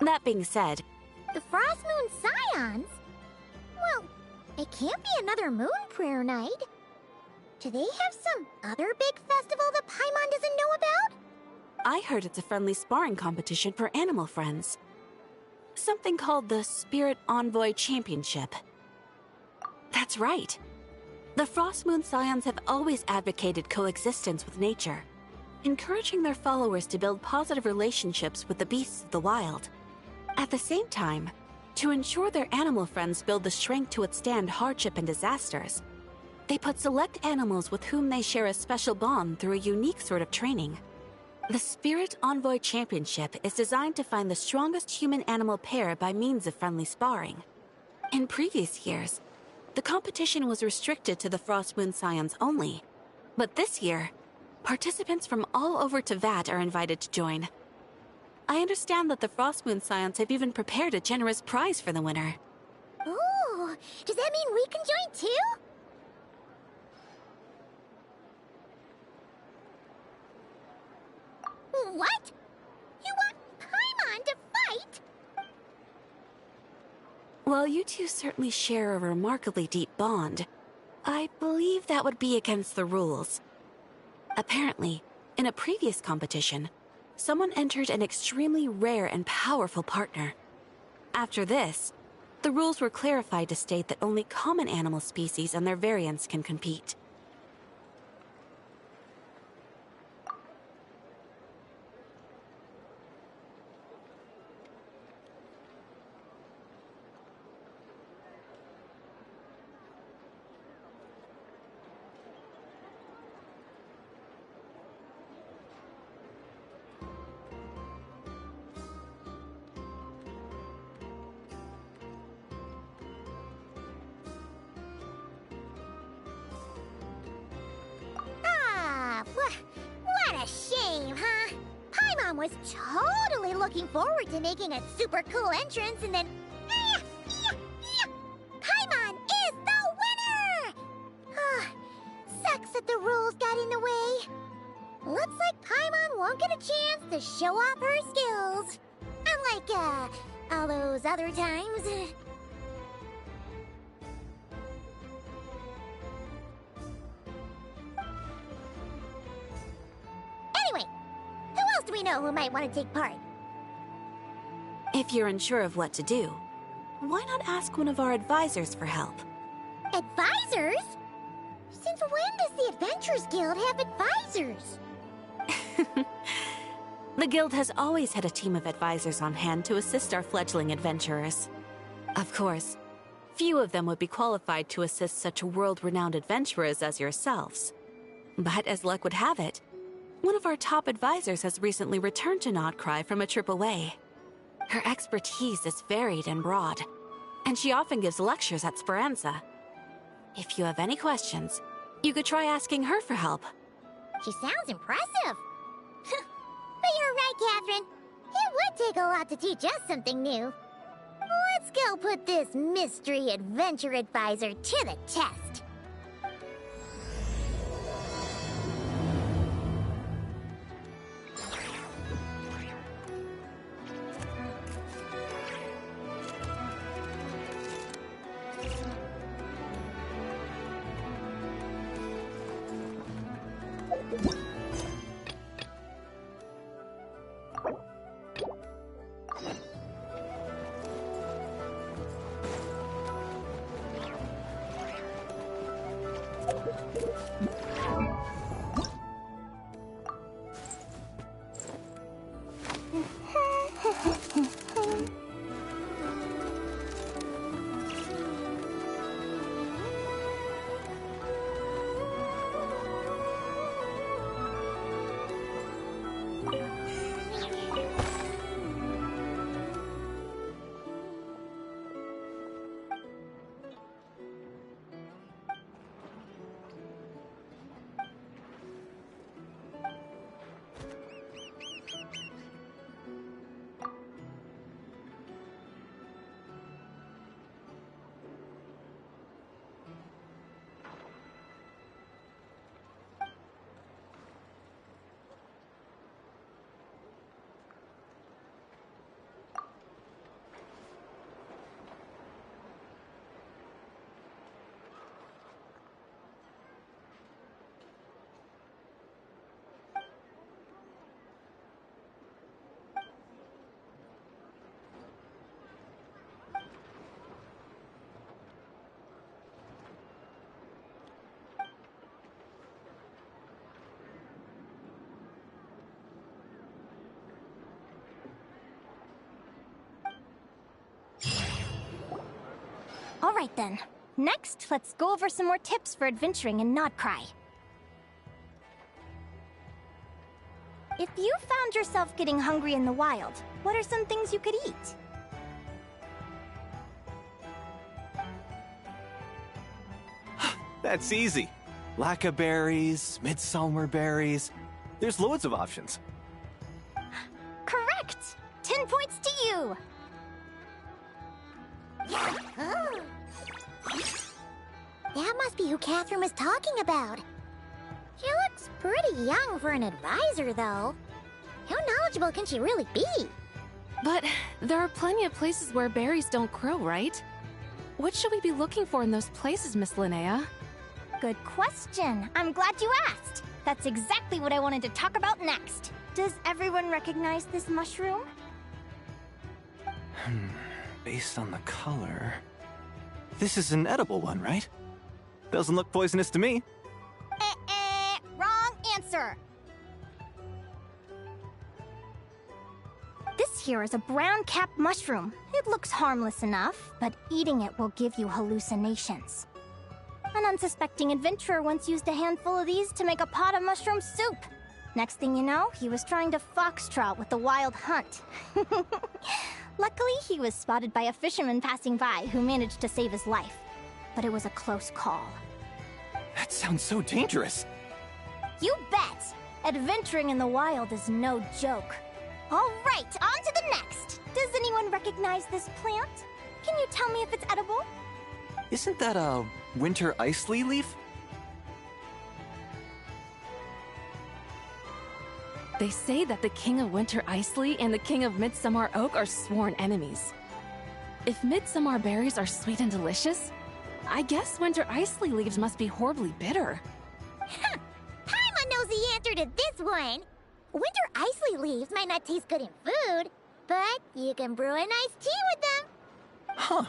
That being said, The Frost Moon Scions? Well, it can't be another Moon Prayer Night. Do they have some other big festival that Paimon doesn't know about? I heard it's a friendly sparring competition for animal friends. Something called the Spirit Envoy Championship. That's right. The Frost Moon Scions have always advocated coexistence with nature, encouraging their followers to build positive relationships with the beasts of the wild. At the same time, to ensure their animal friends build the strength to withstand hardship and disasters, they put select animals with whom they share a special bond through a unique sort of training. The Spirit Envoy Championship is designed to find the strongest human-animal pair by means of friendly sparring. In previous years, the competition was restricted to the Frost Moon Scions only, but this year, participants from all over Teyvat are invited to join. I understand that the Frost Moon Scions have even prepared a generous prize for the winner. Ooh, does that mean we can join too? What? You want Paimon to fight? While you two certainly share a remarkably deep bond, I believe that would be against the rules. Apparently, in a previous competition, someone entered an extremely rare and powerful partner. After this, the rules were clarified to state that only common animal species and their variants can compete. What a shame, huh? Paimon was totally looking forward to making a super cool entrance and then... Paimon is the winner! Sucks that the rules got in the way. Looks like Paimon won't get a chance to show off her skills. Unlike, all those other times. Anyway, who else do we know who might want to take part? If you're unsure of what to do, why not ask one of our advisors for help? Advisors? Since when does the Adventurers Guild have advisors? The Guild has always had a team of advisors on hand to assist our fledgling adventurers. Of course, few of them would be qualified to assist such world-renowned adventurers as yourselves. But as luck would have it, one of our top advisors has recently returned to Notcry from a trip away. Her expertise is varied and broad, and she often gives lectures at Speranza. If you have any questions, you could try asking her for help. She sounds impressive. But you're right, Catherine. It would take a lot to teach us something new. Let's go put this mystery adventure advisor to the test. Alright then. Next, let's go over some more tips for adventuring in Nodcry. If you found yourself getting hungry in the wild, what are some things you could eat? That's easy. Lacca berries, midsummer berries. There's loads of options. Correct! 10 points to you! That must be who Catherine was talking about. She looks pretty young for an advisor, though. How knowledgeable can she really be? But there are plenty of places where berries don't grow, right? What should we be looking for in those places, Miss Linnea? Good question. I'm glad you asked. That's exactly what I wanted to talk about next. Does everyone recognize this mushroom? Based on the color... This is an edible one, right? Doesn't look poisonous to me. Wrong answer. This here is a brown-capped mushroom. It looks harmless enough, but eating it will give you hallucinations. An unsuspecting adventurer once used a handful of these to make a pot of mushroom soup. Next thing you know, he was trying to foxtrot with the wild hunt. Luckily, he was spotted by a fisherman passing by who managed to save his life. But it was a close call. That sounds so dangerous. You bet! Adventuring in the wild is no joke. All right, on to the next. Does anyone recognize this plant? Can you tell me if it's edible? Isn't that a winter ice lily leaf? They say that the King of Winter Icely and the King of Midsummer Oak are sworn enemies. If Midsummer berries are sweet and delicious, I guess Winter Icely leaves must be horribly bitter. Paimon knows the answer to this one. Winter Icely leaves might not taste good in food, but you can brew a nice tea with them. Huh.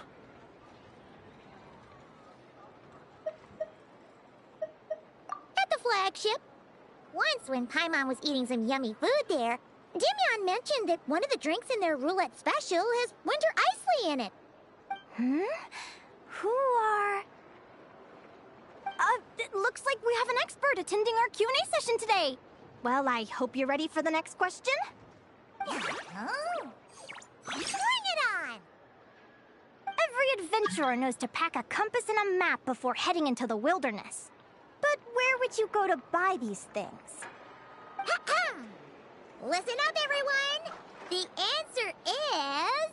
At the flagship. Once, when Paimon was eating some yummy food there, Dimyon mentioned that one of the drinks in their roulette special has Winter Icely in it. Who are... it looks like we have an expert attending our Q&A session today. Well, I hope you're ready for the next question. Bring it on! Every adventurer knows to pack a compass and a map before heading into the wilderness. But where would you go to buy these things? Listen up, everyone! The answer is...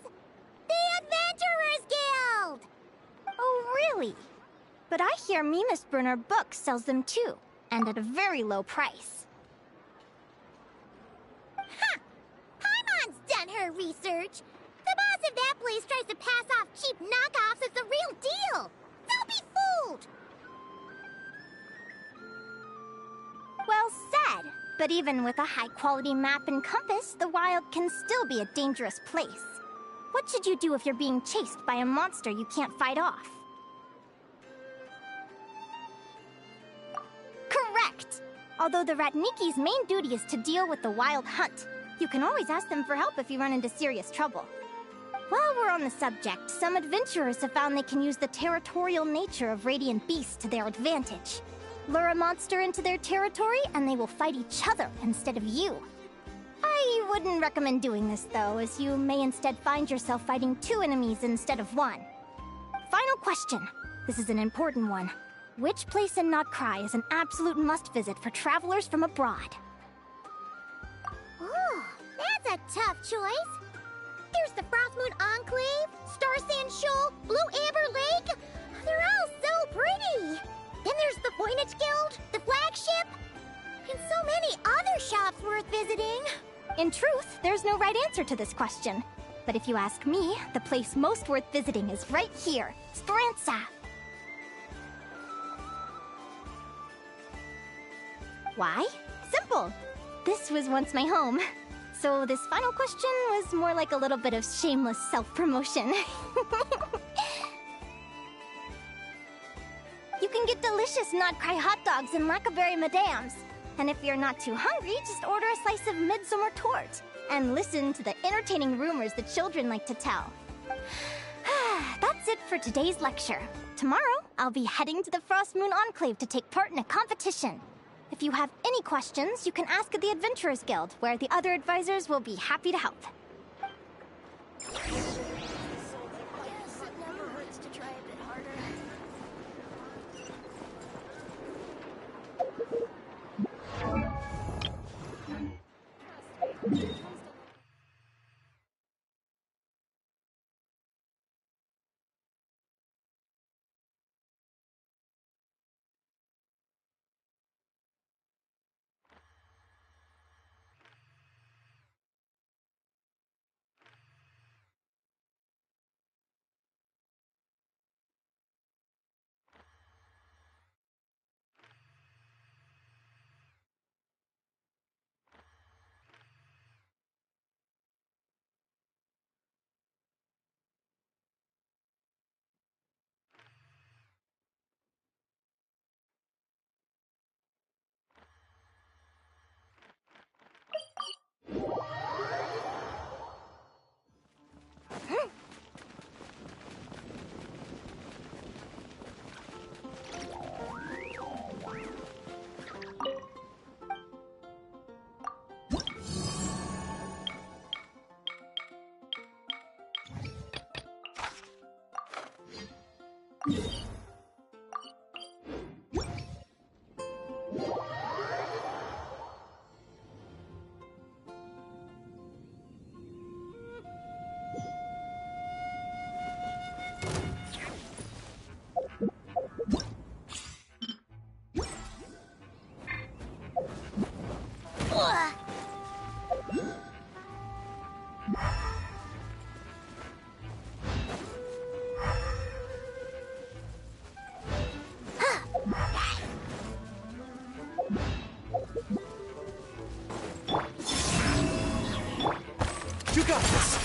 the Adventurers Guild! Oh, really? But I hear Mimasbrunner Books sells them too, and at a very low price. Ha! Paimon's done her research! The boss of that place tries to pass off cheap knockoffs as the real deal! Don't be fooled! Well said. But even with a high-quality map and compass, the wild can still be a dangerous place. What should you do if you're being chased by a monster you can't fight off? Correct! Although the Ratniki's main duty is to deal with the wild hunt, you can always ask them for help if you run into serious trouble. While we're on the subject, some adventurers have found they can use the territorial nature of radiant beasts to their advantage. Lure a monster into their territory, and they will fight each other instead of you. I wouldn't recommend doing this, though, as you may instead find yourself fighting two enemies instead of one. Final question. This is an important one. Which place in Nodcry is an absolute must-visit for travelers from abroad? Oh, that's a tough choice. There's the Frostmoon Enclave, Starsand Shoal, Blue Amber Lake. They're all so pretty. Then there's the Voynich Guild, the flagship, and so many other shops worth visiting. In truth, there's no right answer to this question. But if you ask me, the place most worth visiting is right here, Strantsa. Why? Simple. This was once my home. So this final question was more like a little bit of shameless self-promotion. You can get delicious Nodcry hot dogs and Lackaberry Madams. And if you're not too hungry, just order a slice of Midsummer Tort. And listen to the entertaining rumors the children like to tell. That's it for today's lecture. Tomorrow, I'll be heading to the Frost Moon Enclave to take part in a competition. If you have any questions, you can ask at the Adventurers Guild, where the other advisors will be happy to help. You got this!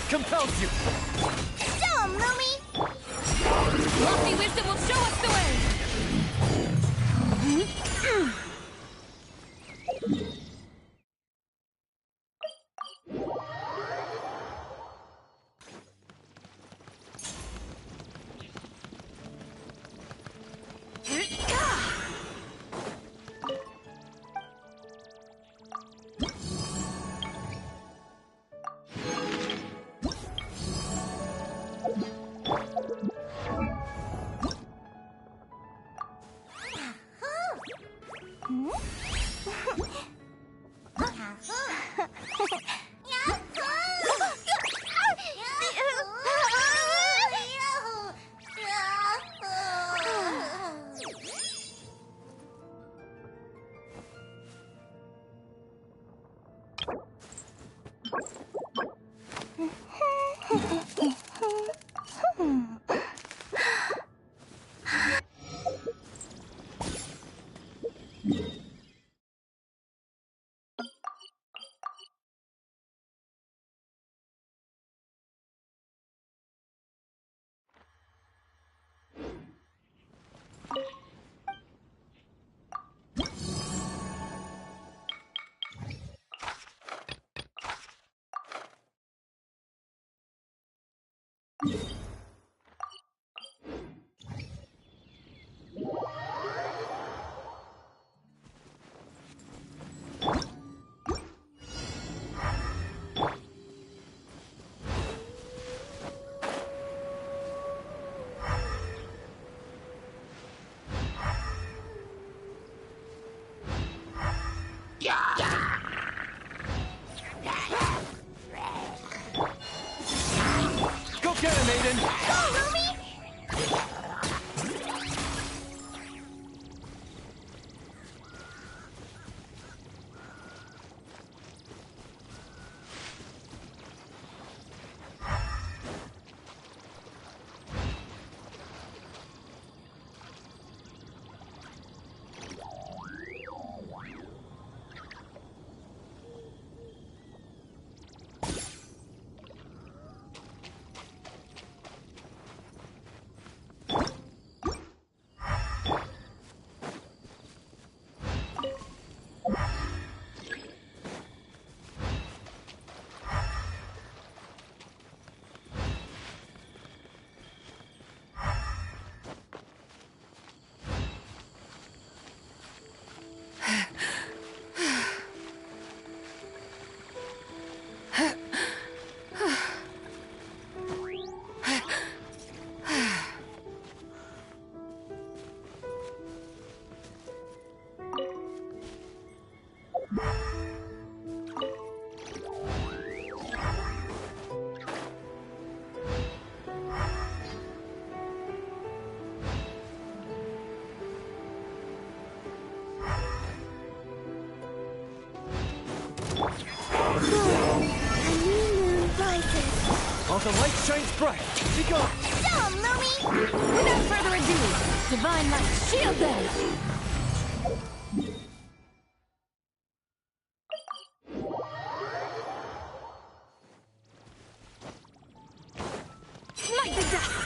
Compels you! Show 'em, Lumi! Lofty wisdom will show us the way! Captain! Go, Lumi! While the light shines bright, be gone! Show 'em, Lumi! Without further ado, Divine Light, shield them! Smite the dust!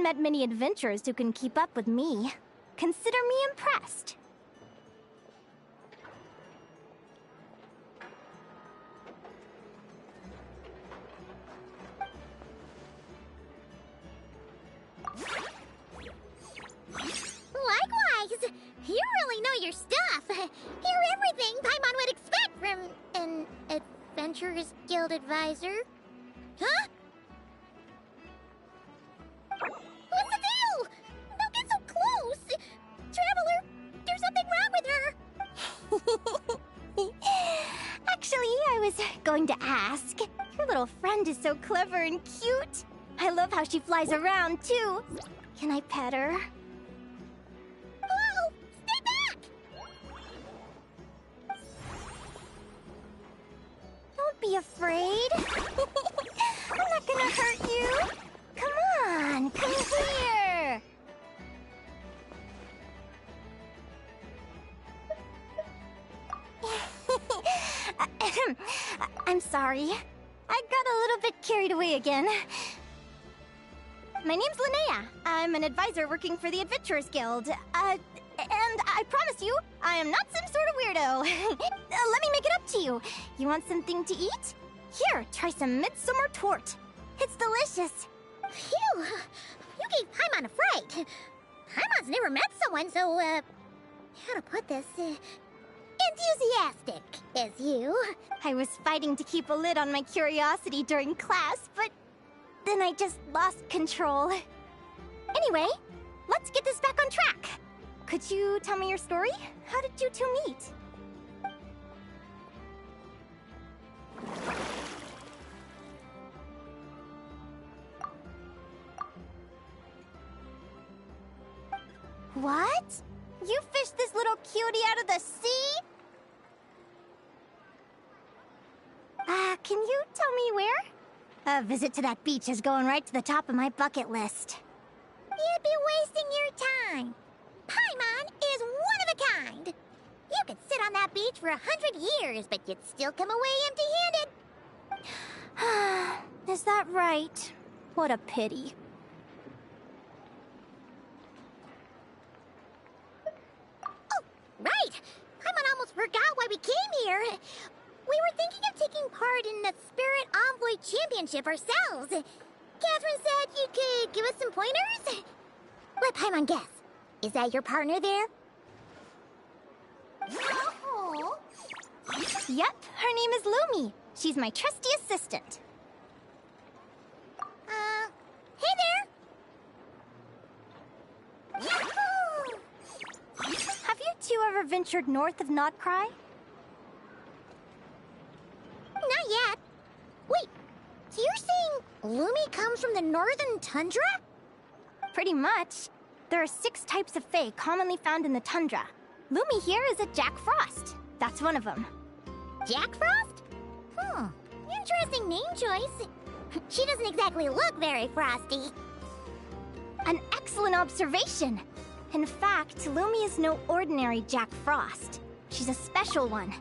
met many adventurers who can keep up with me. Consider me impressed. Likewise! You really know your stuff. You're everything Paimon would expect from an Adventurers Guild advisor. Huh? What's the deal? Don't get so close! Traveler, there's something wrong with her! Actually, I was going to ask. Your little friend is so clever and cute. I love how she flies around, too. Can I pet her? Whoa! Stay back! Don't be afraid. I'm not gonna hurt you. Come on, come here. I'm sorry. I got a little bit carried away again. My name's Linnea. I'm an advisor working for the Adventurers Guild. And I promise you, I am not some sort of weirdo. Let me make it up to you. You want something to eat? Here, try some midsummer tort. It's delicious. Phew! You gave Paimon a fright. Paimon's never met someone so, how to put this, enthusiastic as you. I was fighting to keep a lid on my curiosity during class, but then I just lost control. Anyway, let's get this back on track. Could you tell me your story? How did you two meet? What? You fished this little cutie out of the sea? Can you tell me where? A visit to that beach is going right to the top of my bucket list. You'd be wasting your time. Paimon is one of a kind. You could sit on that beach for 100 years, but you'd still come away empty-handed. Is that right? What a pity. Oh, right! Paimon almost forgot why we came here. We were thinking of taking part in the Spirit Envoy Championship ourselves. Catherine said you could give us some pointers? Let Paimon guess. Is that your partner there? Oh. Yep, her name is Lumi. She's my trusty assistant. Hey there! Yahoo! Have you two ever ventured north of Notcry? Not yet. Wait, so you're saying Lumi comes from the northern tundra? Pretty much. There are 6 types of fae commonly found in the tundra. Lumi here is a Jack Frost. That's one of them. Jack Frost? Interesting name choice. She doesn't exactly look very frosty. An excellent observation. In fact, Lumi is no ordinary Jack Frost. She's a special one.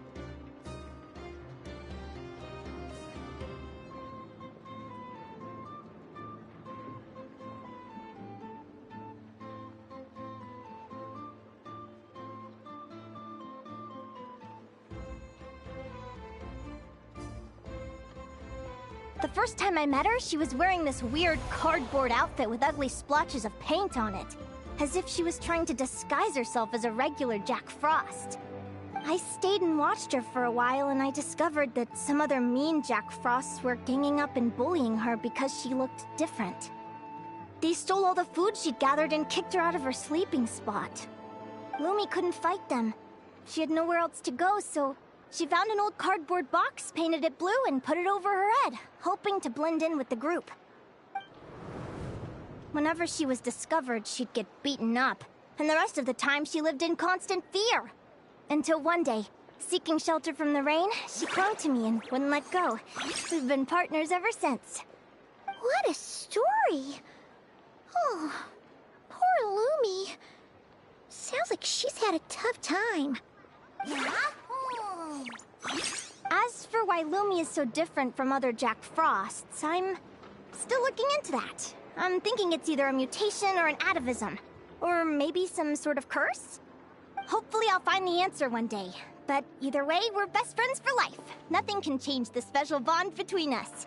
The first time I met her, she was wearing this weird cardboard outfit with ugly splotches of paint on it, as if she was trying to disguise herself as a regular Jack Frost. I stayed and watched her for a while, and I discovered that some other mean Jack Frosts were ganging up and bullying her because she looked different. They stole all the food she'd gathered and kicked her out of her sleeping spot. Lumi couldn't fight them. She had nowhere else to go, so she found an old cardboard box, painted it blue, and put it over her head, hoping to blend in with the group. Whenever she was discovered, she'd get beaten up, and the rest of the time she lived in constant fear. Until one day, seeking shelter from the rain, she clung to me and wouldn't let go. We've been partners ever since. What a story! Oh, poor Lumi. Sounds like she's had a tough time. As for why Lumi is so different from other Jack Frosts, I'm still looking into that. I'm thinking it's either a mutation or an atavism. Or maybe some sort of curse? Hopefully I'll find the answer one day. But either way, we're best friends for life. Nothing can change the special bond between us.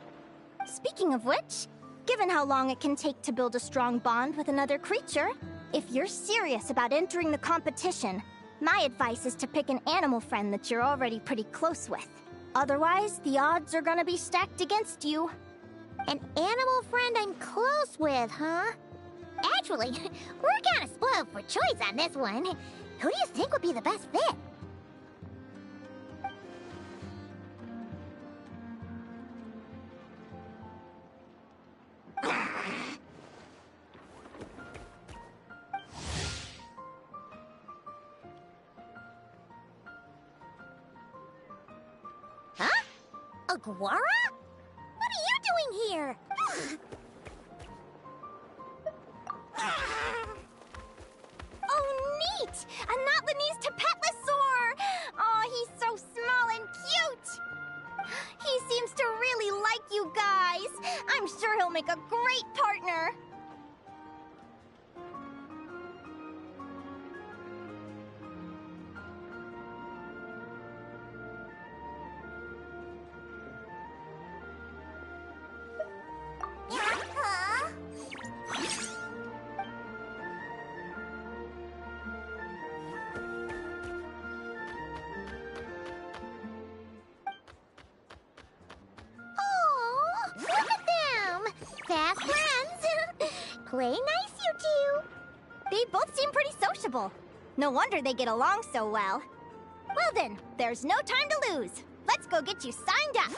Speaking of which, given how long it can take to build a strong bond with another creature, if you're serious about entering the competition, my advice is to pick an animal friend that you're already pretty close with. Otherwise, the odds are gonna be stacked against you. An animal friend I'm close with, huh? Actually, we're kinda spoiled for choice on this one. Who do you think would be the best fit? Huh? Aguara? What are you doing here? Oh, neat! A Notlanese Tapetlosaur! Oh, he's so small and cute! He seems to really like you guys. I'm sure he'll make a great partner. Oh, look at them! Fast friends! Play nice, you two! They both seem pretty sociable. No wonder they get along so well. Well then, there's no time to lose. Let's go get you signed up.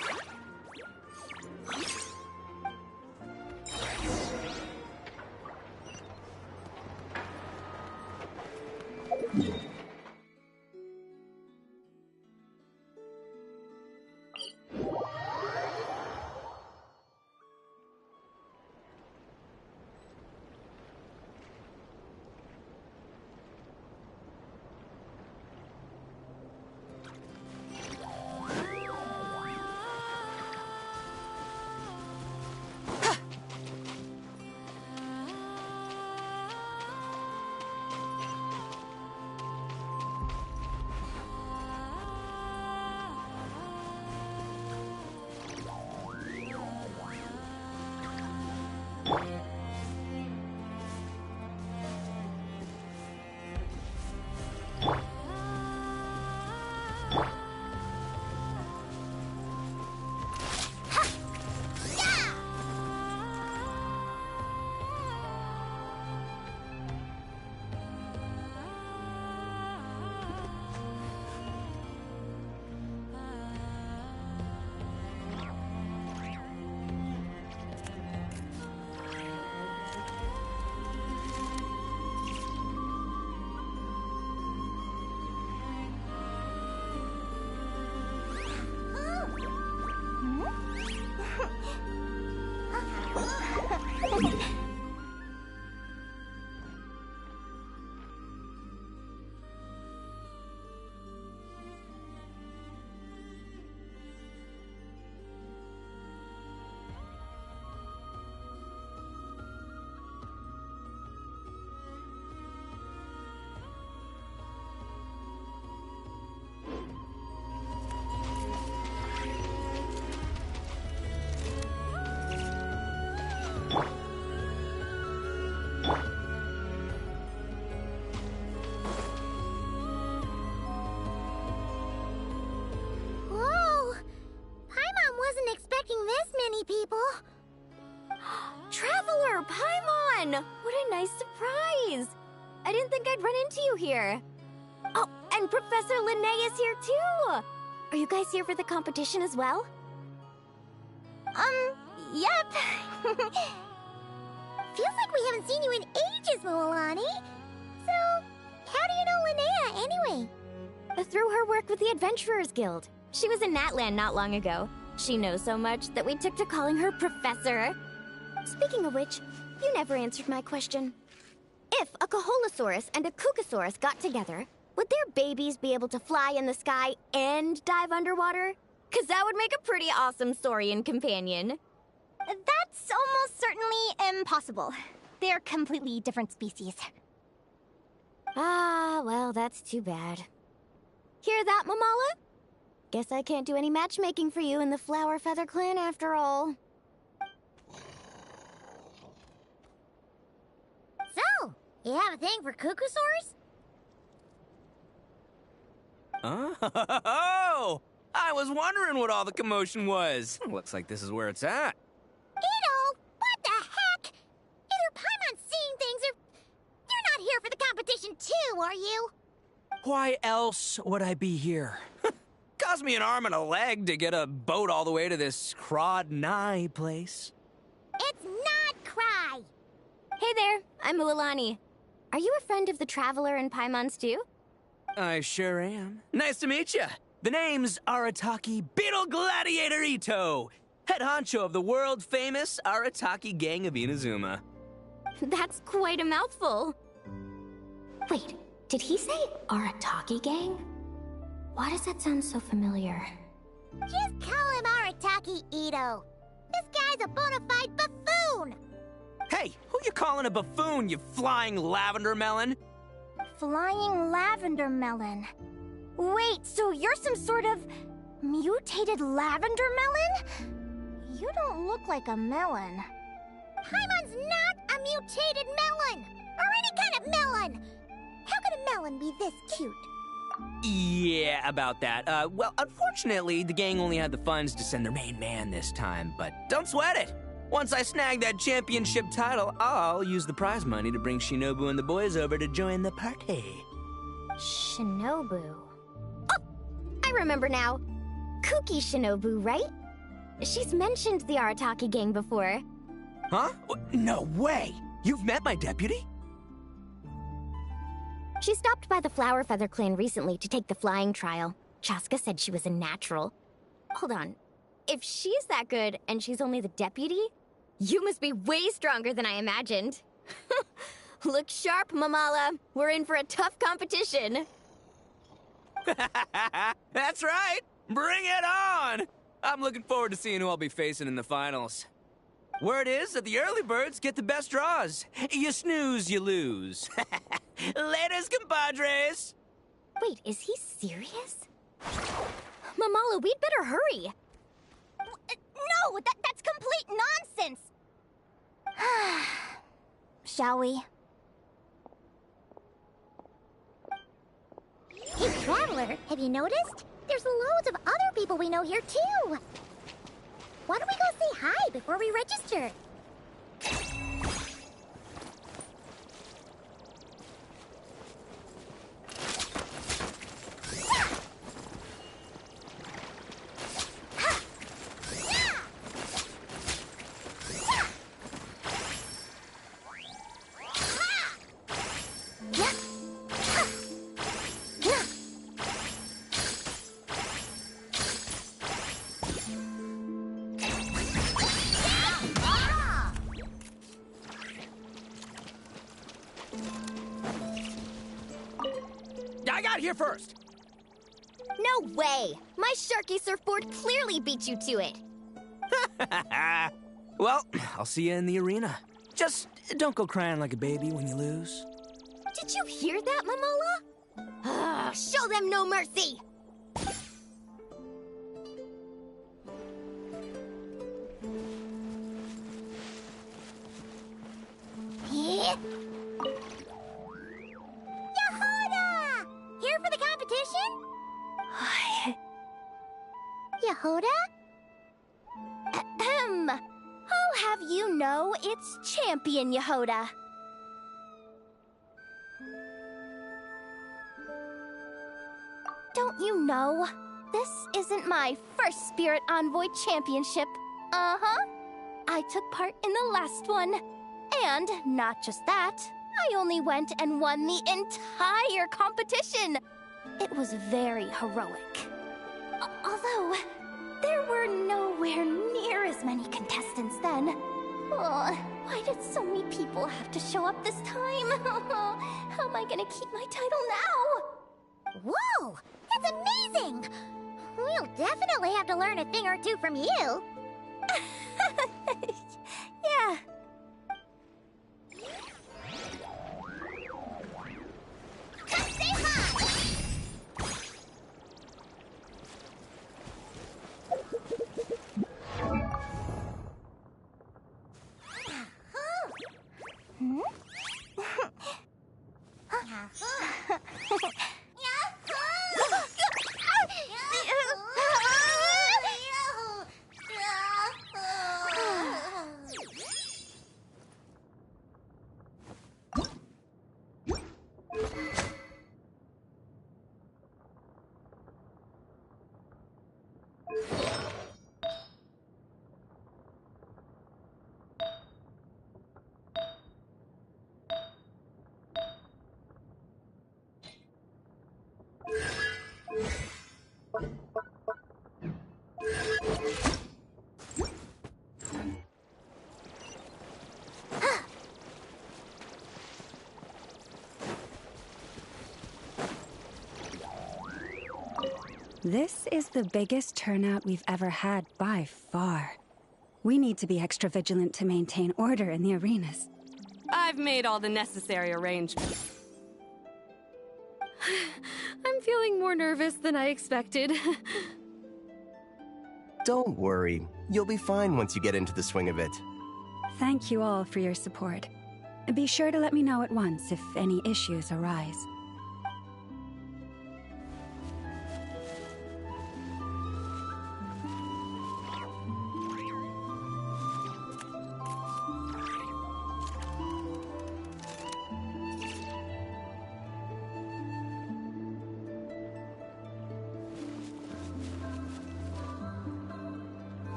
People. Traveler, Paimon! What a nice surprise! I didn't think I'd run into you here. Oh, and Professor Linné is here too! Are you guys here for the competition as well? Yep. Feels like we haven't seen you in ages, Moalani. So, how do you know Linnea anyway? Through her work with the Adventurers Guild. She was in Natlan not long ago. She knows so much that we took to calling her Professor. Speaking of which, you never answered my question. If a Caholosaurus and a Kookasaurus got together, would their babies be able to fly in the sky and dive underwater? 'Cause that would make a pretty awesome saurian companion. That It's almost certainly impossible. They're completely different species. Ah, well, that's too bad. Hear that, Mamala? Guess I can't do any matchmaking for you in the Flower Feather Clan after all. So, you have a thing for cuckoosaurs? Oh! I was wondering what all the commotion was. Looks like this is where it's at. Ito, what the heck? Either Paimon's seeing things or... You're not here for the competition too, are you? Why else would I be here? Cost me an arm and a leg to get a boat all the way to this Crod Nye place. It's not Cry. Hey there, I'm Mualani. Are you a friend of the Traveler and Paimon's too? I sure am. Nice to meet you. The name's Arataki Beetle Gladiator Ito, head honcho of the world-famous Arataki Gang of Inazuma. That's quite a mouthful. Wait, did he say Arataki Gang? Why does that sound so familiar? Just call him Arataki Ito. This guy's a bona fide buffoon. Hey, who you calling a buffoon, you flying lavender melon? Flying lavender melon. Wait, so you're some sort of mutated lavender melon? You don't look like a melon. Paimon's not a mutated melon, or any kind of melon. How could a melon be this cute? Yeah, about that. Well, unfortunately, the gang only had the funds to send their main man this time, but don't sweat it. Once I snag that championship title, I'll use the prize money to bring Shinobu and the boys over to join the party. Shinobu. Oh, I remember now. Kuki Shinobu, right? She's mentioned the Arataki Gang before. Huh? No way! You've met my deputy? She stopped by the Flower Feather Clan recently to take the flying trial. Chaska said she was a natural. Hold on. If she's that good and she's only the deputy, you must be way stronger than I imagined. Look sharp, Mamala. We're in for a tough competition. That's right! Bring it on! I'm looking forward to seeing who I'll be facing in the finals. Word is that the early birds get the best draws. You snooze, you lose. Laters, compadres! Wait, is he serious? Mamala, we'd better hurry. No, that's complete nonsense. Shall we? Hey, Traveler, have you noticed? There's loads of other people we know here, too. Why don't we go say hi before we register? I got here first! No way! My Sharky surfboard clearly beat you to it. Well, I'll see you in the arena. Just don't go crying like a baby when you lose. Did you hear that, Mamala? Ah, show them no mercy! Yehoda! Here for the competition? Yehoda? Ahem. I'll have you know it's Champion Yehoda. Don't you know? This isn't my first Spirit Envoy Championship. Uh-huh. I took part in the last one. And not just that, I only went and won the entire competition. It was very heroic. Although, there were nowhere near as many contestants then. Oh, why did so many people have to show up this time? How am I gonna keep my title now? Whoa! That's amazing! We'll definitely have to learn a thing or two from you. This is the biggest turnout we've ever had by far. We need to be extra vigilant to maintain order in the arenas. I've made all the necessary arrangements. I'm feeling more nervous than I expected. Don't worry. You'll be fine once you get into the swing of it. Thank you all for your support. Be sure to let me know at once if any issues arise.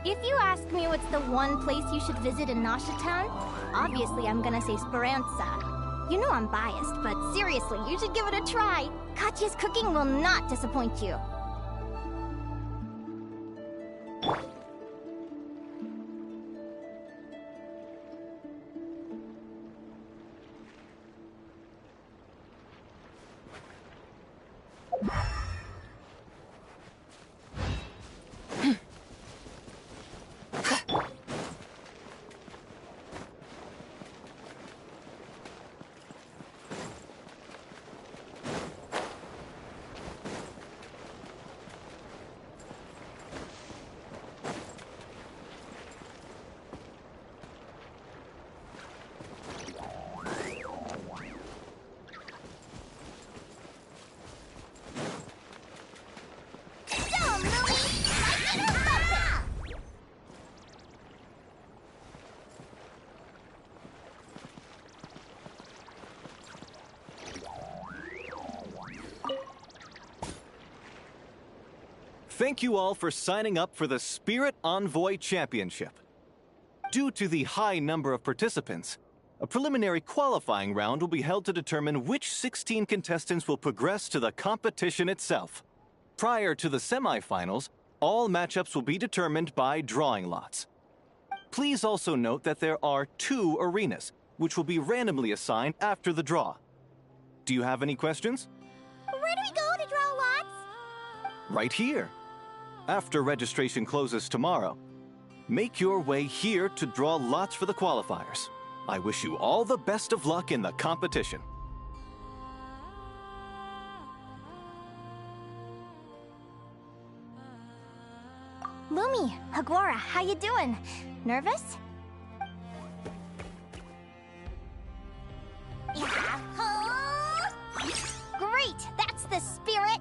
If you ask me what's the one place you should visit in Nasha Town, obviously I'm gonna say Speranza. You know I'm biased, but seriously, you should give it a try. Katya's cooking will not disappoint you. Thank you all for signing up for the Spirit Envoy Championship. Due to the high number of participants, a preliminary qualifying round will be held to determine which 16 contestants will progress to the competition itself. Prior to the semifinals, all matchups will be determined by drawing lots. Please also note that there are 2 arenas, which will be randomly assigned after the draw. Do you have any questions? Where do we go to draw lots? Right here. After registration closes tomorrow, make your way here to draw lots for the qualifiers. I wish you all the best of luck in the competition. Lumi, Hagwara, how you doing? Nervous? Yahoo! Great, that's the spirit!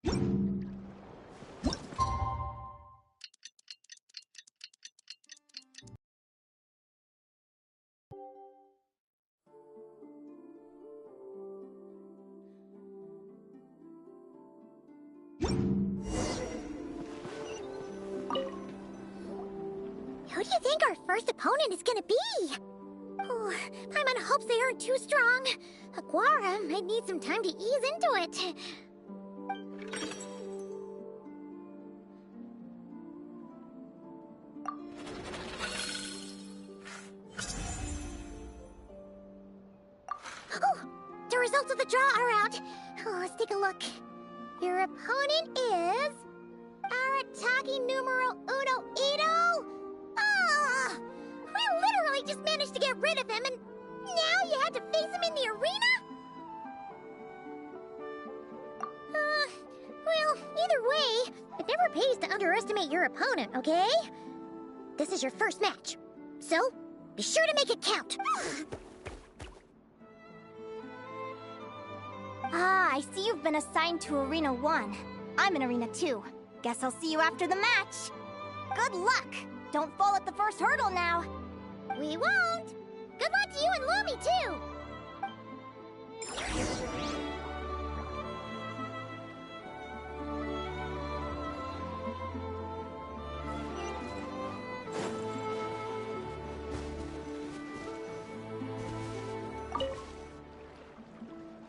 Who do you think our first opponent is gonna be? Oh, Paimon hopes they aren't too strong. Aguara might need some time to ease into it. Oh, the results of the draw are out. Oh, let's take a look. Your opponent is Arataki numero uno Ito. Ah, we literally just managed to get rid of him, and now you had to face him in the arena? Well, either way, it never pays to underestimate your opponent, okay? This is your first match, so be sure to make it count. Ah, I see you've been assigned to Arena 1. I'm in Arena 2. Guess I'll see you after the match. Good luck! Don't fall at the first hurdle now. We won't. Good luck to you and Lumi, too.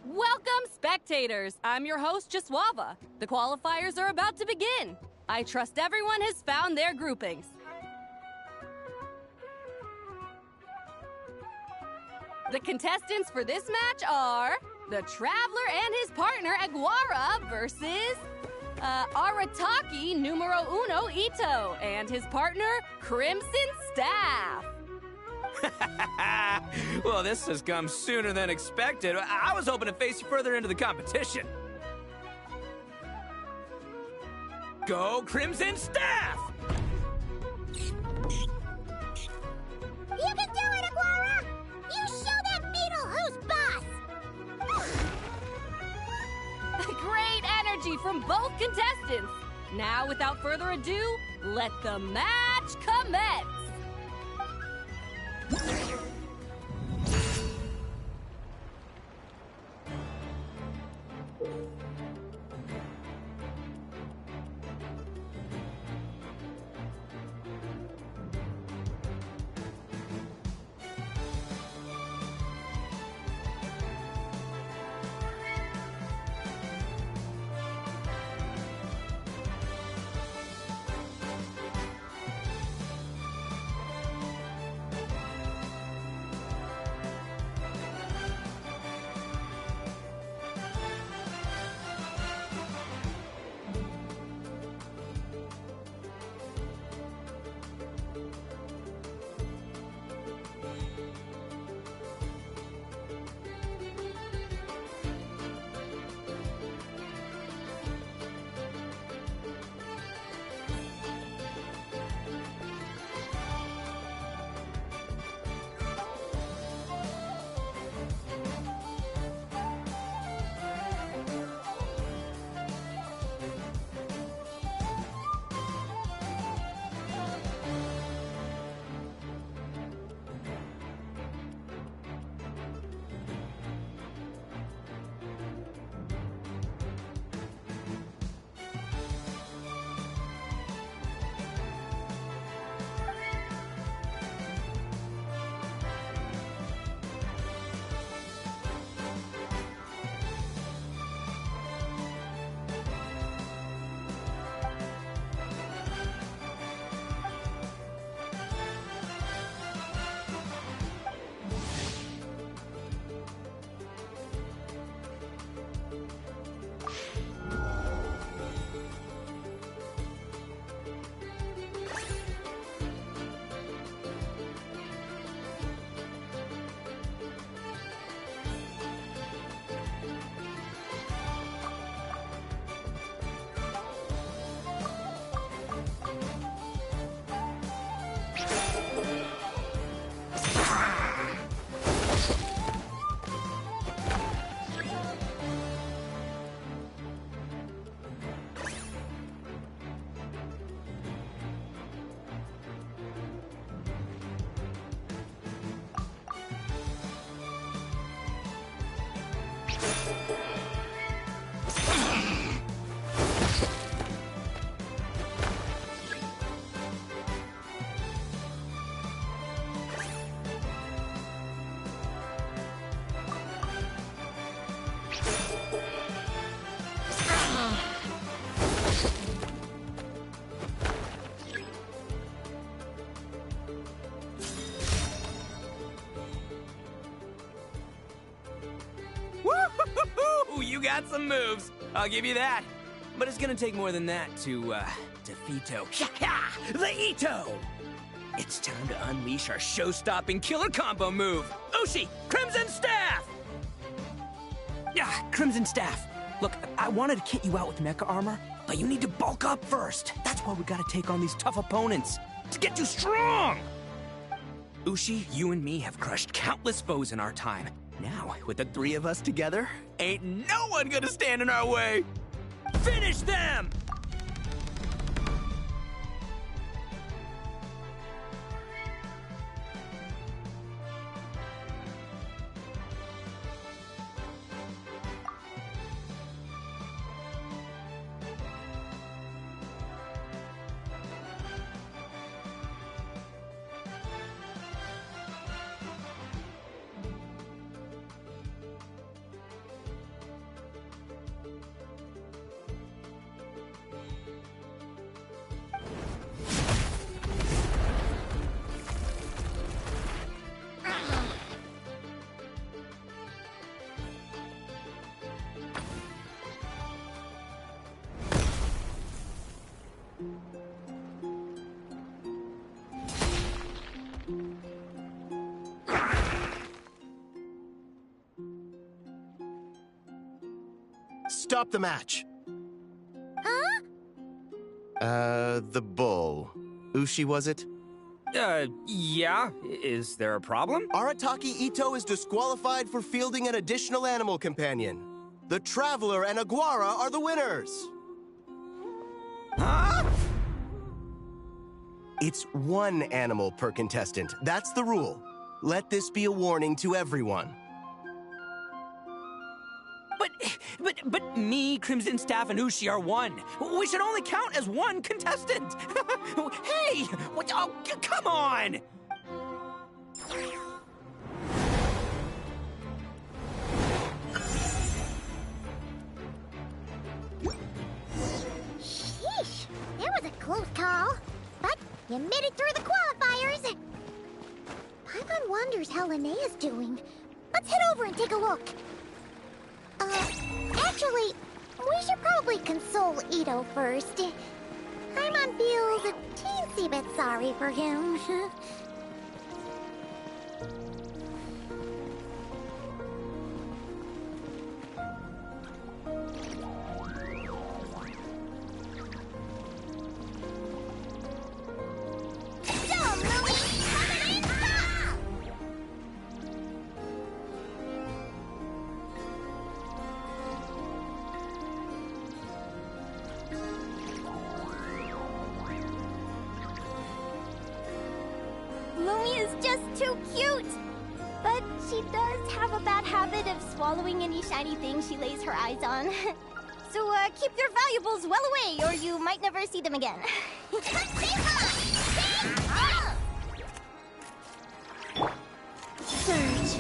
Welcome, spectators! I'm your host, Jaswava. The qualifiers are about to begin. I trust everyone has found their groupings. The contestants for this match are the Traveler and his partner, Aguara, versus Arataki numero uno Ito and his partner, Crimson Staff. Well, this has come sooner than expected. I was hoping to face you further into the competition. Go Crimson Staff! You can do it, Aguara! You show that beetle who's boss! Great energy from both contestants. Now, without further ado, let the match commence. got some moves, I'll give you that. But it's gonna take more than that to, defeat the Ito! It's time to unleash our show-stopping killer combo move, Ushi, Crimson Staff! Crimson Staff. Look, I wanted to kit you out with mecha armor, but you need to bulk up first. That's why we gotta take on these tough opponents, to get you strong! Ushi, you and me have crushed countless foes in our time. Now, with the three of us together, ain't no one gonna stand in our way! Finish them! Stop the match. Huh? The bull. Ushi, was it? Yeah. Is there a problem? Arataki Ito is disqualified for fielding an additional animal companion. The Traveler and Aguara are the winners. Huh? It's one animal per contestant. That's the rule. Let this be a warning to everyone. But me, Crimson Staff, and Ushi are one. We should only count as one contestant. Hey! What? Oh, come on! Sheesh, that was a close call. But you made it through the qualifiers. Paimon wonders how Linnea's doing. Let's head over and take a look. Actually, we should probably console Ito first. Paimon feels a teensy bit sorry for him. Lumi is just too cute! But she does have a bad habit of swallowing any shiny thing she lays her eyes on. So, keep your valuables well away, or you might never see them again. Surge.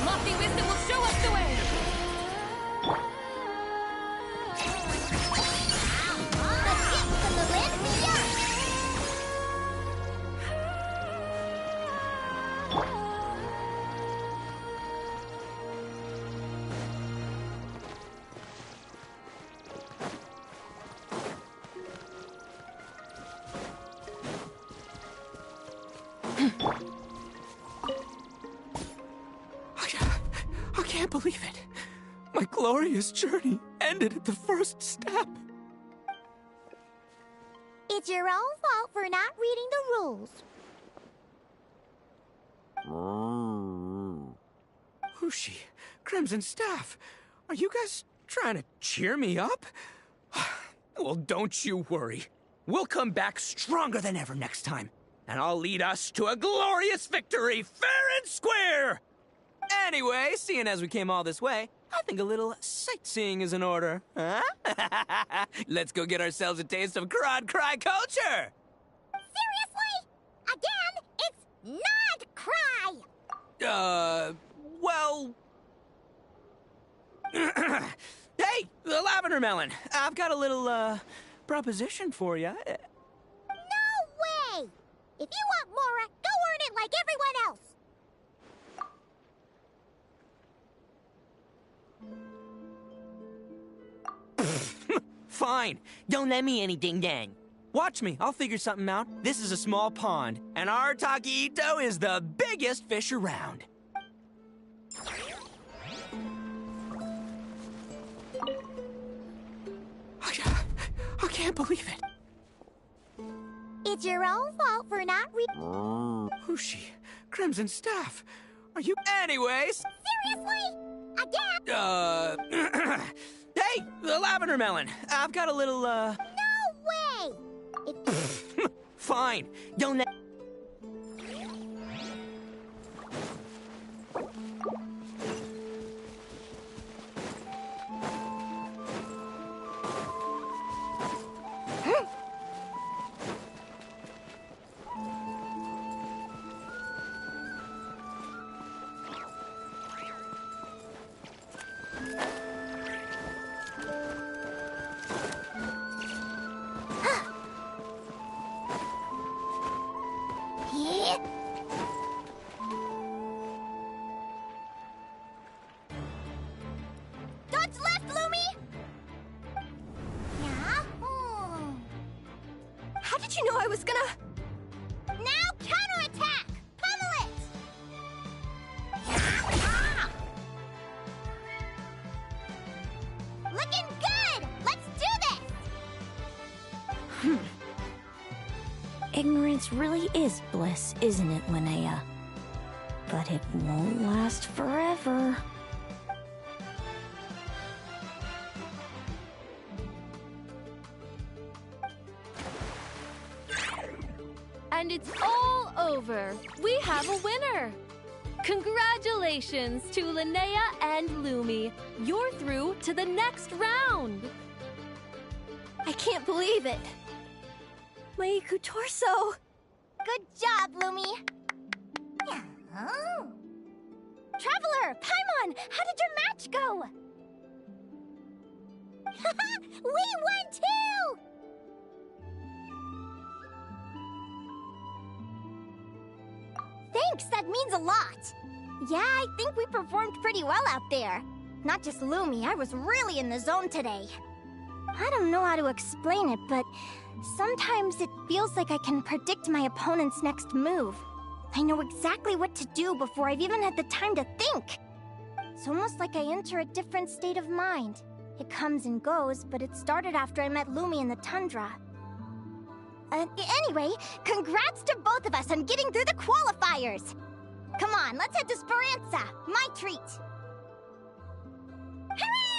Lofty wisdom will show us the way! I can't believe it. My glorious journey ended at the first step. It's your own fault for not reading the rules. Ushi, Crimson Staff, are you guys trying to cheer me up? Well, don't you worry. We'll come back stronger than ever next time, and I'll lead us to a glorious victory, fair and square! Anyway, seeing as we came all this way, I think a little sightseeing is in order, huh? Let's go get ourselves a taste of Crod Cry culture! Seriously? Again? It's not cry! Well... Hey, the Lavender Melon! I've got a little, proposition for you. No way! If you want Mora, go earn it like everyone else! Fine. Don't let me anything then. Watch me. I'll figure something out. This is a small pond, and Arataki Ito is the biggest fish around. I can't believe it. It's your own fault for not Who's she? Crimson Staff. Are you... Anyways. Seriously? Again? Hey, the Lavender Melon. I've got a little, No way! Fine. Don't let... Dodge left, Lumi! Yahoo! How did you know I was gonna... Now counterattack! Pummel it! Looking good! Let's do this! Ignorance really is bliss, isn't it, Linnea? But it won't last forever. And it's all over. We have a winner. Congratulations to Linnea and Lumi. You're through to the next round. I can't believe it. My Iku torso. Good job, Lumi! Yahoo! Traveler, Paimon, how did your match go? We won too! Thanks, that means a lot. Yeah, I think we performed pretty well out there. Not just Lumi, I was really in the zone today. I don't know how to explain it, but sometimes it feels like I can predict my opponent's next move. I know exactly what to do before I've even had the time to think. It's almost like I enter a different state of mind. It comes and goes, but it started after I met Lumi in the tundra. Anyway, congrats to both of us on getting through the qualifiers! Come on, let's head to Speranza, my treat! Hooray!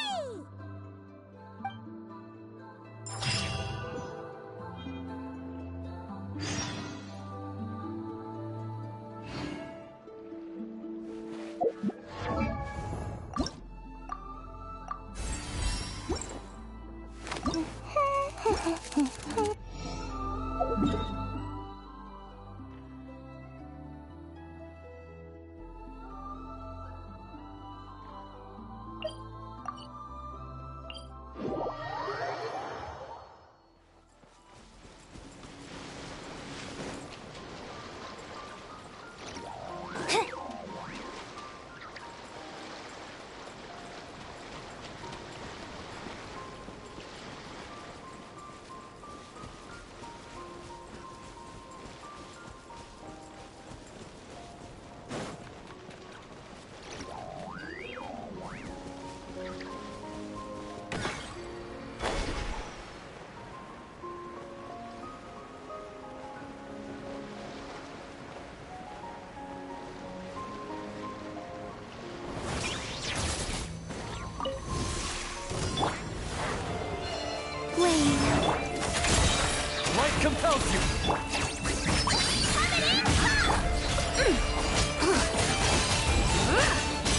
Light compels you!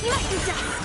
Lightning dust!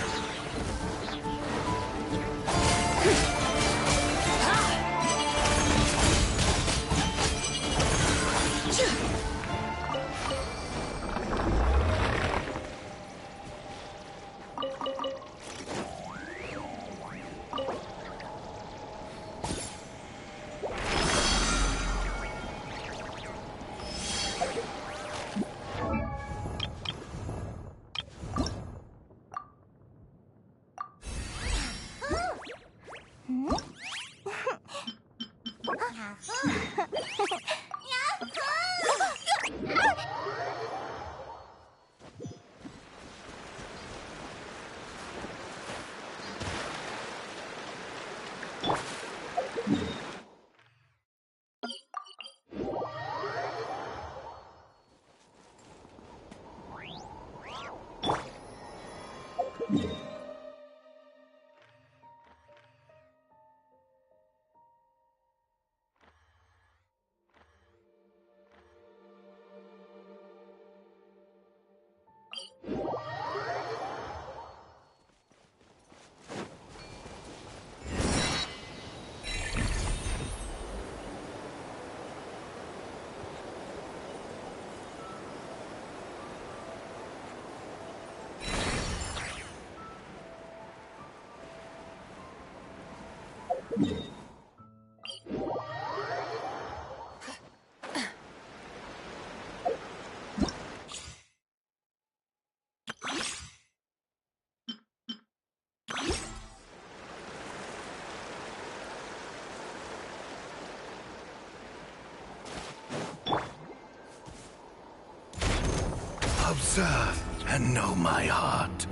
Observe and know my heart.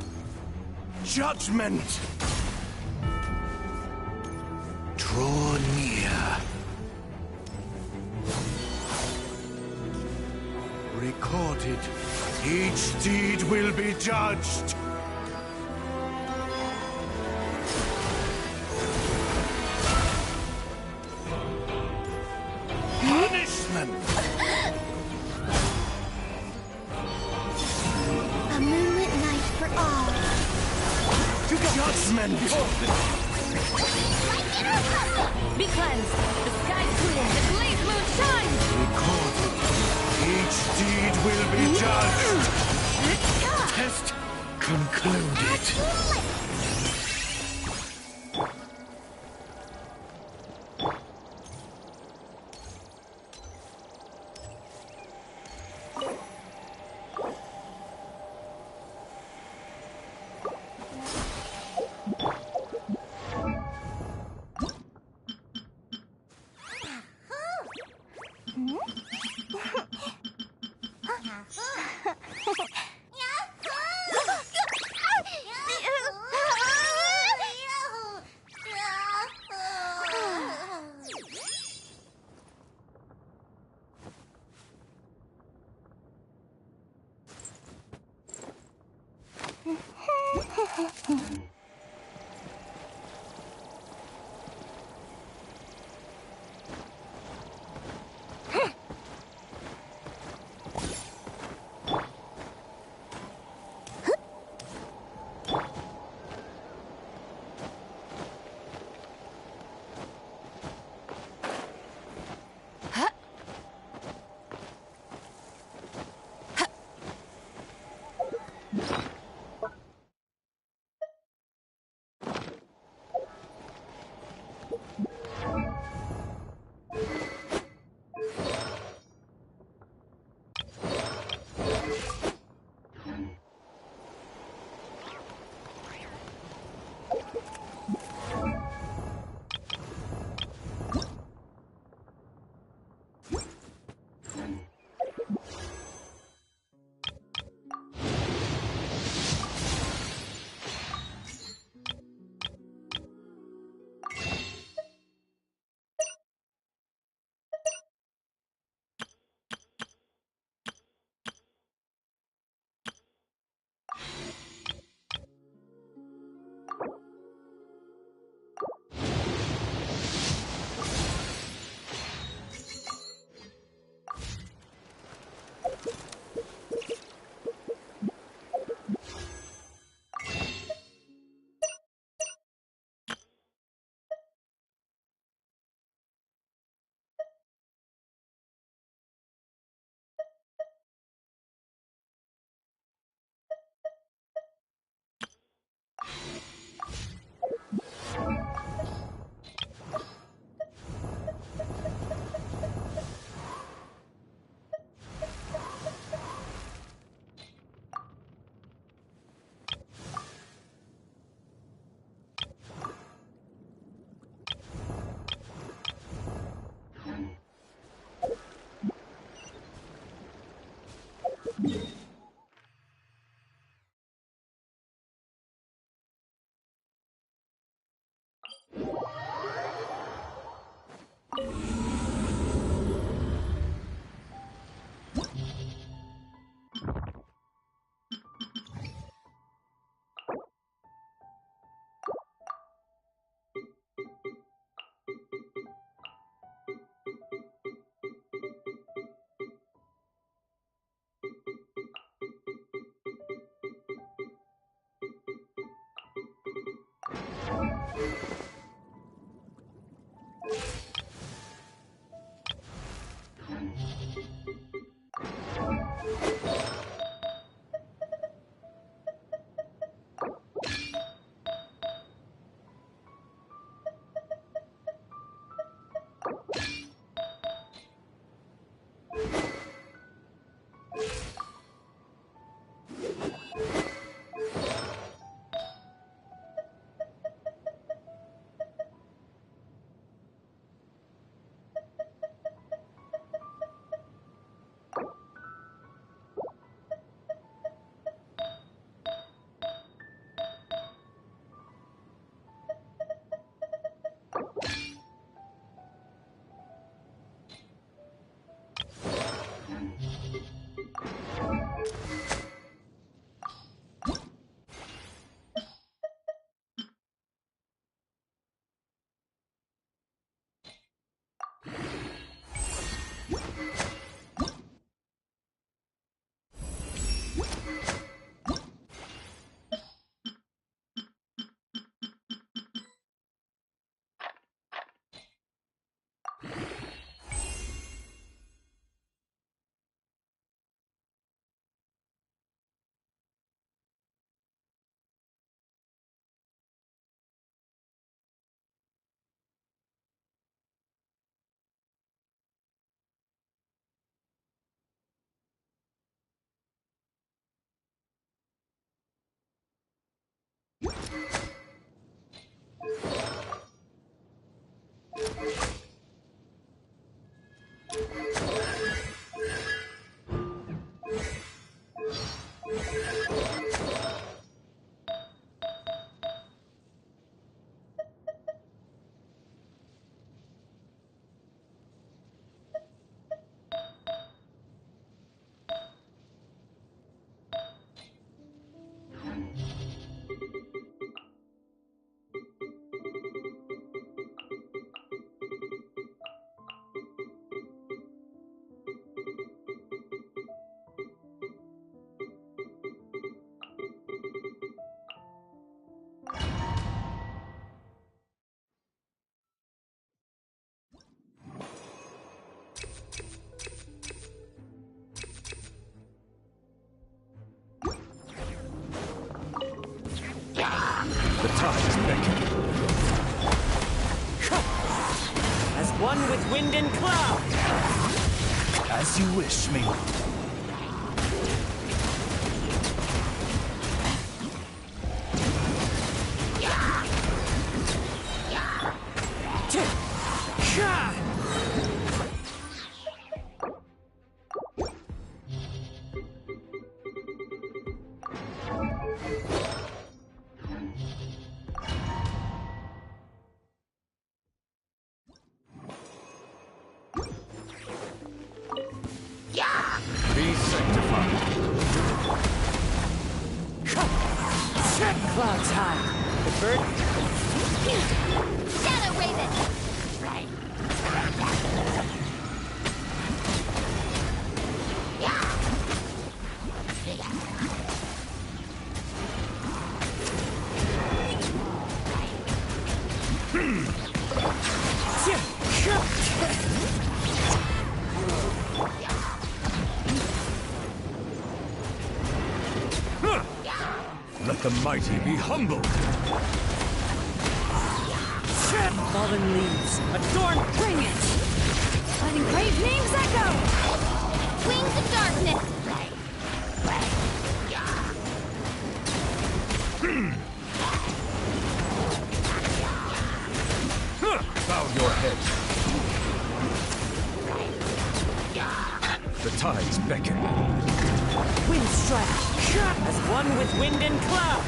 Judgment! Draw near. Recorded. Each deed will be judged. Punishment! A moonlit night for all. Judgment! Be cleansed! The sky's clear! The blaze moon shines! Recorded. Each deed will be judged. Test concluded. The tides beckon. As one with wind and cloud! As you wish, me. Be sanctified. Clouds high. The bird. Shadow Raven! Let the mighty be humbled. Fallen leaves. Adorn. Bring it. Letting great names echo. Wings of Darkness! Bow your head. The tides beckon. Wind strike. As one with wind and cloud.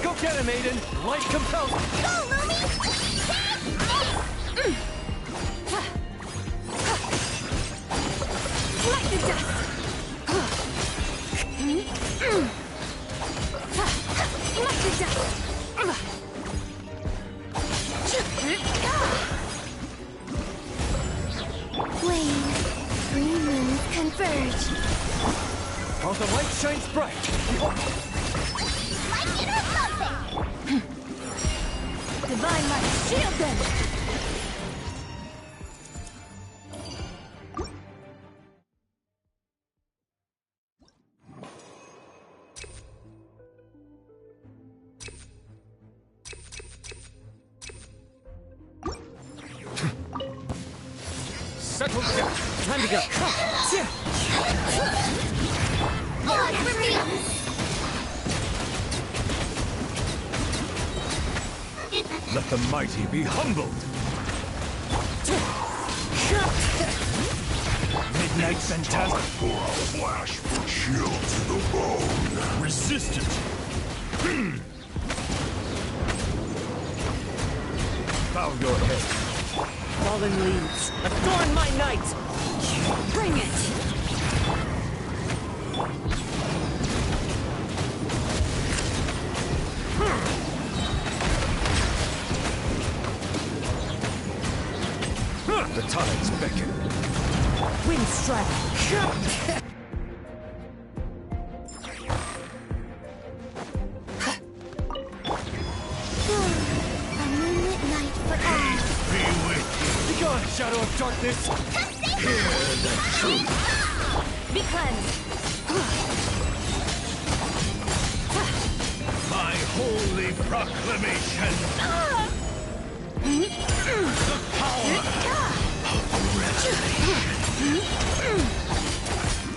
Go get him, Aiden! Light compels. Go, Lumi! Like the dust! Like the dust! Wane, three moons converge. While the light shines bright. Like it or something! Divine light, shield them! Settle down. Time to go. Blood for me! Let the mighty be humbled. Midnight Phantasm. For a flash, chill to the bone. Resistant. Bow your head. Fallen leaves. Adorn my night. Bring it. The tides beckon. Wind strike. A moonlit night for all. Be with you. Begone, shadow of darkness. Hear the truth. Be cleansed! My holy proclamation. The power of revelation.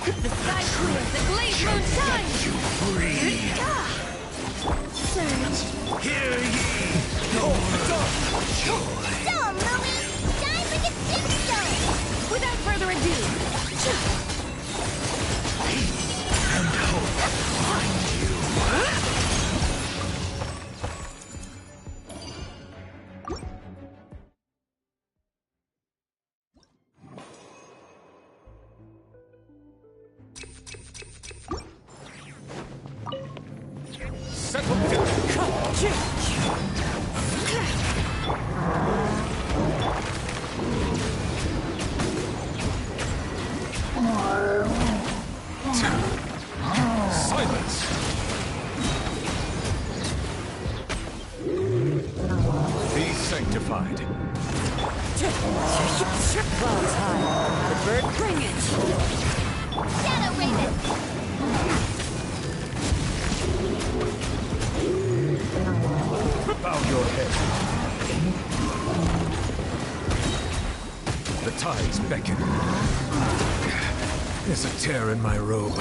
The sky clears, the glade moon shines! You free. Surge. Hear ye your joy. Dumb, Lumi! Shine like a gemstone! Without further ado, And hope find you. sanctified. Clouds high. The bird, bring it! Shadow Raven! Bow your head. The tides beckon. There's a tear in my robe.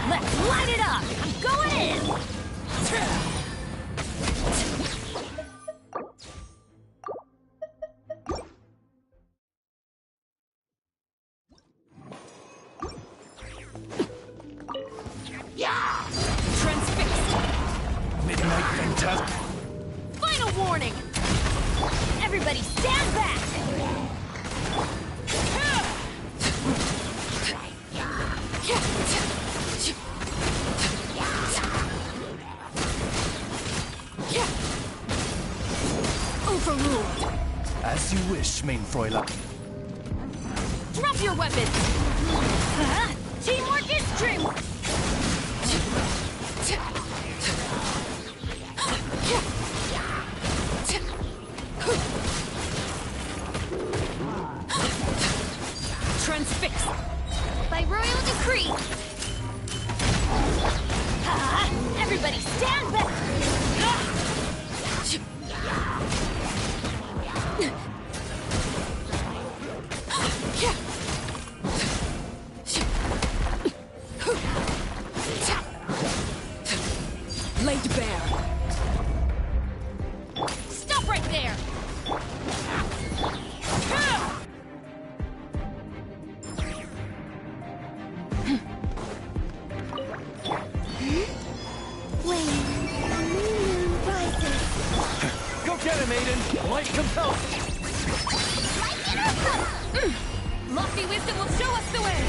Let's light it up! I'm going in! Transfixed! Midnight Phantasm. Final warning! Everybody stand back! Overruled! As you wish, main Fräulein. Drop your weapons! Teamwork is dreamwork! Transfixed! By royal decree! Everybody stand back! Laid bare. Stop right there! When the moon rises. Go get him, Aiden! Light compels! Lofty wisdom will show us the way!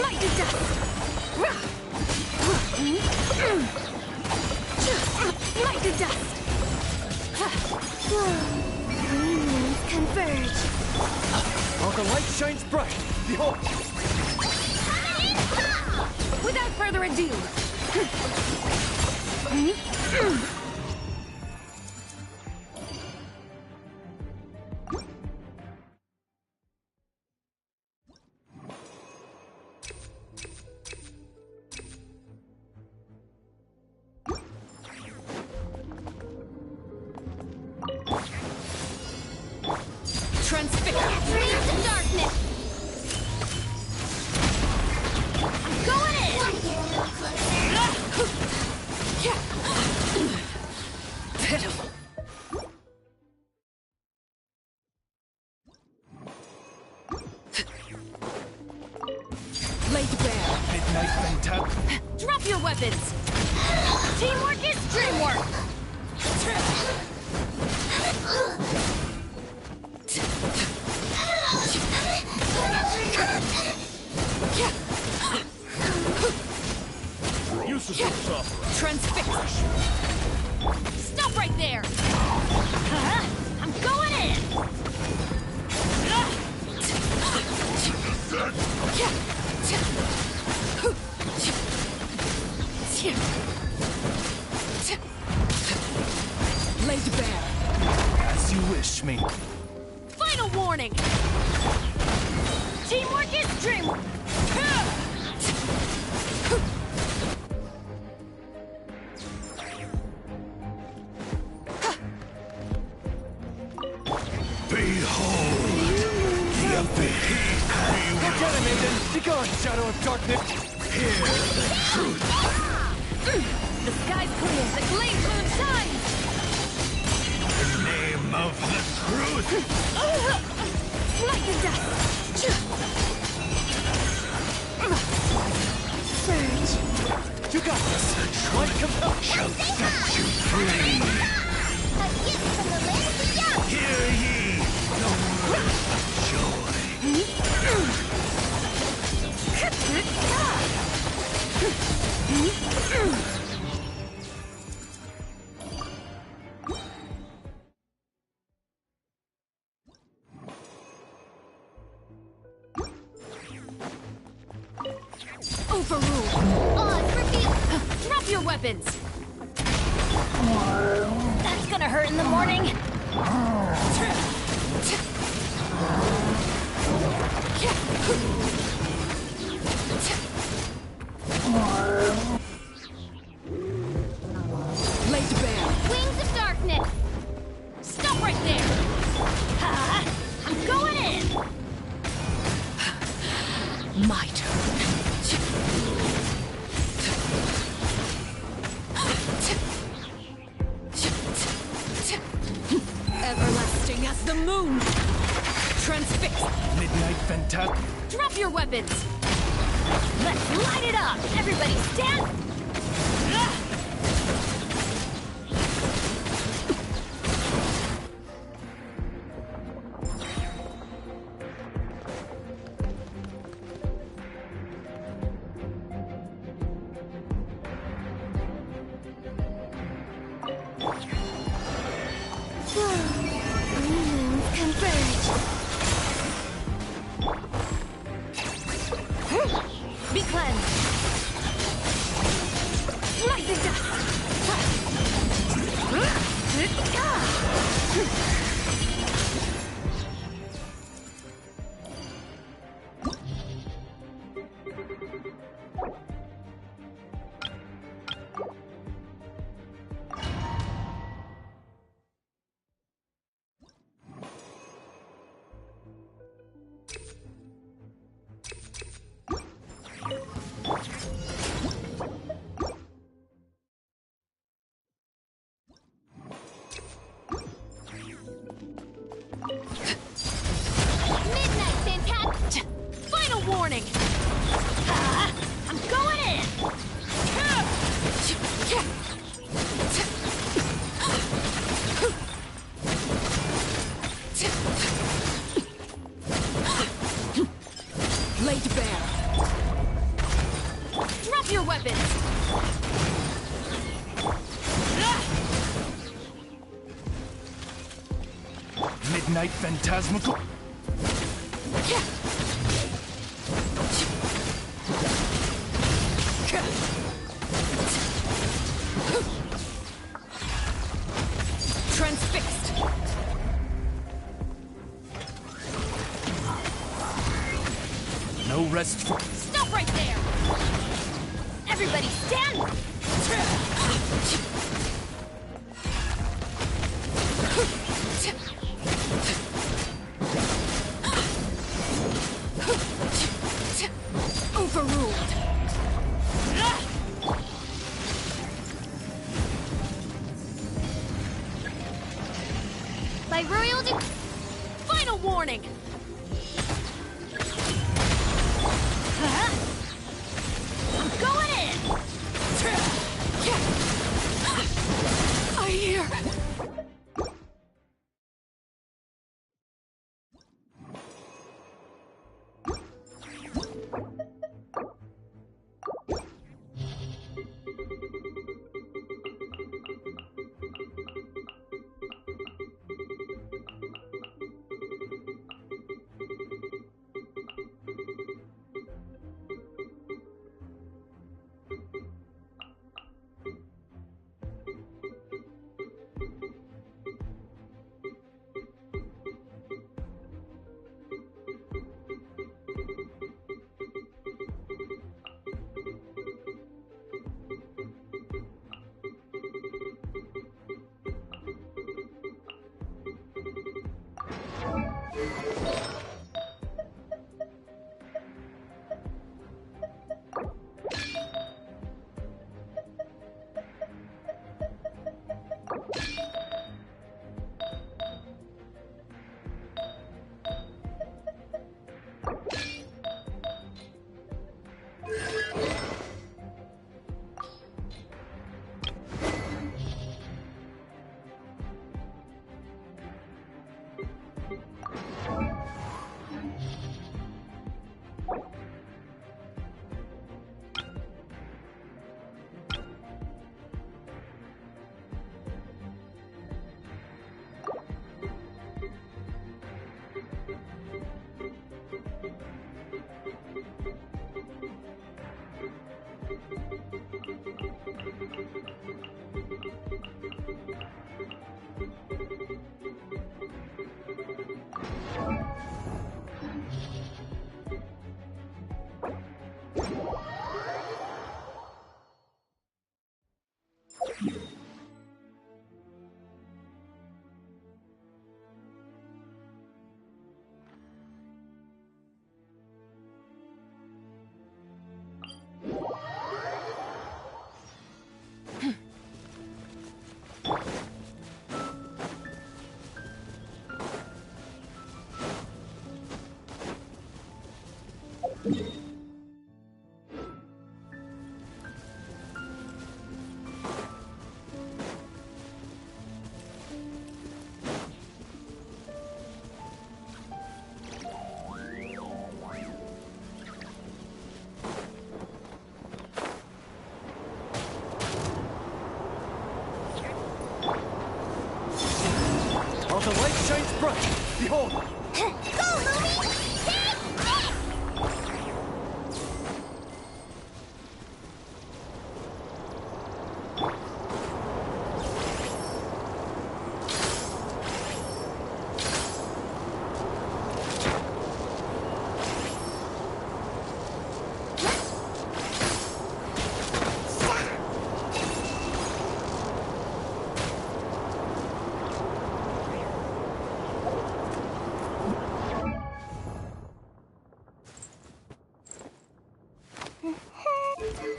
Mighty dust! Mighty dust! Green moons converge. While the light shines bright, behold! Without further ado! Transfixed! Dreams of darkness. I'm going in! Pitiful! Laid bare. Midnight Phantasm. Drop your weapons! Teamwork is dreamwork! Transfixed! Stop right there! I'm going in! Laid bare. As you wish, main. Final warning! Teamwork is dreamwork! Behold, the abyss. Go get him, Aiden! Be gone, shadow of darkness! Hear the truth. The sky's clear. The Glade Moon shines! In the name of the truth! Like the dust! Surge. You got this! Light compel! Shall set you free! A gift from the land of the young! Hear ye the words of joy! Overruled! Odds revealed! Drop your weapons! That's gonna hurt in the morning. Laid bare! Wings of darkness. Stop right there! I'm going in. My turn. Everlasting as the moon! Transfix! Midnight Phantasm. Drop your weapons! Let's light it up. Everybody stand. Be cleansed! Like the dust. Midnight Fantastic! Final warning! I'm going in. Laid bare! Drop your weapons! Midnight Phantasmical. Transfixed! No rest for. Stop right there! Everybody stand. Overruled! By royal Final warning! I'm going in. I hear... While the light shines bright, behold! Go, Lumi! Take this!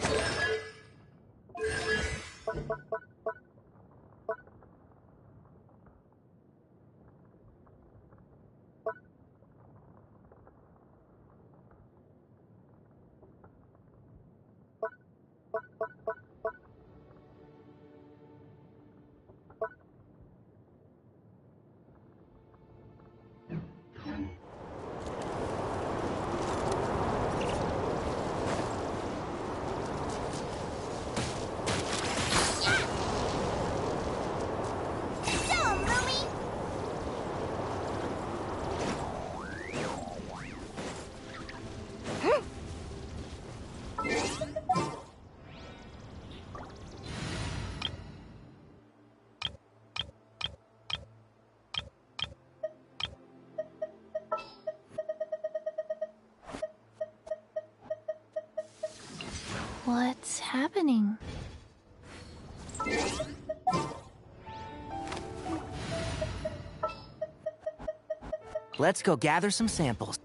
What's happening? Let's go gather some samples.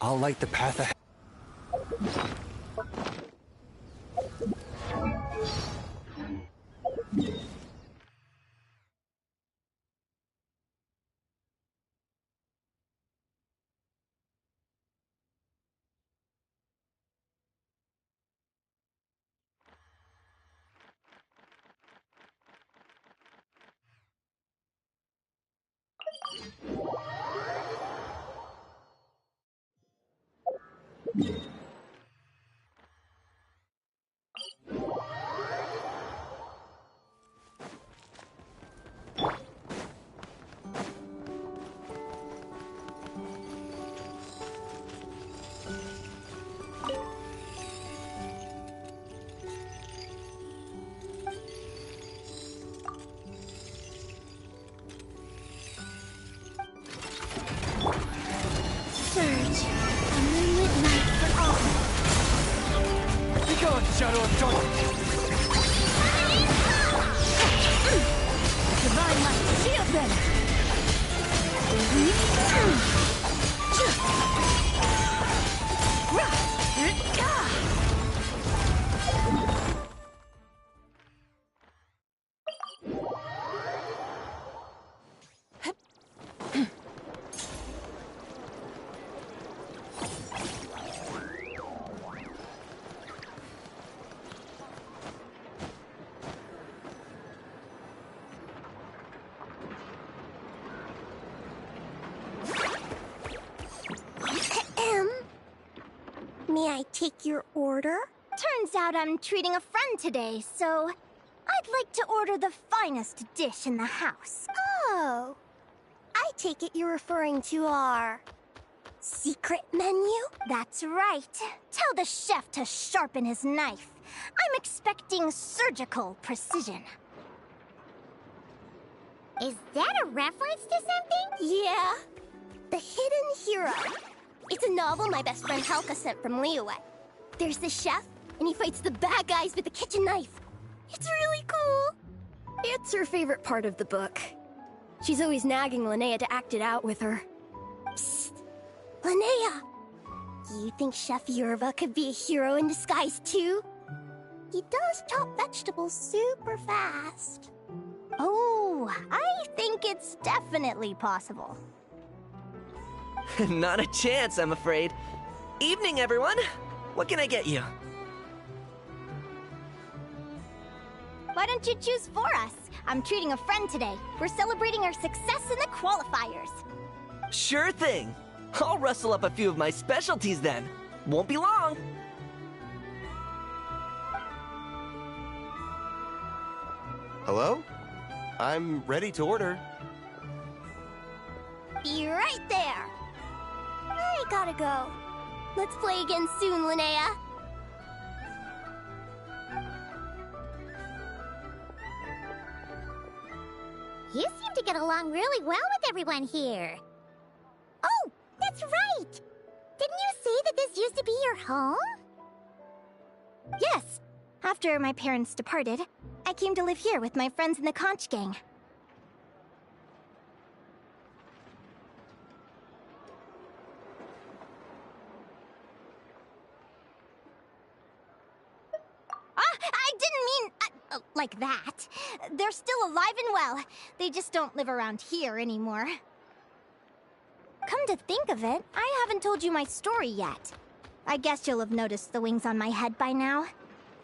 I'll light the path ahead. Shadow of darkness! Divine light, shield them! May I take your order? Turns out I'm treating a friend today, so I'd like to order the finest dish in the house. Oh, I take it you're referring to our secret menu? That's right. Tell the chef to sharpen his knife. I'm expecting surgical precision. Is that a reference to something? Yeah. The Hidden Hero. It's a novel my best friend Halka sent from Liyue. There's the chef, and he fights the bad guys with a kitchen knife. It's really cool. It's her favorite part of the book. She's always nagging Linnea to act it out with her. Psst! Linnea! You think Chef Yerva could be a hero in disguise too? He does chop vegetables super fast. Oh, I think it's definitely possible. Not a chance, I'm afraid. Evening, everyone. What can I get you? Why don't you choose for us? I'm treating a friend today. We're celebrating our success in the qualifiers. Sure thing. I'll rustle up a few of my specialties then. Won't be long. Hello? I'm ready to order. Be right there. I gotta go. Let's play again soon, Linnea. You seem to get along really well with everyone here. Oh, that's right! Didn't you say that this used to be your home? Yes. After my parents departed, I came to live here with my friends in the Conch Gang. I didn't mean like that. They're still alive and well. They just don't live around here anymore. Come to think of it, I haven't told you my story yet. I guess you'll have noticed the wings on my head by now.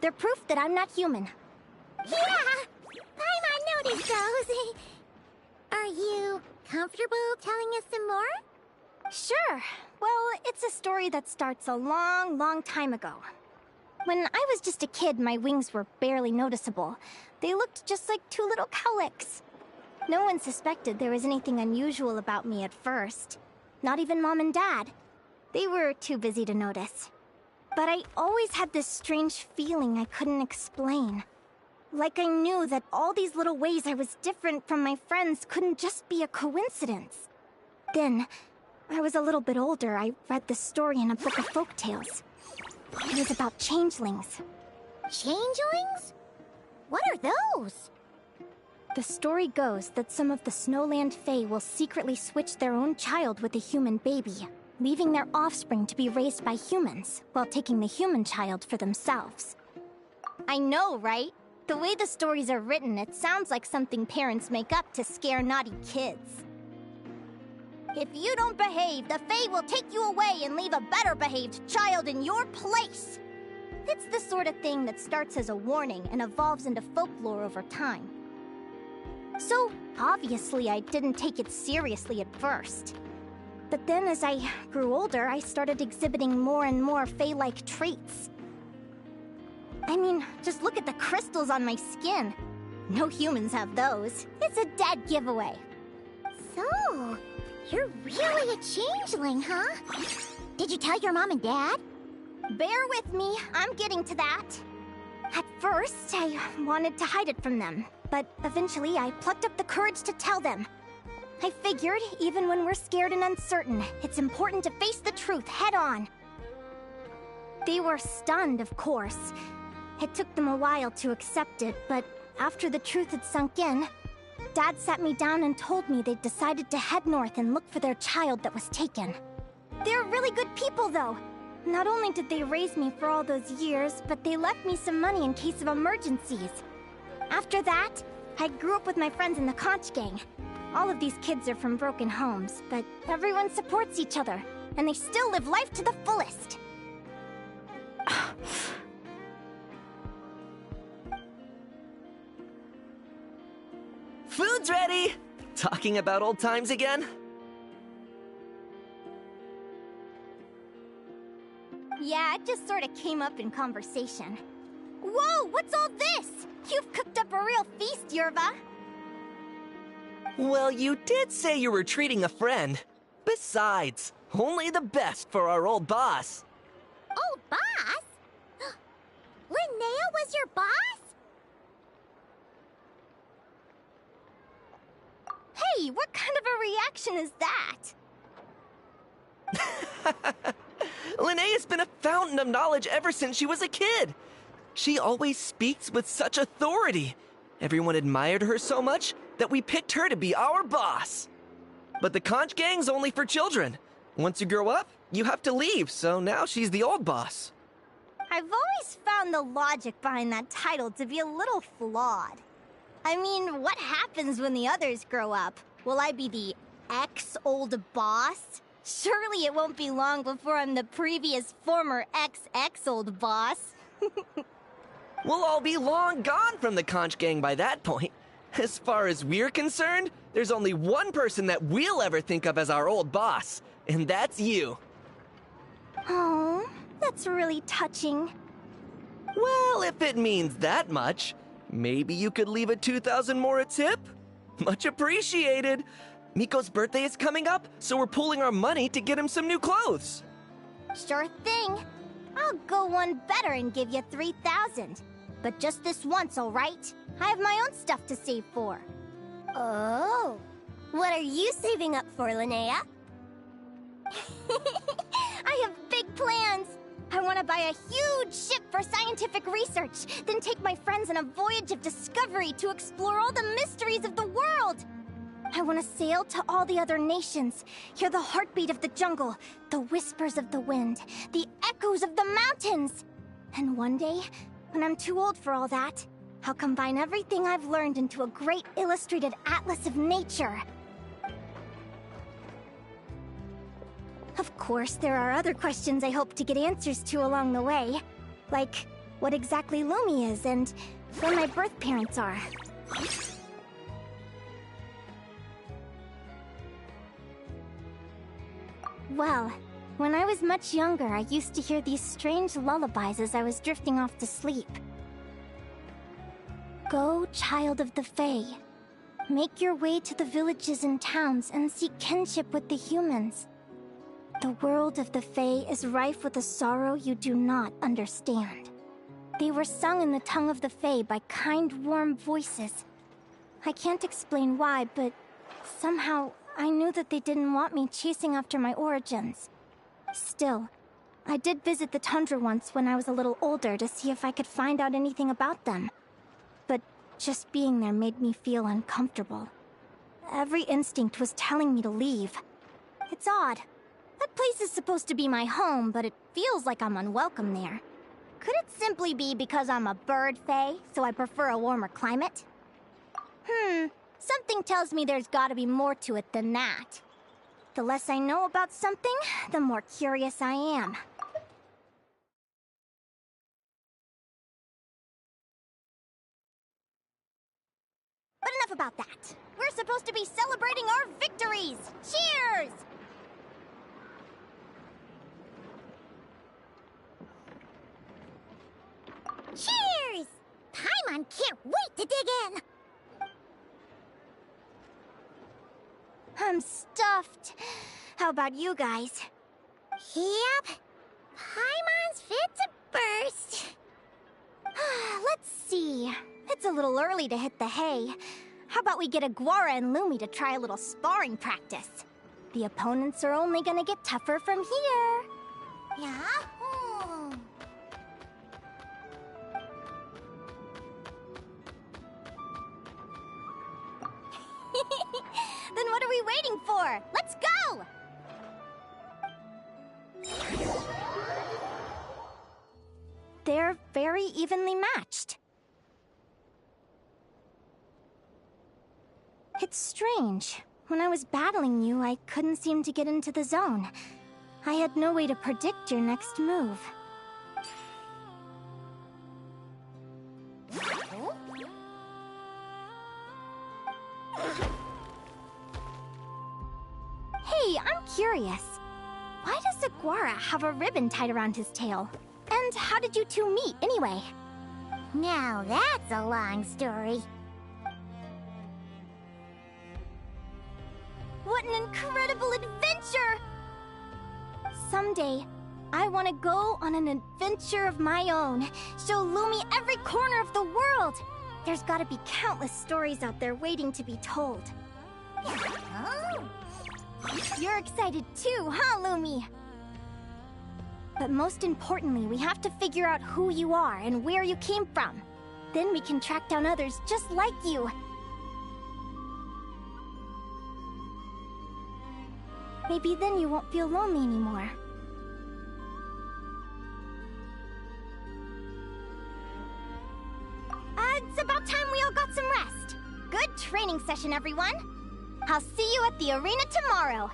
They're proof that I'm not human. Yeah! Paimon noticed those. Are you comfortable telling us some more? Sure. Well, it's a story that starts a long, long time ago. When I was just a kid, my wings were barely noticeable. They looked just like two little cowlicks. No one suspected there was anything unusual about me at first. Not even Mom and Dad. They were too busy to notice. But I always had this strange feeling I couldn't explain. Like I knew that all these little ways I was different from my friends couldn't just be a coincidence. Then, I was a little bit older, I read this story in a book of folktales. It was about changelings. Changelings? What are those? The story goes that some of the Snowland Fae will secretly switch their own child with a human baby, leaving their offspring to be raised by humans, while taking the human child for themselves. I know, right? The way the stories are written, it sounds like something parents make up to scare naughty kids. If you don't behave, the Fae will take you away and leave a better-behaved child in your place. It's the sort of thing that starts as a warning and evolves into folklore over time. So, obviously, I didn't take it seriously at first. But then as I grew older, I started exhibiting more and more Fae-like traits. I mean, just look at the crystals on my skin. No humans have those. It's a dead giveaway. So, you're really a changeling, huh? Did you tell your mom and dad? Bear with me, I'm getting to that. At first, I wanted to hide it from them, but eventually I plucked up the courage to tell them. I figured, even when we're scared and uncertain, it's important to face the truth head on. They were stunned, of course. It took them a while to accept it, but after the truth had sunk in, Dad sat me down and told me they'd decided to head north and look for their child that was taken. They're really good people, though. Not only did they raise me for all those years, but they left me some money in case of emergencies. After that, I grew up with my friends in the Conch Gang. All of these kids are from broken homes, but everyone supports each other, and they still live life to the fullest. Food's ready! Talking about old times again? Yeah, it just sort of came up in conversation. Whoa, what's all this? You've cooked up a real feast, Yerva. Well, you did say you were treating a friend. Besides, only the best for our old boss. Old boss? Linnea was your boss? Hey, what kind of a reaction is that? Linnea's been a fountain of knowledge ever since she was a kid. She always speaks with such authority. Everyone admired her so much that we picked her to be our boss. But the Conch Gang's only for children. Once you grow up, you have to leave, so now she's the old boss. I've always found the logic behind that title to be a little flawed. I mean, what happens when the others grow up? Will I be the ex-old boss? Surely it won't be long before I'm the previous former ex-old boss. We'll all be long gone from the Conch Gang by that point. As far as we're concerned, there's only one person that we'll ever think of as our old boss, and that's you. Oh, that's really touching. Well, if it means that much, maybe you could leave a 2,000 more a tip? Much appreciated. Miko's birthday is coming up, so we're pooling our money to get him some new clothes. Sure thing. I'll go one better and give you 3,000. But just this once, all right? I have my own stuff to save for. Oh. What are you saving up for, Linnea? I have big plans. I want to buy a huge ship for scientific research, then take my friends on a voyage of discovery to explore all the mysteries of the world. I want to sail to all the other nations, hear the heartbeat of the jungle, the whispers of the wind, the echoes of the mountains. And one day, when I'm too old for all that, I'll combine everything I've learned into a great illustrated atlas of nature. Of course, there are other questions I hope to get answers to along the way. Like, what exactly Lumi is and where my birth parents are. Well, when I was much younger, I used to hear these strange lullabies as I was drifting off to sleep. Go, child of the Fae. Make your way to the villages and towns and seek kinship with the humans. The world of the Fae is rife with a sorrow you do not understand. They were sung in the tongue of the Fae by kind, warm voices. I can't explain why, but somehow I knew that they didn't want me chasing after my origins. Still, I did visit the tundra once when I was a little older to see if I could find out anything about them. But just being there made me feel uncomfortable. Every instinct was telling me to leave. It's odd. That place is supposed to be my home, but it feels like I'm unwelcome there. Could it simply be because I'm a bird fae, so I prefer a warmer climate? Something tells me there's gotta be more to it than that. The less I know about something, the more curious I am. But enough about that. We're supposed to be celebrating our victories! Cheers! Cheers! Paimon can't wait to dig in! I'm stuffed. How about you guys? Yep. Paimon's fit to burst. Let's see. It's a little early to hit the hay. How about we get Aguara and Lumi to try a little sparring practice? The opponents are only gonna get tougher from here. Yahoo! Then what are we waiting for? Let's go! They're very evenly matched. It's strange. When I was battling you, I couldn't seem to get into the zone. I had no way to predict your next move. Hey, I'm curious. Why does Aguara have a ribbon tied around his tail? And how did you two meet, anyway? Now that's a long story. What an incredible adventure! Someday, I want to go on an adventure of my own. Show Lumi every corner of the world. There's got to be countless stories out there waiting to be told. Oh. You're excited too, huh, Lumi? But most importantly, we have to figure out who you are and where you came from. Then we can track down others just like you. Maybe then you won't feel lonely anymore. It's about time we all got some rest. Good training session, everyone. I'll see you at the arena tomorrow.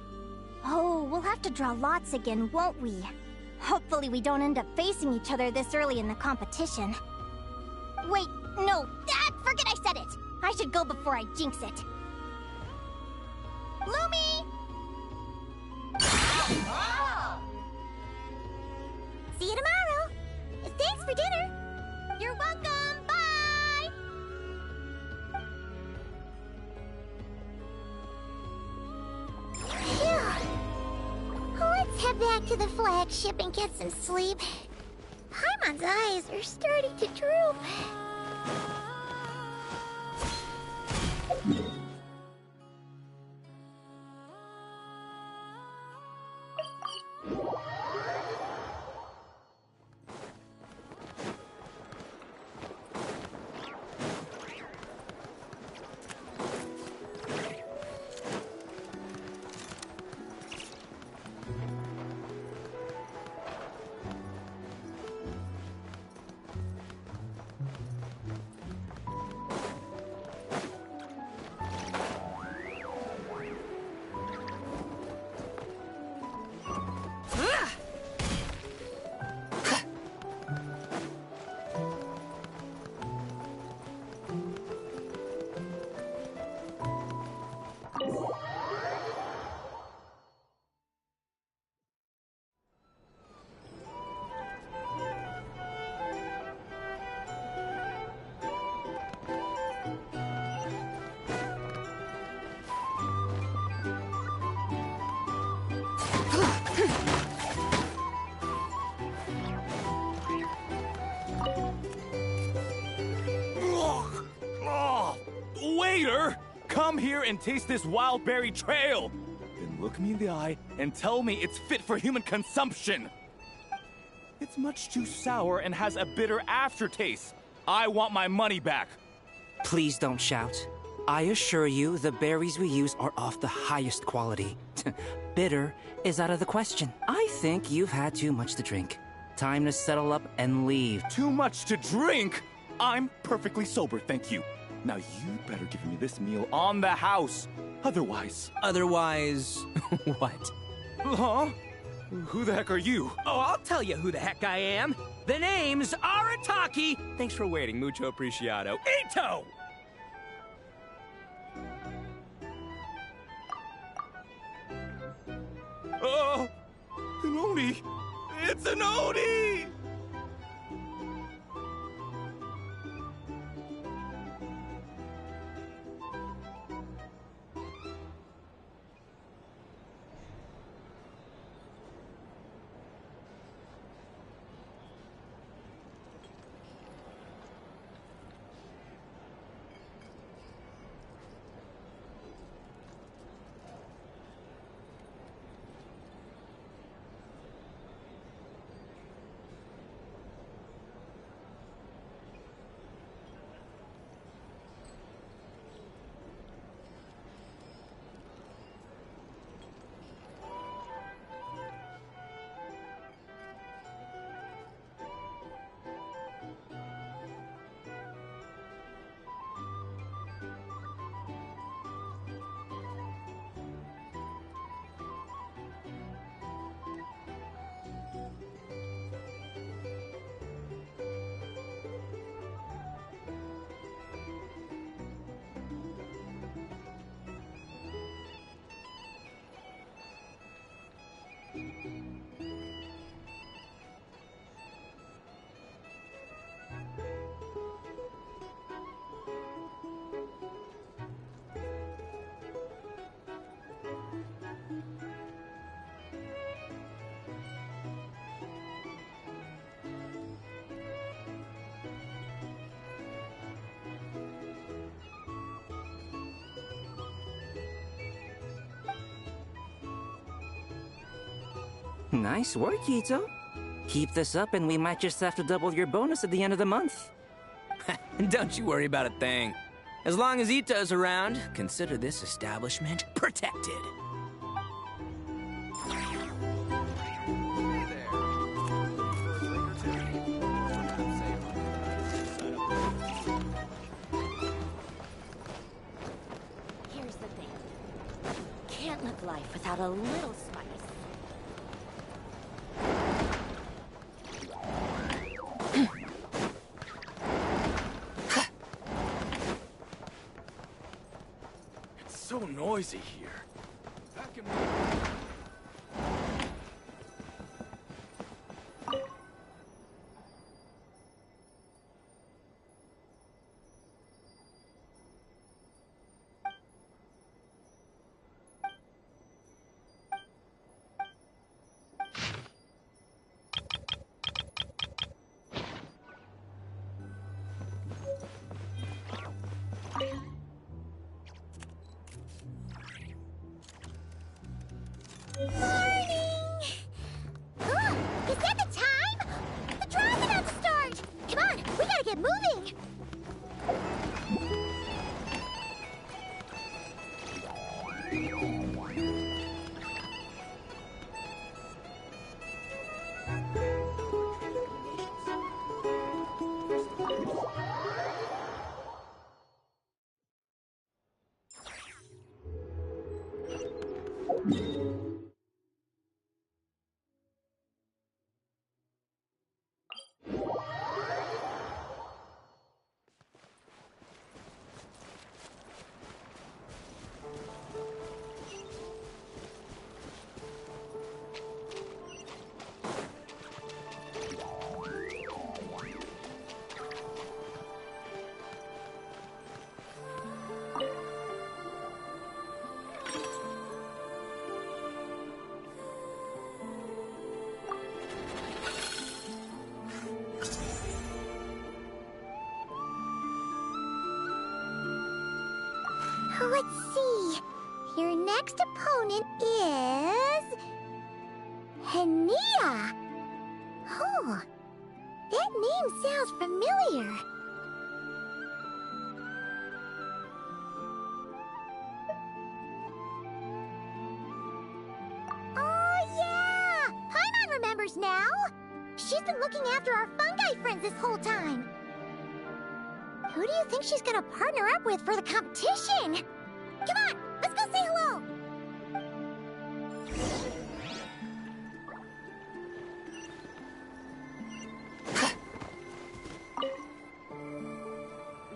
Oh, we'll have to draw lots again, won't we? Hopefully we don't end up facing each other this early in the competition. Wait, no, forget I said it. I should go before I jinx it. Lumi! See you tomorrow. Thanks for dinner. You're welcome. Bye! Phew. Let's head back to the flagship and get some sleep. Paimon's eyes are starting to droop. Waiter! Come here and taste this wild berry trail! Then look me in the eye and tell me it's fit for human consumption! It's much too sour and has a bitter aftertaste. I want my money back! Please don't shout. I assure you, the berries we use are of the highest quality. Bitter is out of the question. I think you've had too much to drink. Time to settle up and leave. Too much to drink? I'm perfectly sober, thank you. Now you better give me this meal on the house. Otherwise... Otherwise... what? Huh? Who the heck are you? Oh, I'll tell you who the heck I am. The name's Arataki. Thanks for waiting, mucho apreciado. Ito! Oh, an Oni! It's an Oni! Nice work, Ito. Keep this up and we might just have to double your bonus at the end of the month. And don't you worry about a thing. As long as Ito's around, consider this establishment protected. Here's the thing. Can't live life without a little spice. It's so noisy here. Back in Morning! Oh, is that the time? The draw's about to start! Come on, we gotta get moving! Let's see. Your next opponent is... Hania. Oh, that name sounds familiar. Oh, yeah! Paimon remembers now. She's been looking after our fungi friends this whole time. Who do you think she's gonna partner up with for the competition? Come on, let's go say hello!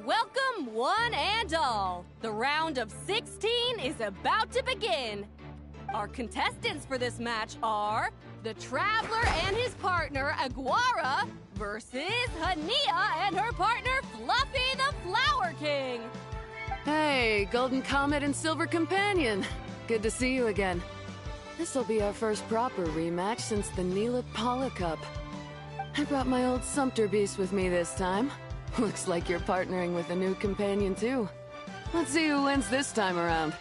Welcome, one and all. The round of 16 is about to begin. Our contestants for this match are the Traveler and his partner, Aguara, versus Hania and her partner, Fluffy the Flower King. Hey, Golden Comet and Silver Companion. Good to see you again. This'll be our first proper rematch since the Neela Paula Cup. I brought my old Sumpter Beast with me this time. Looks like you're partnering with a new companion too. Let's see who wins this time around.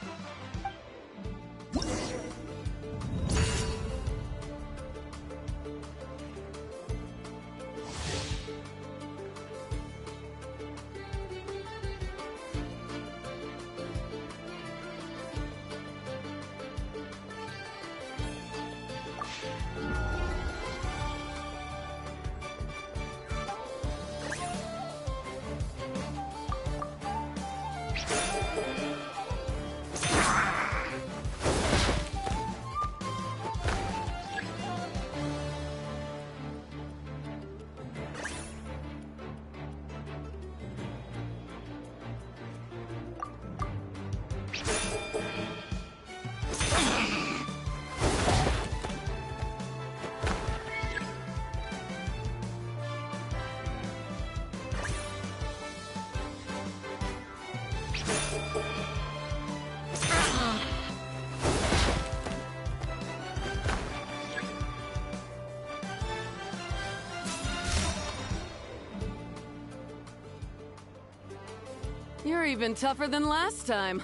You're even tougher than last time.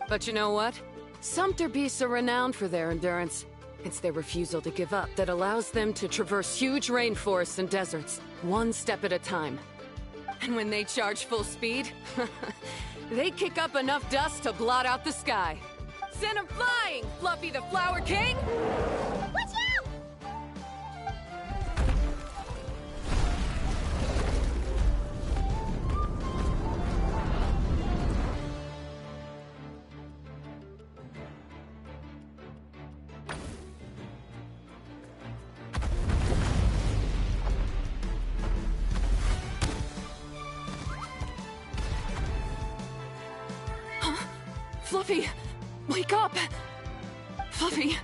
But you know what? Sumpter Beasts are renowned for their endurance. It's their refusal to give up that allows them to traverse huge rainforests and deserts, one step at a time. And when they charge full speed, they kick up enough dust to blot out the sky. Send 'em flying, Fluffy the Flower King! Watch out! Fluffy, wake up! Fluffy!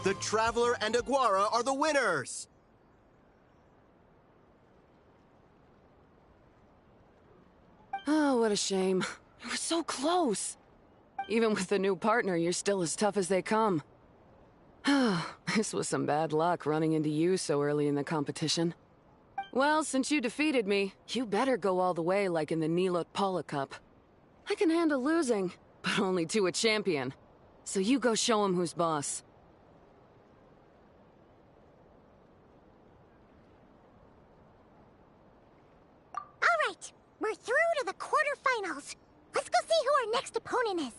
The Traveler and Aguara are the winners! Oh, what a shame. You were so close. Even with the new partner, you're still as tough as they come. This was some bad luck running into you so early in the competition. Well, since you defeated me, you better go all the way like in the Nilot Paula Cup. I can handle losing, but only to a champion. So you go show him who's boss. All right, we're through to the quarterfinals. Let's go see who our next opponent is.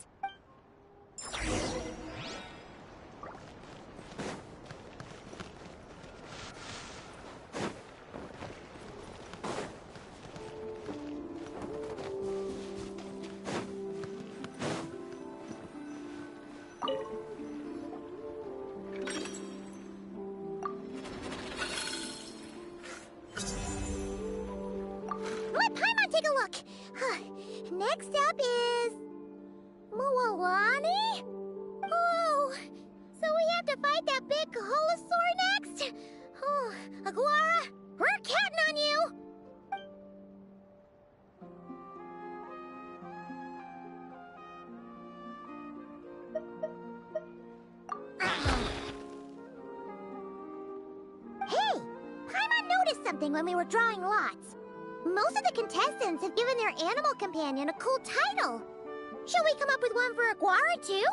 Let Paimon take a look. Next up is... Mualani? Oh, so we have to fight that big Holosaur next? Oh, Aguara, we're counting on you! Hey, Paimon noticed something when we were drawing lots. Most of the contestants have given their animal companion a cool title. Shall we come up with one for Aguara, too?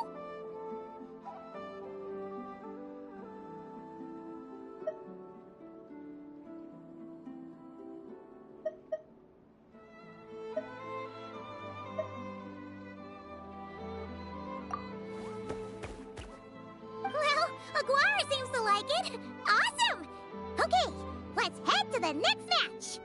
Well, Aguara seems to like it. Awesome! Okay, let's head to the next match.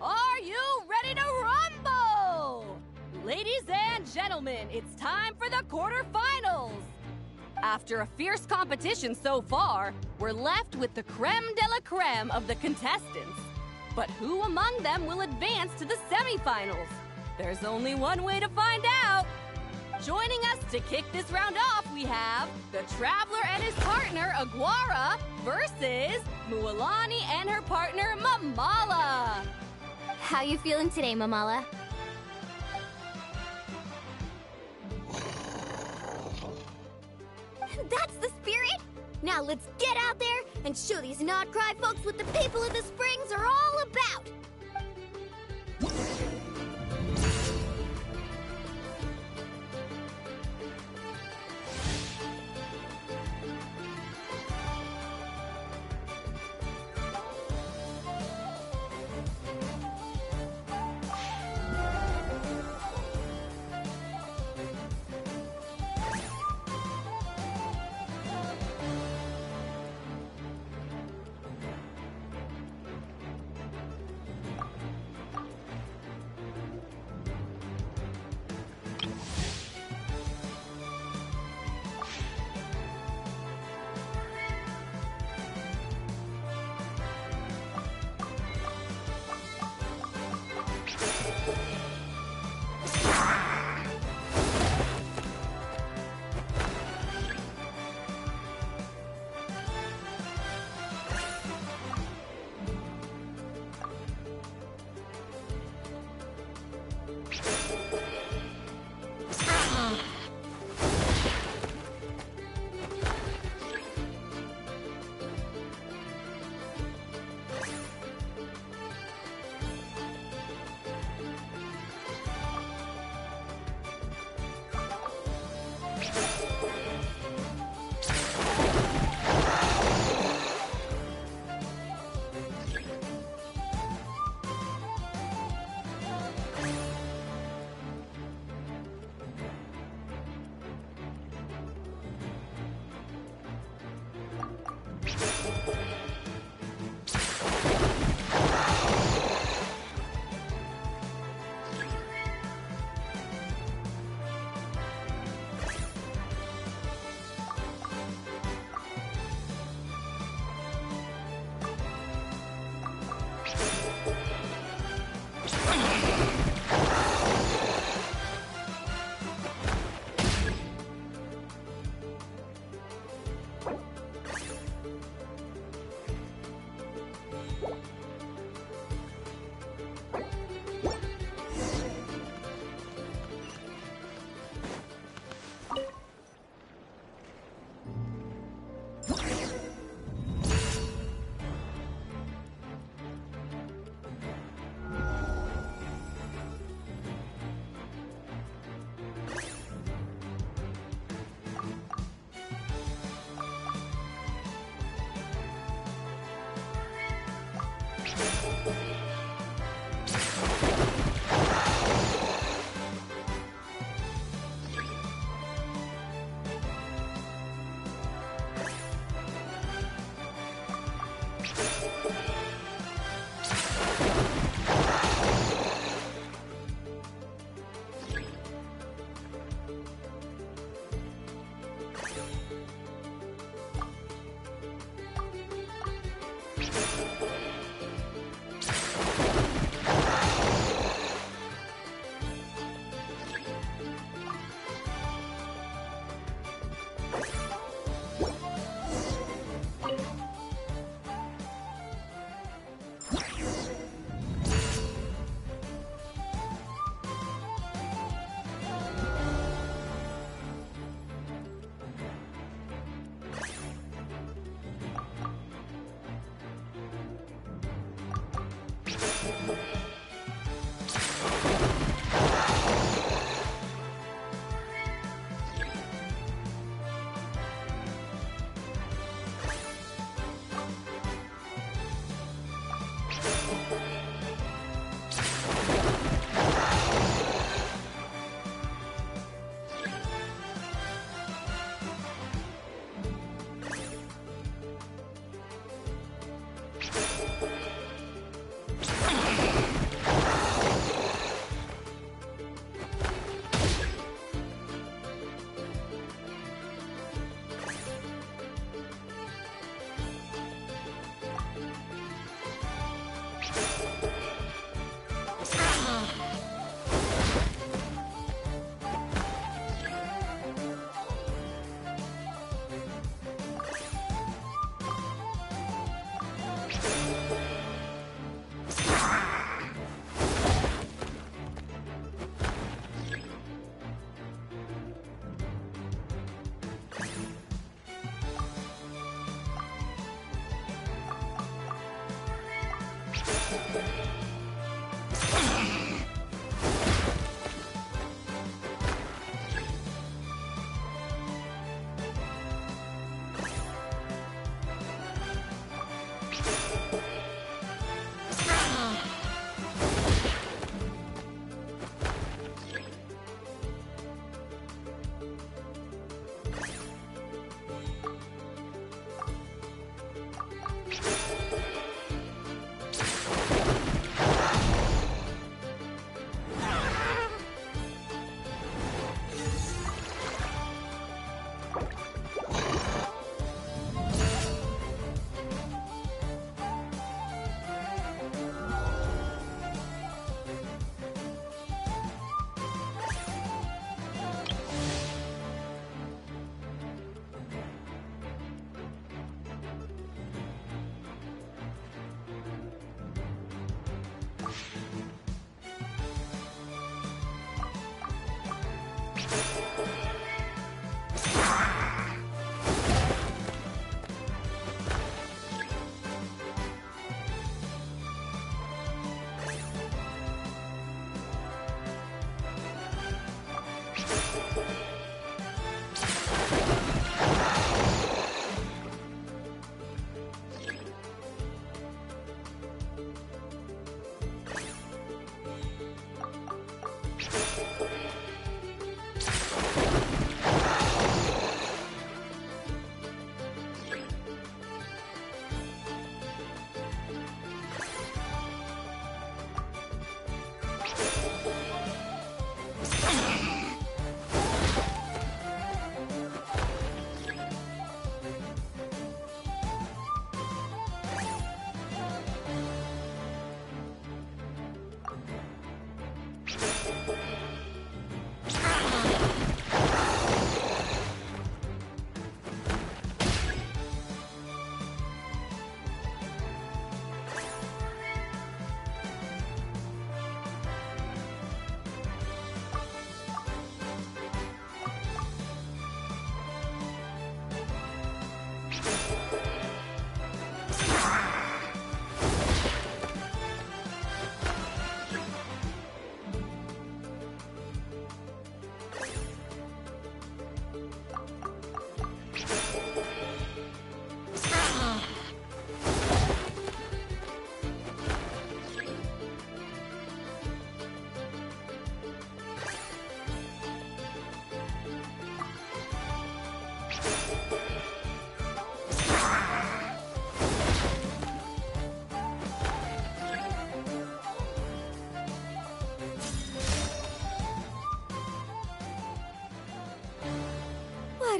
Are you ready to rumble? Ladies and gentlemen, it's time for the quarterfinals. After a fierce competition so far, we're left with the creme de la creme of the contestants. But who among them will advance to the semifinals? There's only one way to find out. Joining us to kick this round off, we have the Traveler and his partner, Aguara, versus Mualani and her partner, Mamala. How you feeling today, Mamala? That's the spirit! Now let's get out there and show these Notcry folks what the people of the Springs are all about!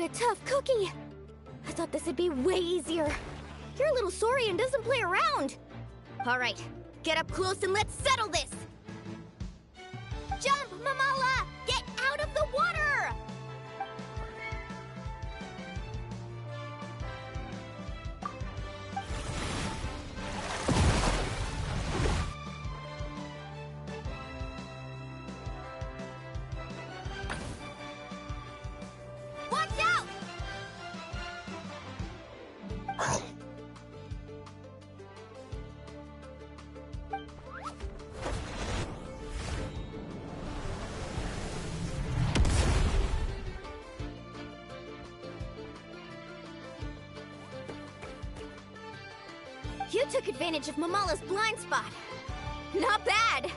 What a tough cookie! I thought this would be way easier. Your little Saurian doesn't play around. All right, get up close and let's settle this. Jump, Mamala! Get out of the water! Watch out! You took advantage of Mamala's blind spot. Not bad.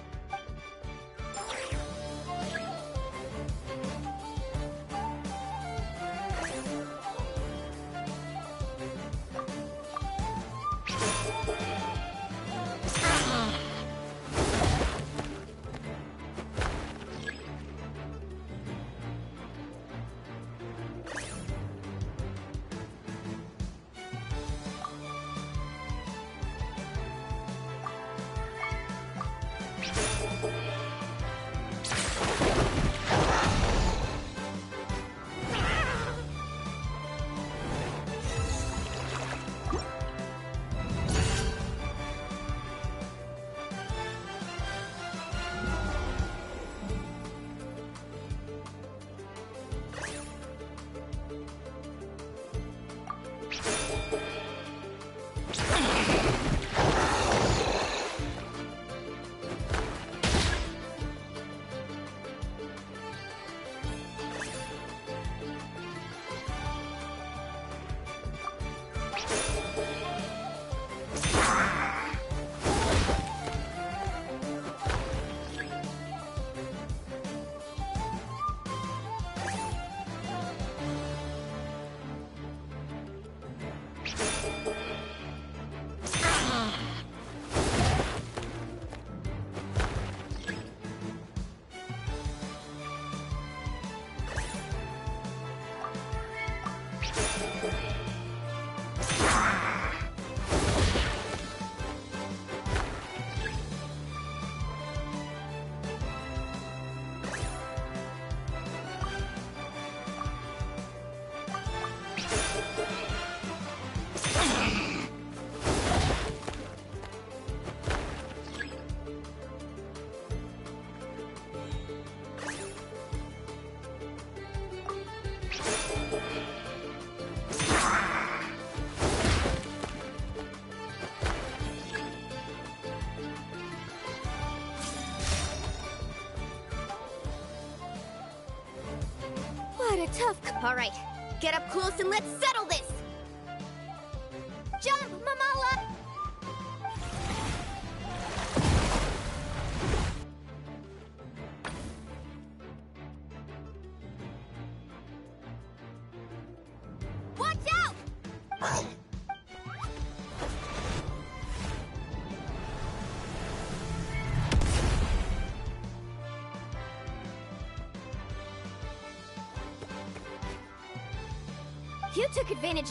What a tough... All right, get up close and let's settle this! Jump, Mamala! Watch out! You took advantage...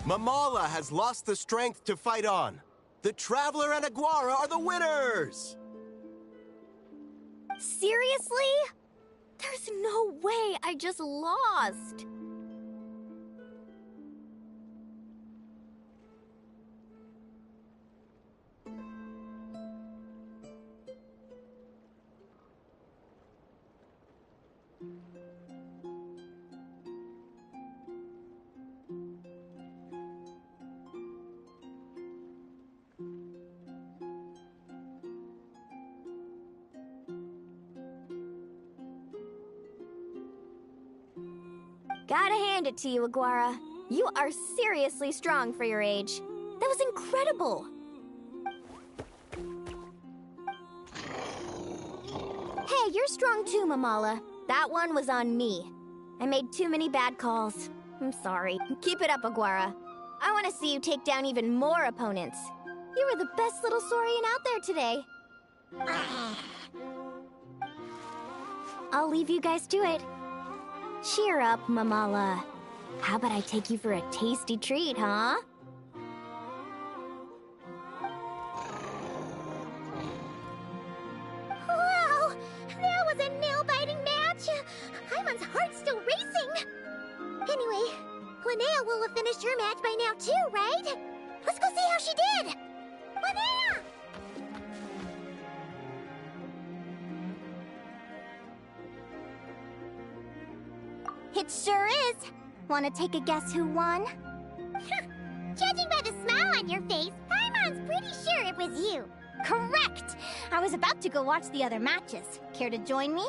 Mamala has lost the strength to fight on. The Traveler and Aguara are the winners! Seriously? There's no way I just lost. Gotta hand it to you, Aguara. You are seriously strong for your age. That was incredible! Hey, you're strong too, Mamala. That one was on me. I made too many bad calls. I'm sorry. Keep it up, Aguara. I want to see you take down even more opponents. You were the best little Saurian out there today. I'll leave you guys to it. Cheer up, Mamala. How about I take you for a tasty treat, huh? Wow! That was a nail-biting match! Paimon's heart's still racing! Anyway, Linnea will have finished her match by now too, right? Let's go see how she did! Linnea! It sure is. Want to take a guess who won? Judging by the smile on your face, Paimon's pretty sure it was you. Correct! I was about to go watch the other matches. Care to join me?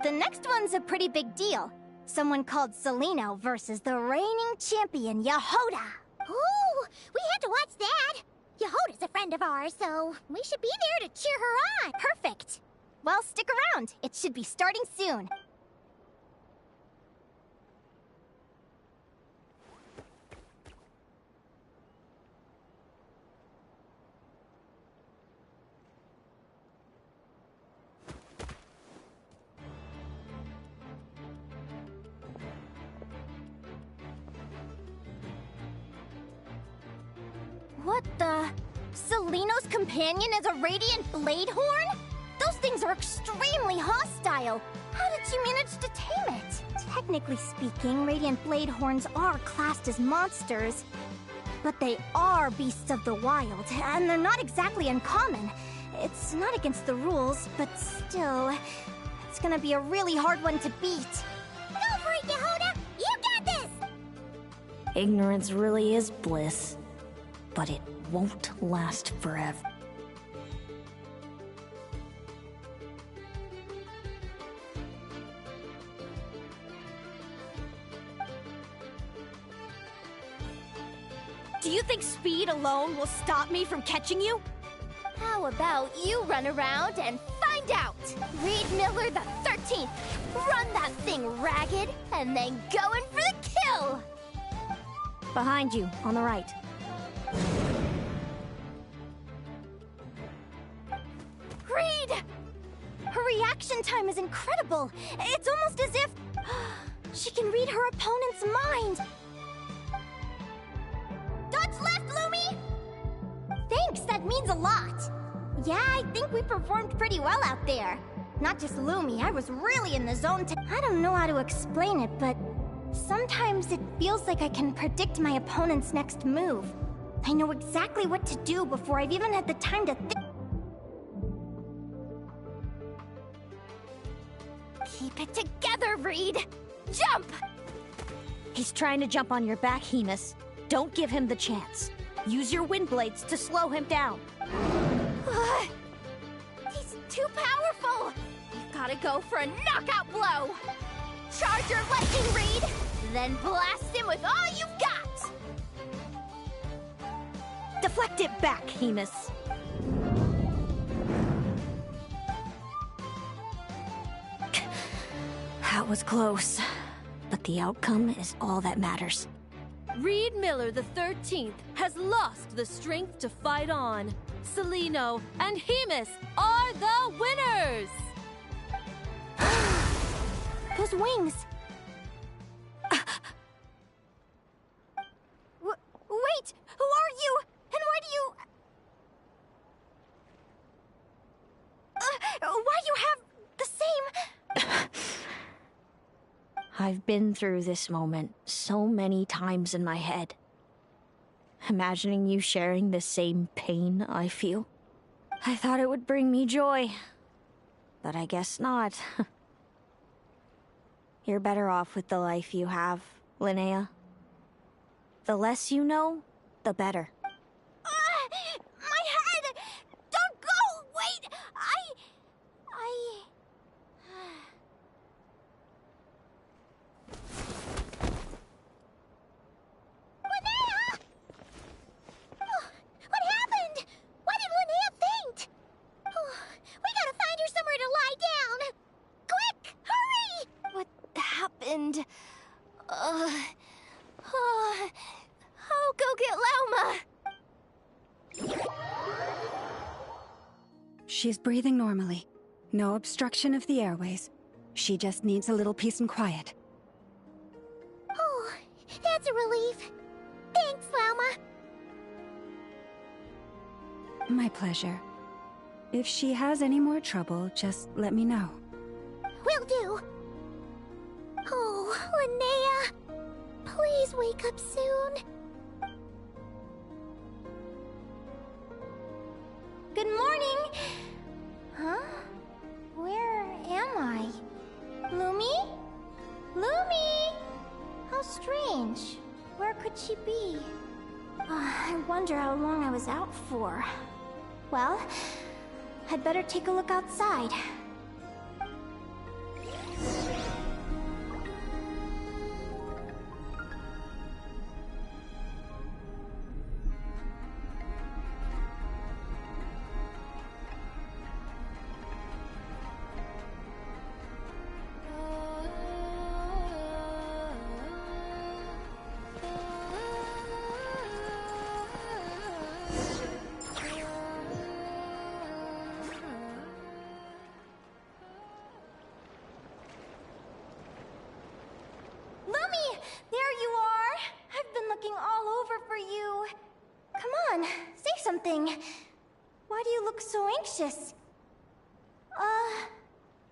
The next one's a pretty big deal. Someone called Celino versus the reigning champion, Yehoda. Ooh, we had to watch that. Yehoda's a friend of ours, so we should be there to cheer her on. Perfect. Well, stick around. It should be starting soon. What the? Celino's companion is a Radiant Blade Horn? Those things are extremely hostile. How did you manage to tame it? Technically speaking, Radiant Blade Horns are classed as monsters. But they are beasts of the wild, and they're not exactly uncommon. It's not against the rules, but still, it's gonna be a really hard one to beat. Go for it, Yehoda! You got this! Ignorance really is bliss. But it won't last forever. Do you think speed alone will stop me from catching you? How about you run around and find out? Reed Miller the 13th! Run that thing ragged, and then go in for the kill! Behind you, on the right. Reed! Her reaction time is incredible. It's almost as if she can read her opponent's mind. Dodge left, Lumi! Thanks, that means a lot. Yeah, I think we performed pretty well out there. Not just Lumi, I was really in the zone I don't know how to explain it, but sometimes it feels like I can predict my opponent's next move. I know exactly what to do before I've even had the time to think. Keep it together, Reed! Jump! He's trying to jump on your back, Hemus. Don't give him the chance. Use your wind blades to slow him down. He's too powerful! You've gotta go for a knockout blow! Charge your lightning, Reed! Then blast him with all you've got! Deflect it back, Hemus. That was close, but the outcome is all that matters. Reed Miller the 13th has lost the strength to fight on. Celino and Hemus are the winners! Those wings! Wait! Who are you? And why do you... why you have the same... I've been through this moment so many times in my head. Imagining you sharing the same pain I feel. I thought it would bring me joy, but I guess not. You're better off with the life you have, Linnea. The less you know, the better. My head! Don't go! Wait! She's breathing normally. No obstruction of the airways. She just needs a little peace and quiet. Oh, that's a relief. Thanks, Velma. My pleasure. If she has any more trouble, just let me know. Will do. Oh, Linnea. Please wake up soon. Good morning. Huh? Where am I? Lumi? Lumi! How strange. Where could she be? I wonder how long I was out for. Well, I'd better take a look outside. Why do you look so anxious?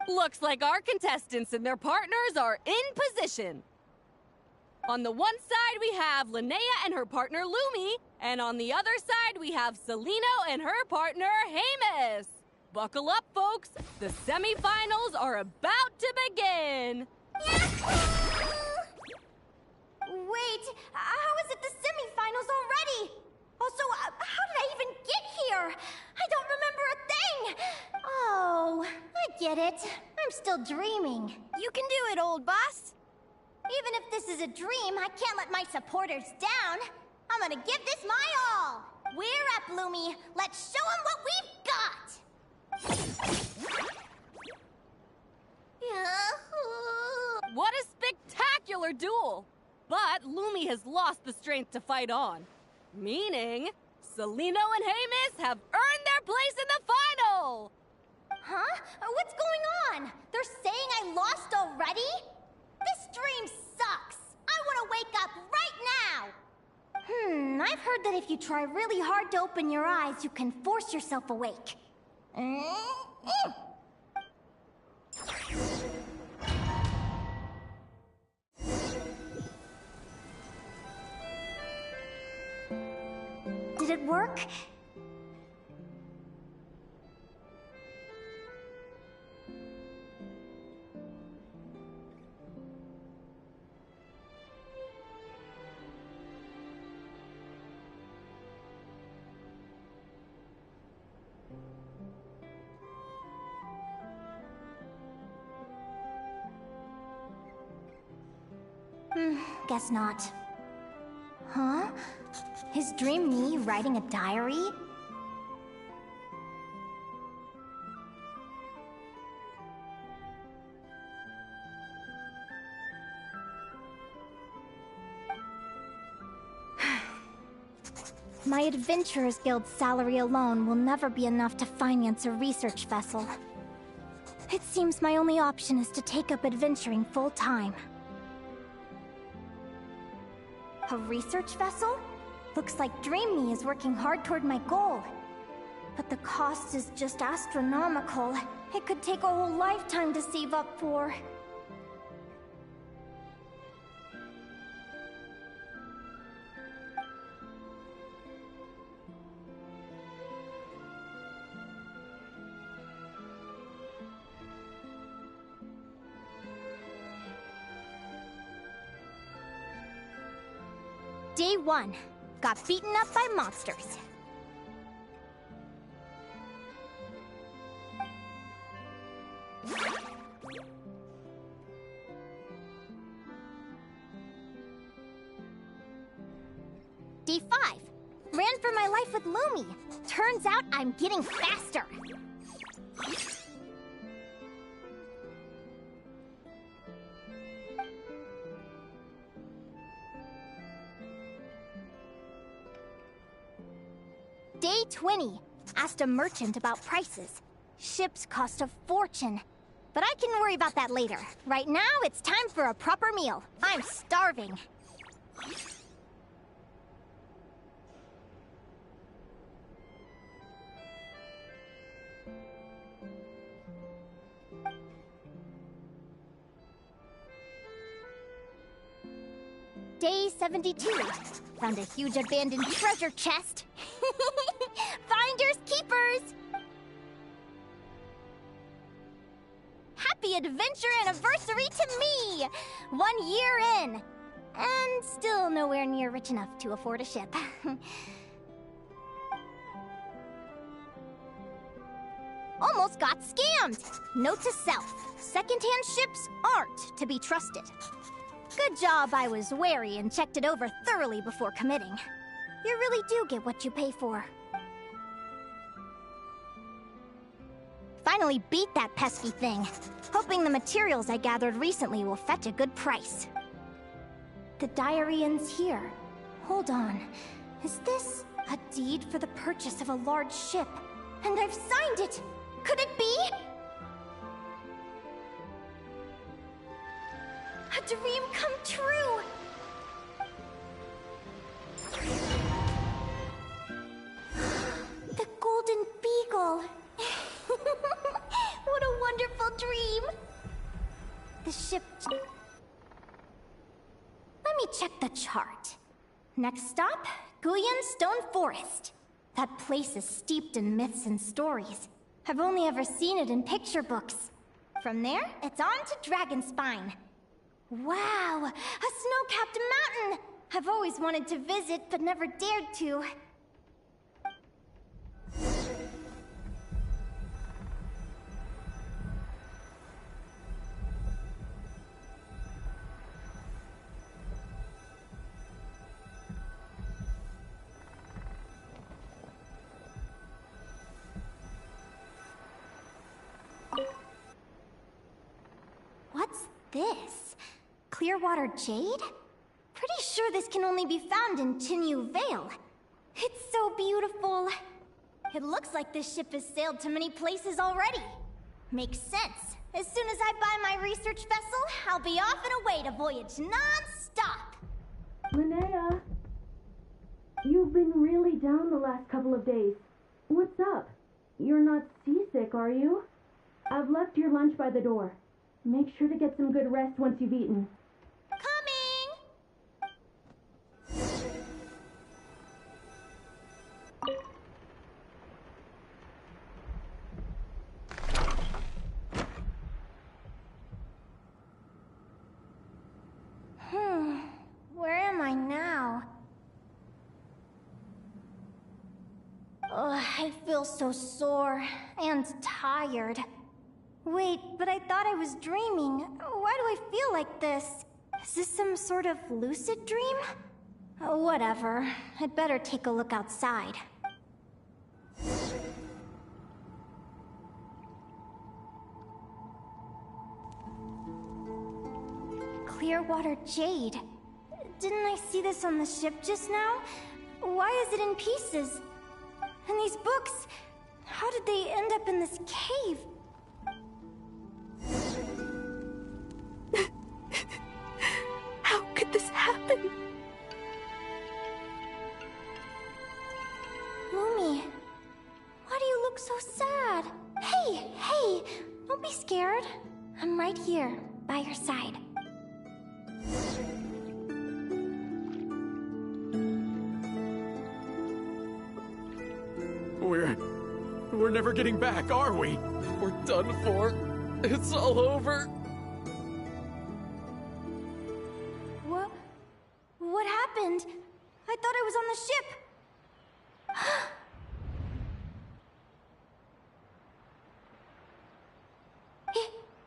Looks like our contestants and their partners are in position. On the one side, we have Linnea and her partner Lumi, and on the other side, we have Celino and her partner Hamus. Buckle up, folks. The semifinals are about to begin. Wait, how is it the semifinals already? Also, how did I even get here? I don't remember a thing! Oh, I get it. I'm still dreaming. You can do it, old boss. Even if this is a dream, I can't let my supporters down. I'm gonna give this my all. We're up, Lumi. Let's show them what we've got! What a spectacular duel! But Lumi has lost the strength to fight on. Meaning, Celino and Hamus have earned their place in the final! Huh? What's going on? They're saying I lost already? This dream sucks! I want to wake up right now! I've heard that if you try really hard to open your eyes, you can force yourself awake. Did it work? Guess not. Huh? Is Dream me writing a diary? My Adventurers Guild salary alone will never be enough to finance a research vessel. It seems my only option is to take up adventuring full-time. A research vessel? Looks like Dream Me is working hard toward my goal. But the cost is just astronomical. It could take a whole lifetime to save up for. Day 1. Got beaten up by monsters. Day 5. Ran for my life with Lumi. Turns out I'm getting faster. Day 20. Asked a merchant about prices. Ships cost a fortune. But I can worry about that later. Right now, it's time for a proper meal. I'm starving. Day 72. Found a huge abandoned treasure chest. Finders keepers! Happy adventure anniversary to me! 1 year in. And still nowhere near rich enough to afford a ship. Almost got scammed! Note to self, secondhand ships aren't to be trusted. Good job I was wary and checked it over thoroughly before committing. You really do get what you pay for. Finally beat that pesky thing, hoping the materials I gathered recently will fetch a good price. The diary ends here. Hold on. Is this a deed for the purchase of a large ship? And I've signed it! Could it be? A dream come true! The Golden Beagle! What a wonderful dream! The ship... Let me check the chart. Next stop, Guyan Stone Forest. That place is steeped in myths and stories. I've only ever seen it in picture books. From there, it's on to Dragonspine. Wow, a snow-capped mountain! I've always wanted to visit, but never dared to. What's this? Clearwater Jade? Pretty sure this can only be found in Chinyu Vale. It's so beautiful. It looks like this ship has sailed to many places already. Makes sense. As soon as I buy my research vessel, I'll be off and away to voyage non-stop. Linnea, you've been really down the last couple of days. What's up? You're not seasick, are you? I've left your lunch by the door. Make sure to get some good rest once you've eaten. Where am I now? Ugh, I feel so sore and tired. Wait, but I thought I was dreaming. Why do I feel like this? Is this some sort of lucid dream? Whatever. I'd better take a look outside. Clearwater Jade. Didn't I see this on the ship just now? Why is it in pieces? And these books, how did they end up in this cave? How could this happen? Lumi, why do you look so sad? Hey, don't be scared. I'm right here, by your side. We're never getting back, are we? We're done for. It's all over. What happened? I thought I was on the ship.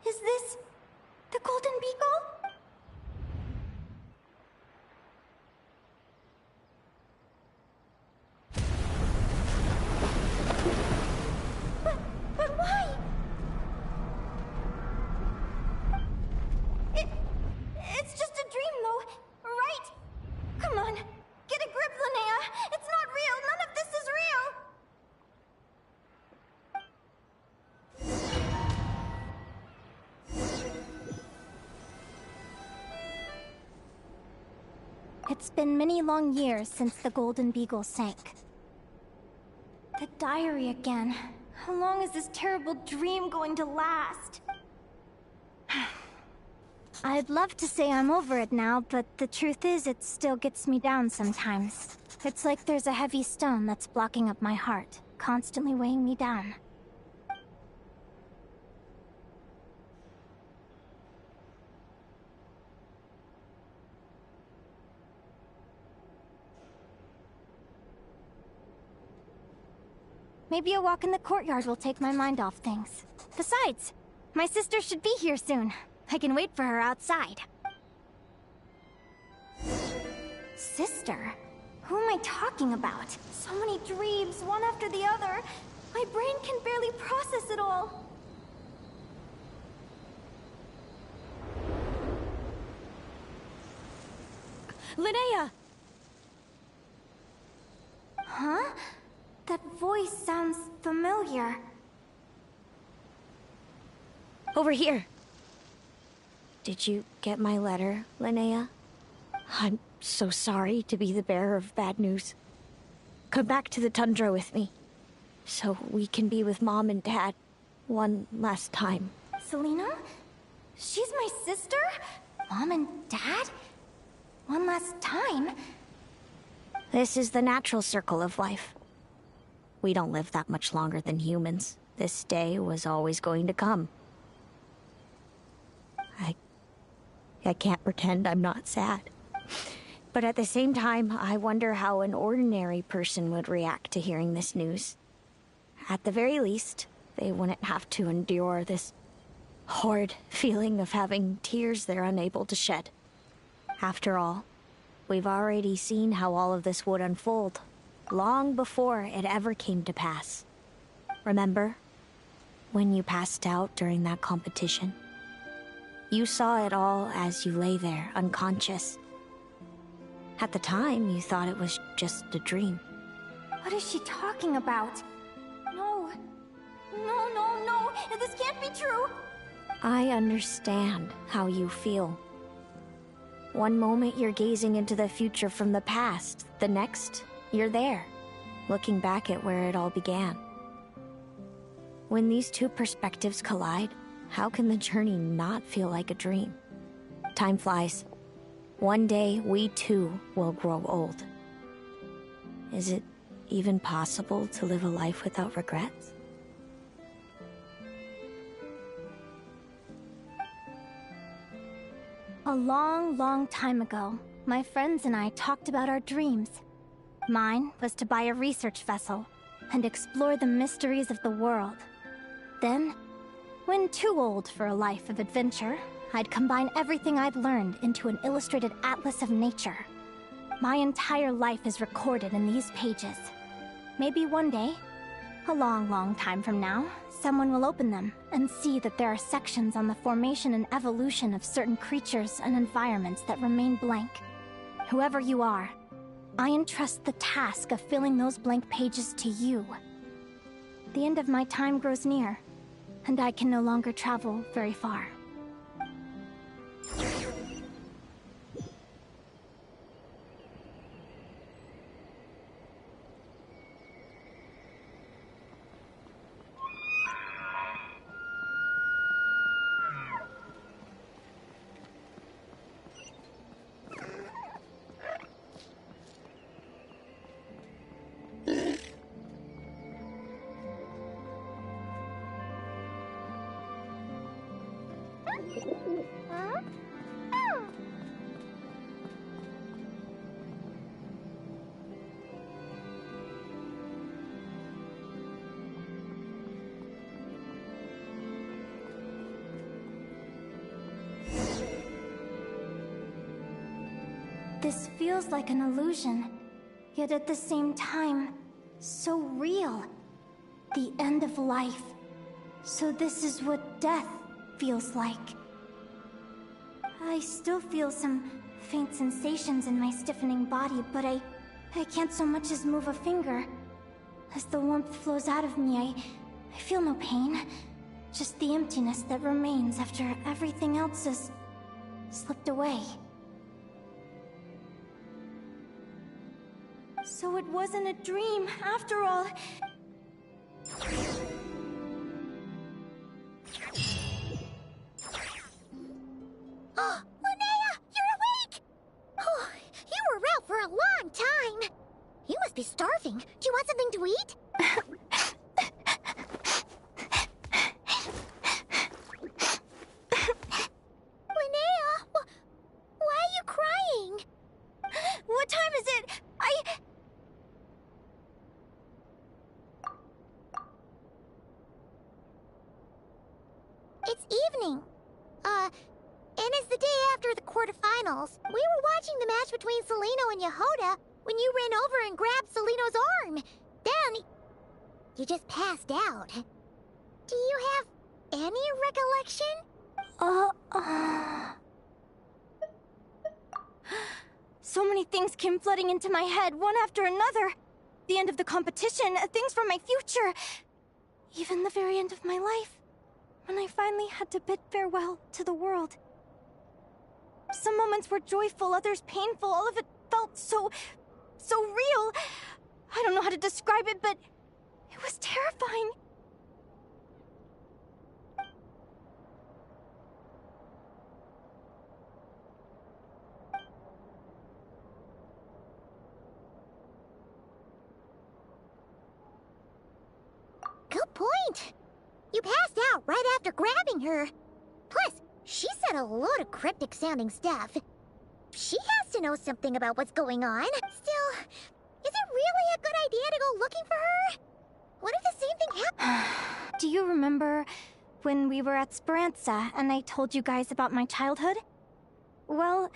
Is this the Golden Beagle? But why? It's just a dream, though, right? Come on, get a grip, Linnea. It's not real. None of this is real. It's been many long years since the Golden Beagle sank. The diary again. How long is this terrible dream going to last? I'd love to say I'm over it now, but the truth is it still gets me down sometimes. It's like there's a heavy stone that's blocking up my heart, constantly weighing me down. Maybe a walk in the courtyard will take my mind off things. Besides, my sister should be here soon. I can wait for her outside. Sister? Who am I talking about? So many dreams, one after the other. My brain can barely process it all. Linnea! Huh? That voice sounds familiar. Over here. Did you get my letter, Linnea? I'm so sorry to be the bearer of bad news. Come back to the tundra with me, so we can be with Mom and Dad one last time. Selena? She's my sister? Mom and Dad? One last time? This is the natural circle of life. We don't live that much longer than humans. This day was always going to come. I can't pretend I'm not sad. But at the same time, I wonder how an ordinary person would react to hearing this news. At the very least, they wouldn't have to endure this horrid feeling of having tears they're unable to shed. After all, we've already seen how all of this would unfold, long before it ever came to pass. Remember, when you passed out during that competition? You saw it all as you lay there, unconscious. At the time, you thought it was just a dream. What is she talking about? No. No. This can't be true. I understand how you feel. One moment you're gazing into the future from the past. The next, you're there, looking back at where it all began. When these two perspectives collide, how can the journey not feel like a dream? Time flies. One day, we too will grow old. Is it even possible to live a life without regrets? A long time ago, my friends and I talked about our dreams. Mine was to buy a research vessel and explore the mysteries of the world. Then, when too old for a life of adventure, I'd combine everything I'd learned into an illustrated atlas of nature. My entire life is recorded in these pages. Maybe one day, a long time from now, someone will open them and see that there are sections on the formation and evolution of certain creatures and environments that remain blank. Whoever you are, I entrust the task of filling those blank pages to you. The end of my time grows near, and I can no longer travel very far. This feels like an illusion, yet at the same time, so real. The end of life. So this is what death feels like. I still feel some faint sensations in my stiffening body, but I can't so much as move a finger. As the warmth flows out of me, I feel no pain. Just the emptiness that remains after everything else has slipped away. So it wasn't a dream, after all. Oh, Linnea, you're awake! Oh, you were out for a long time. You must be starving. Do you want something to eat? Linnea, why are you crying? What time is it? It's evening. And it's the day after the quarterfinals. We were watching the match between Celino and Yehoda when you ran over and grabbed Celino's arm. Then, you just passed out. Do you have any recollection? So many things came flooding into my head, one after another. The end of the competition, things from my future. Even the very end of my life, when I finally had to bid farewell to the world. Some moments were joyful, others painful. All of it felt so real. I don't know how to describe it, but it was terrifying. Good point. You passed out right after grabbing her. Plus, she said a load of cryptic-sounding stuff. She has to know something about what's going on. Still, is it really a good idea to go looking for her? What if the same thing happens? Do you remember when we were at Speranza and I told you guys about my childhood? Well,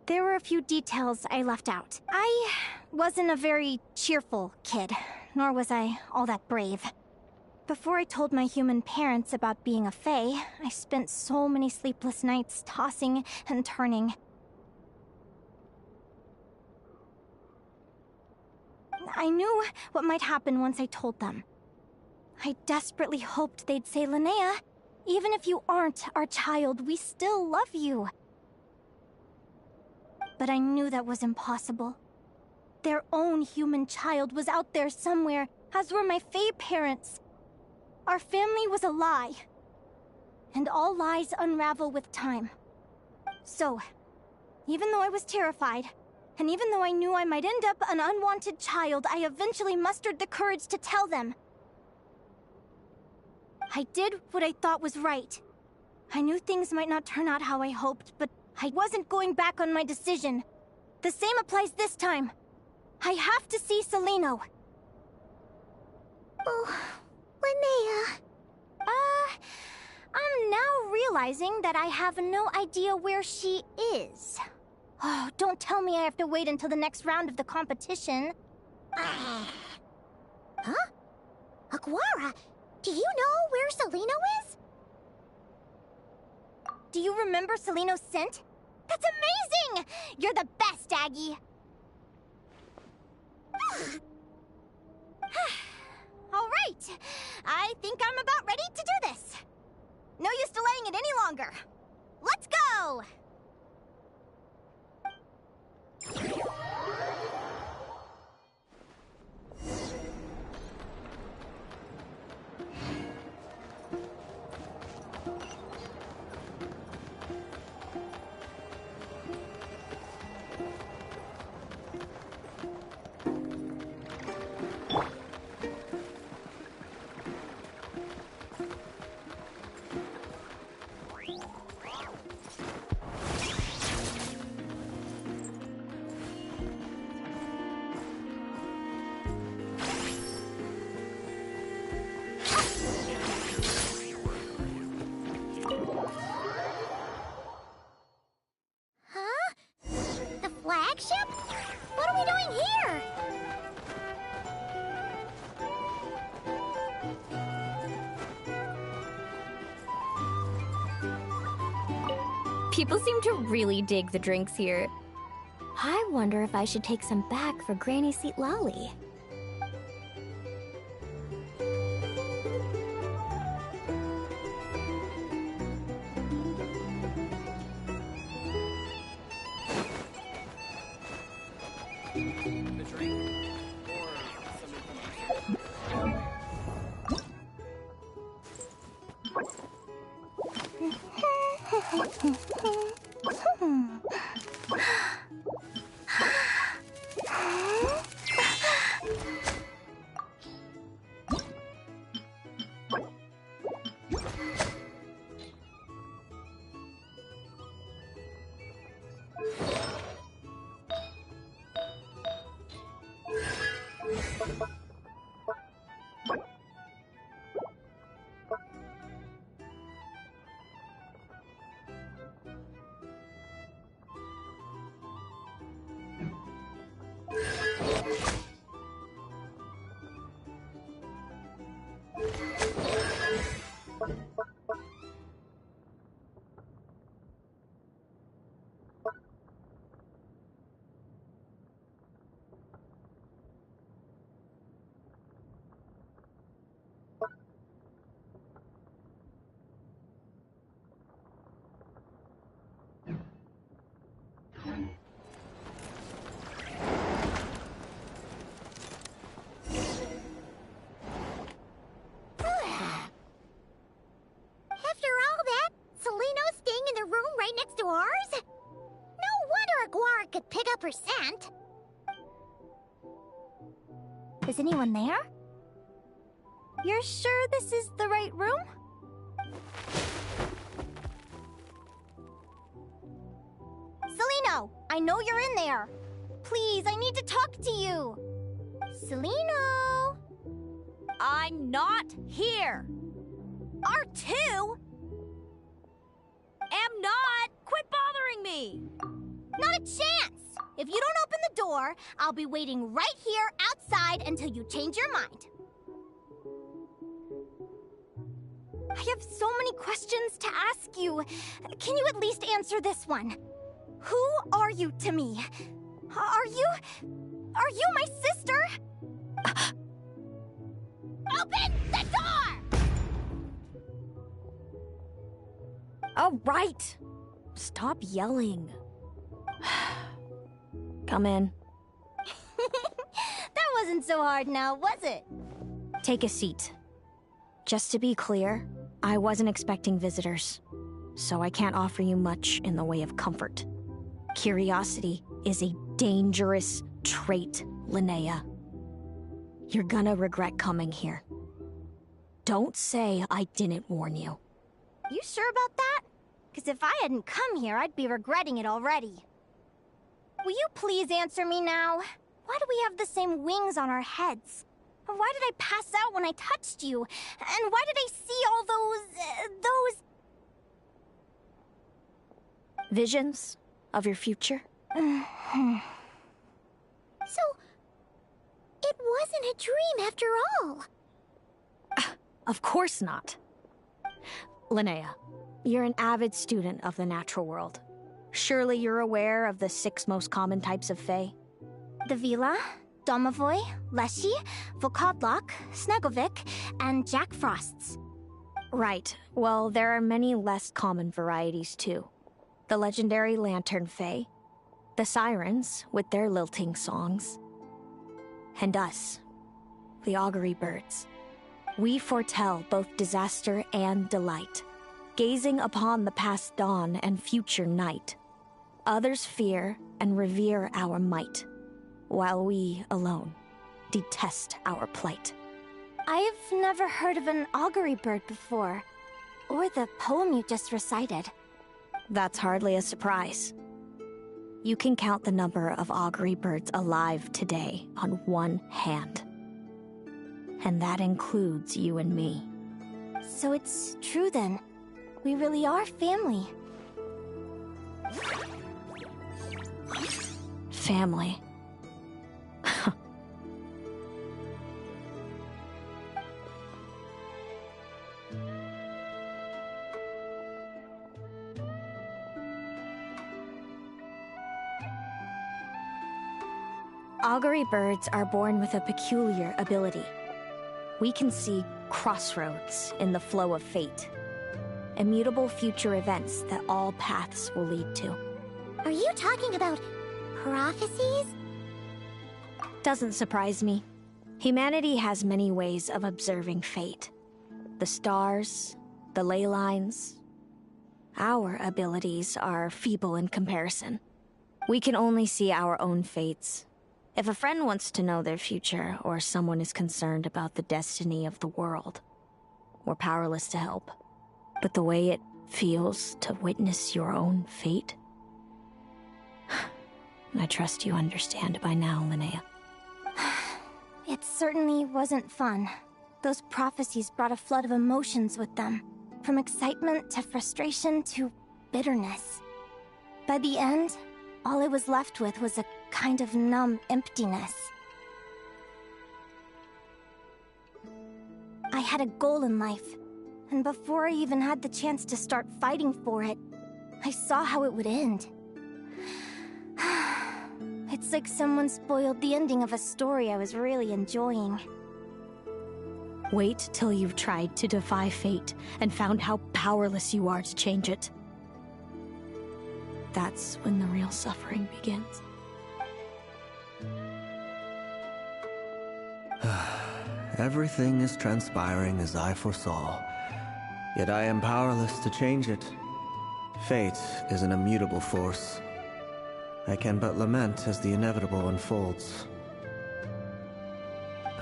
there were a few details I left out. I wasn't a very cheerful kid, nor was I all that brave. Before I told my human parents about being a fae, I spent so many sleepless nights tossing and turning. I knew what might happen once I told them. I desperately hoped they'd say, Linnea, even if you aren't our child, we still love you. But I knew that was impossible. Their own human child was out there somewhere, as were my fae parents. Our family was a lie. And all lies unravel with time. So, even though I was terrified, and even though I knew I might end up an unwanted child, I eventually mustered the courage to tell them. I did what I thought was right. I knew things might not turn out how I hoped, but I wasn't going back on my decision. The same applies this time. I have to see Celino. Oh, Linnea. I'm now realizing that I have no idea where she is. Oh, don't tell me I have to wait until the next round of the competition. Huh? Aguara, do you know where Celino is? Do you remember Celino's scent? That's amazing! You're the best, Aggie! All right, I think I'm about ready to do this. No use delaying it any longer. Let's go! Flagship? What are we doing here? People seem to really dig the drinks here. I wonder if I should take some back for Granny Seat Lolly. After all that, Seleno's staying in the room right next to ours? No wonder Aguara could pick up her scent. Is anyone there? You're sure this is the right room? Seleno, I know you're in there. Please, I need to talk to you. Seleno! I'm not here. R2? Am not! Quit bothering me! Not a chance! If you don't open the door, I'll be waiting right here outside until you change your mind. I have so many questions to ask you. Can you at least answer this one? Who are you to me? Are you my sister? Open the door! All right. Stop yelling. Come in. That wasn't so hard now, was it? Take a seat. Just to be clear, I wasn't expecting visitors, so I can't offer you much in the way of comfort. Curiosity is a dangerous trait, Linnea. You're gonna regret coming here. Don't say I didn't warn you. You sure about that? Because if I hadn't come here, I'd be regretting it already. Will you please answer me now? Why do we have the same wings on our heads? Why did I pass out when I touched you? And why did I see all those... visions of your future? So, it wasn't a dream after all. Of course not. Linnea, you're an avid student of the natural world. Surely you're aware of the 6 most common types of Fae? The Vila, Domovoy, Leshy, Volkodlok, Snegovic, and Jack Frosts. Right. Well, there are many less common varieties, too. The legendary Lantern Fae, the Sirens, with their lilting songs, and us, the Augury Birds. We foretell both disaster and delight, gazing upon the past dawn and future night. Others fear and revere our might, while we alone detest our plight. I've never heard of an Augury Bird before, or the poem you just recited. That's hardly a surprise. You can count the number of Augury Birds alive today on one hand. And that includes you and me. So it's true then. We really are family. Family. Augury birds are born with a peculiar ability. We can see crossroads in the flow of fate. Immutable future events that all paths will lead to. Are you talking about prophecies? Doesn't surprise me. Humanity has many ways of observing fate. The stars, the ley lines. Our abilities are feeble in comparison. We can only see our own fates. If a friend wants to know their future, or someone is concerned about the destiny of the world, we're powerless to help. But the way it feels to witness your own fate, I trust you understand by now, Linnea. It certainly wasn't fun. Those prophecies brought a flood of emotions with them. From excitement to frustration to bitterness. By the end, all I was left with was a kind of numb emptiness. I had a goal in life, and before I even had the chance to start fighting for it, I saw how it would end. It's like someone spoiled the ending of a story I was really enjoying. Wait till you've tried to defy fate and found how powerless you are to change it. That's when the real suffering begins. Everything is transpiring as I foresaw, yet I am powerless to change it. Fate is an immutable force. I can but lament as the inevitable unfolds.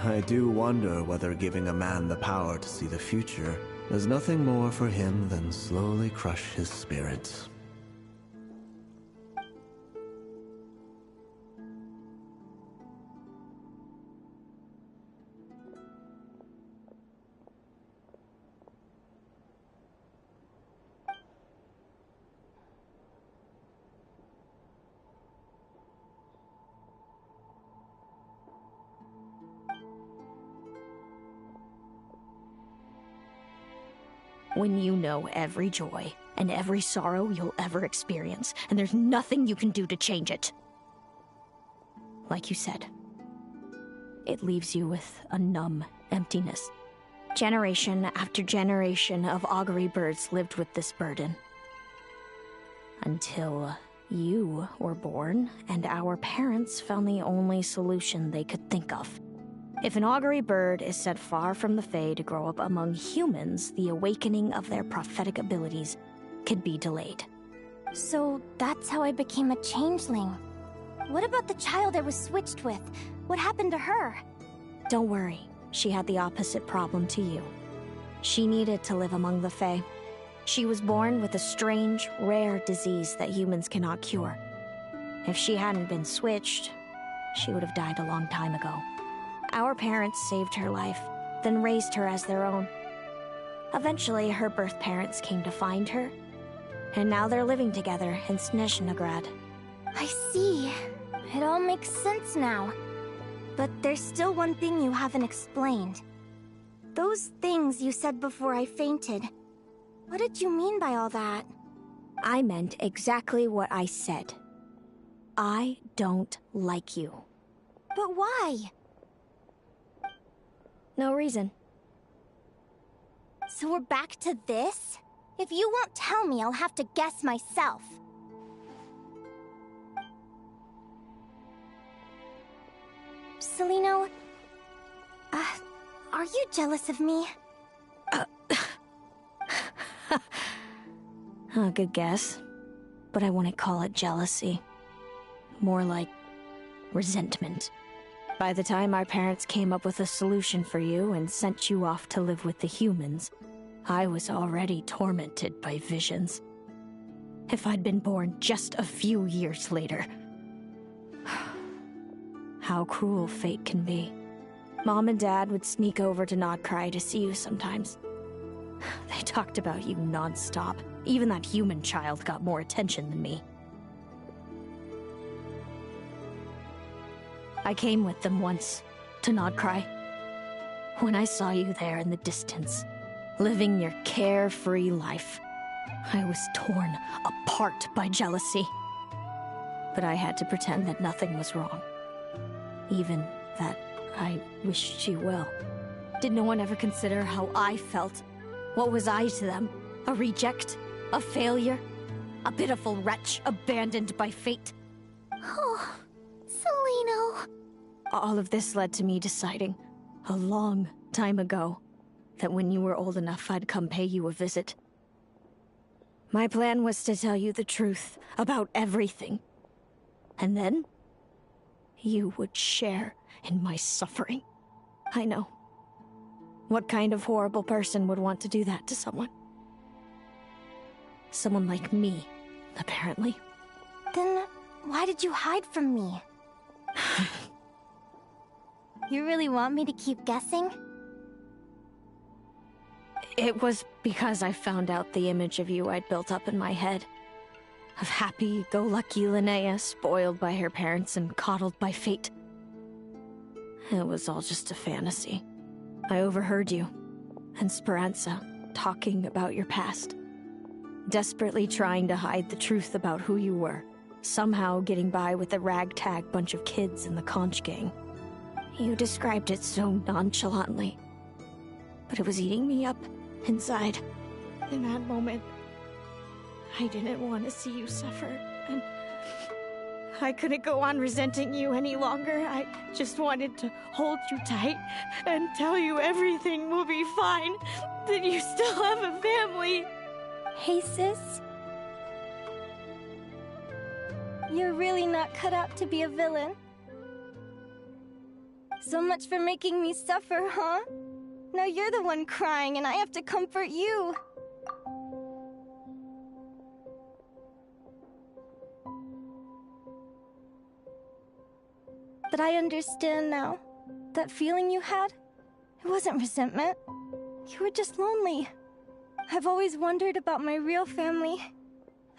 I do wonder whether giving a man the power to see the future is nothing more for him than slowly crush his spirit. When you know every joy and every sorrow you'll ever experience, and there's nothing you can do to change it. Like you said, it leaves you with a numb emptiness. Generation after generation of augury birds lived with this burden. Until you were born, and our parents found the only solution they could think of. If an augury bird is set far from the Fae to grow up among humans, the awakening of their prophetic abilities could be delayed. So that's how I became a changeling. What about the child I was switched with? What happened to her? Don't worry, she had the opposite problem to you. She needed to live among the Fae. She was born with a strange, rare disease that humans cannot cure. If she hadn't been switched, she would have died a long time ago. Our parents saved her life, then raised her as their own. Eventually, her birth parents came to find her, and now they're living together in Snezhnograd. I see. It all makes sense now. But there's still one thing you haven't explained. Those things you said before I fainted. What did you mean by all that? I meant exactly what I said. I don't like you. But why? No reason. So we're back to this? If you won't tell me, I'll have to guess myself. Celino, are you jealous of me? Good guess. But I wouldn't call it jealousy. More like resentment. By the time our parents came up with a solution for you and sent you off to live with the humans, I was already tormented by visions. If I'd been born just a few years later. How cruel fate can be. Mom and Dad would sneak over to Nodcry to see you sometimes. They talked about you non-stop. Even that human child got more attention than me. I came with them once, to Nodcry. When I saw you there in the distance, living your carefree life, I was torn apart by jealousy. But I had to pretend that nothing was wrong. Even that I wished you well. Did no one ever consider how I felt? What was I to them? A reject? A failure? A pitiful wretch abandoned by fate? Oh, Celino. All of this led to me deciding, a long time ago, that when you were old enough, I'd come pay you a visit. My plan was to tell you the truth about everything. And then, you would share in my suffering. I know. What kind of horrible person would want to do that to someone? Someone like me, apparently. Then, why did you hide from me? You really want me to keep guessing? It was because I found out the image of you I'd built up in my head. Of happy-go-lucky Linnea, spoiled by her parents and coddled by fate. It was all just a fantasy. I overheard you and Speranza talking about your past. Desperately trying to hide the truth about who you were. Somehow getting by with a ragtag bunch of kids in the conch gang. You described it so nonchalantly. But it was eating me up inside. In that moment, I didn't want to see you suffer, and I couldn't go on resenting you any longer. I just wanted to hold you tight and tell you everything will be fine, that you still have a family. Hey, sis. You're really not cut out to be a villain. So much for making me suffer, huh? Now you're the one crying and I have to comfort you. But I understand now. That feeling you had, it wasn't resentment. You were just lonely. I've always wondered about my real family.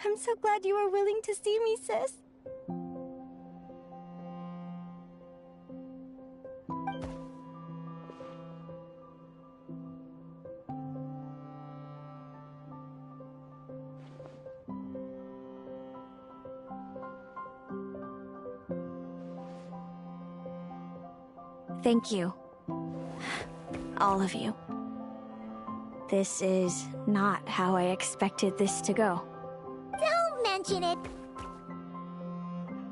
I'm so glad you were willing to see me, sis. Thank you. All of you. This is not how I expected this to go. Don't mention it.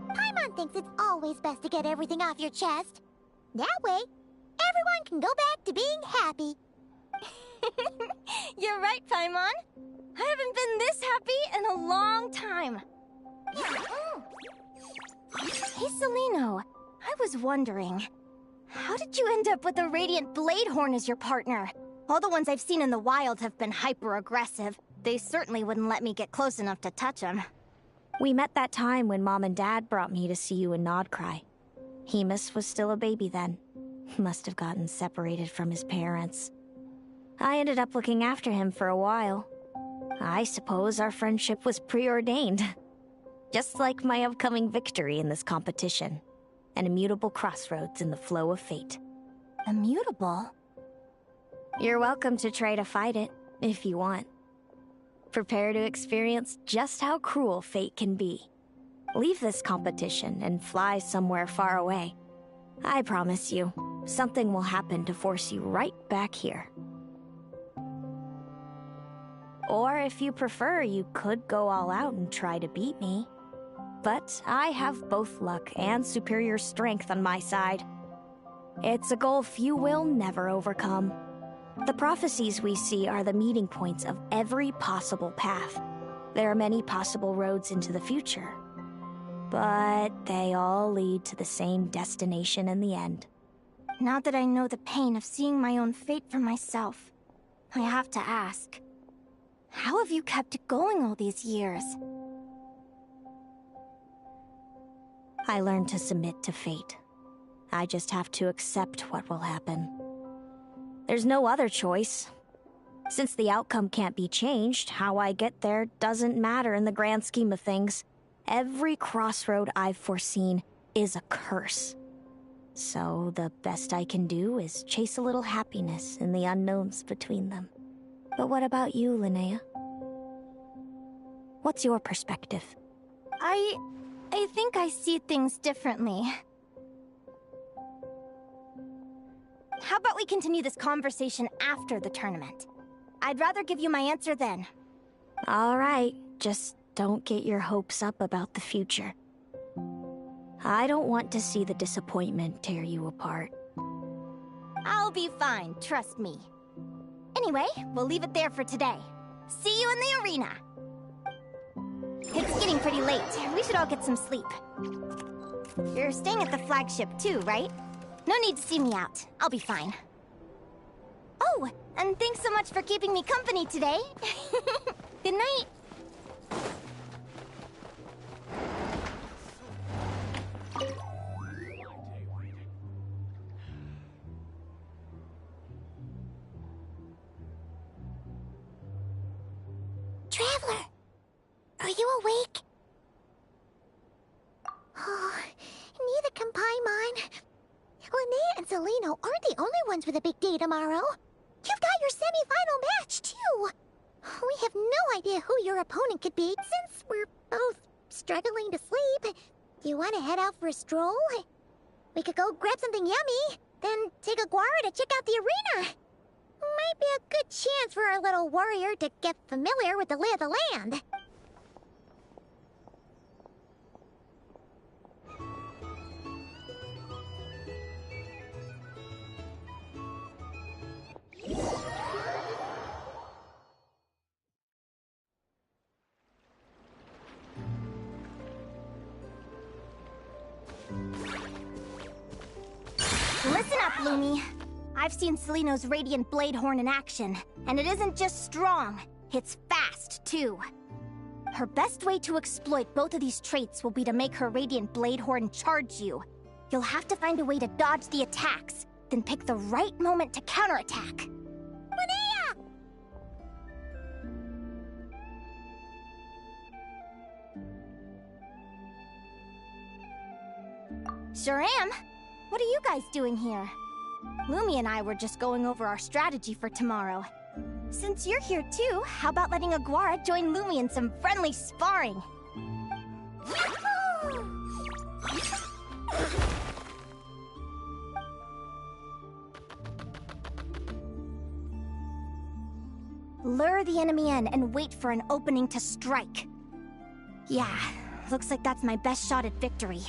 Paimon thinks it's always best to get everything off your chest. That way, everyone can go back to being happy. You're right, Paimon. I haven't been this happy in a long time. Hey, Celino. I was wondering, how did you end up with a Radiant Bladehorn as your partner? All the ones I've seen in the wild have been hyper-aggressive. They certainly wouldn't let me get close enough to touch them. We met that time when Mom and Dad brought me to see you in Nodcry. Hemus was still a baby then. Must have gotten separated from his parents. I ended up looking after him for a while. I suppose our friendship was preordained. Just like my upcoming victory in this competition. An immutable crossroads in the flow of fate. Immutable? You're welcome to try to fight it, if you want. Prepare to experience just how cruel fate can be. Leave this competition and fly somewhere far away. I promise you, something will happen to force you right back here. Or if you prefer, you could go all out and try to beat me. But I have both luck and superior strength on my side. It's a gulf you will never overcome. The prophecies we see are the meeting points of every possible path. There are many possible roads into the future. But they all lead to the same destination in the end. Now that I know the pain of seeing my own fate for myself, I have to ask, how have you kept it going all these years? I learned to submit to fate. I just have to accept what will happen. There's no other choice. Since the outcome can't be changed, how I get there doesn't matter in the grand scheme of things. Every crossroad I've foreseen is a curse. So the best I can do is chase a little happiness in the unknowns between them. But what about you, Linnea? What's your perspective? I think I see things differently. How about we continue this conversation after the tournament? I'd rather give you my answer then. All right, just don't get your hopes up about the future. I don't want to see the disappointment tear you apart. I'll be fine, trust me. Anyway, we'll leave it there for today. See you in the arena! It's getting pretty late. We should all get some sleep. You're staying at the flagship too, right? No need to see me out. I'll be fine. Oh, and thanks so much for keeping me company today. Good night. ones with a big day tomorrow. You've got your semi-final match, too. We have no idea who your opponent could be, since we're both struggling to sleep. Do you want to head out for a stroll? We could go grab something yummy, then take a guara to check out the arena. Might be a good chance for our little warrior to get familiar with the lay of the land. Listen up, Lumi. I've seen Seleno's Radiant Bladehorn in action, and it isn't just strong, it's fast, too. Her best way to exploit both of these traits will be to make her Radiant Bladehorn charge you. You'll have to find a way to dodge the attacks, then pick the right moment to counterattack. Linnea! Sure am. What are you guys doing here? Lumi and I were just going over our strategy for tomorrow. Since you're here too, how about letting Aguara join Lumi in some friendly sparring? Lure the enemy in and wait for an opening to strike. Yeah, looks like that's my best shot at victory.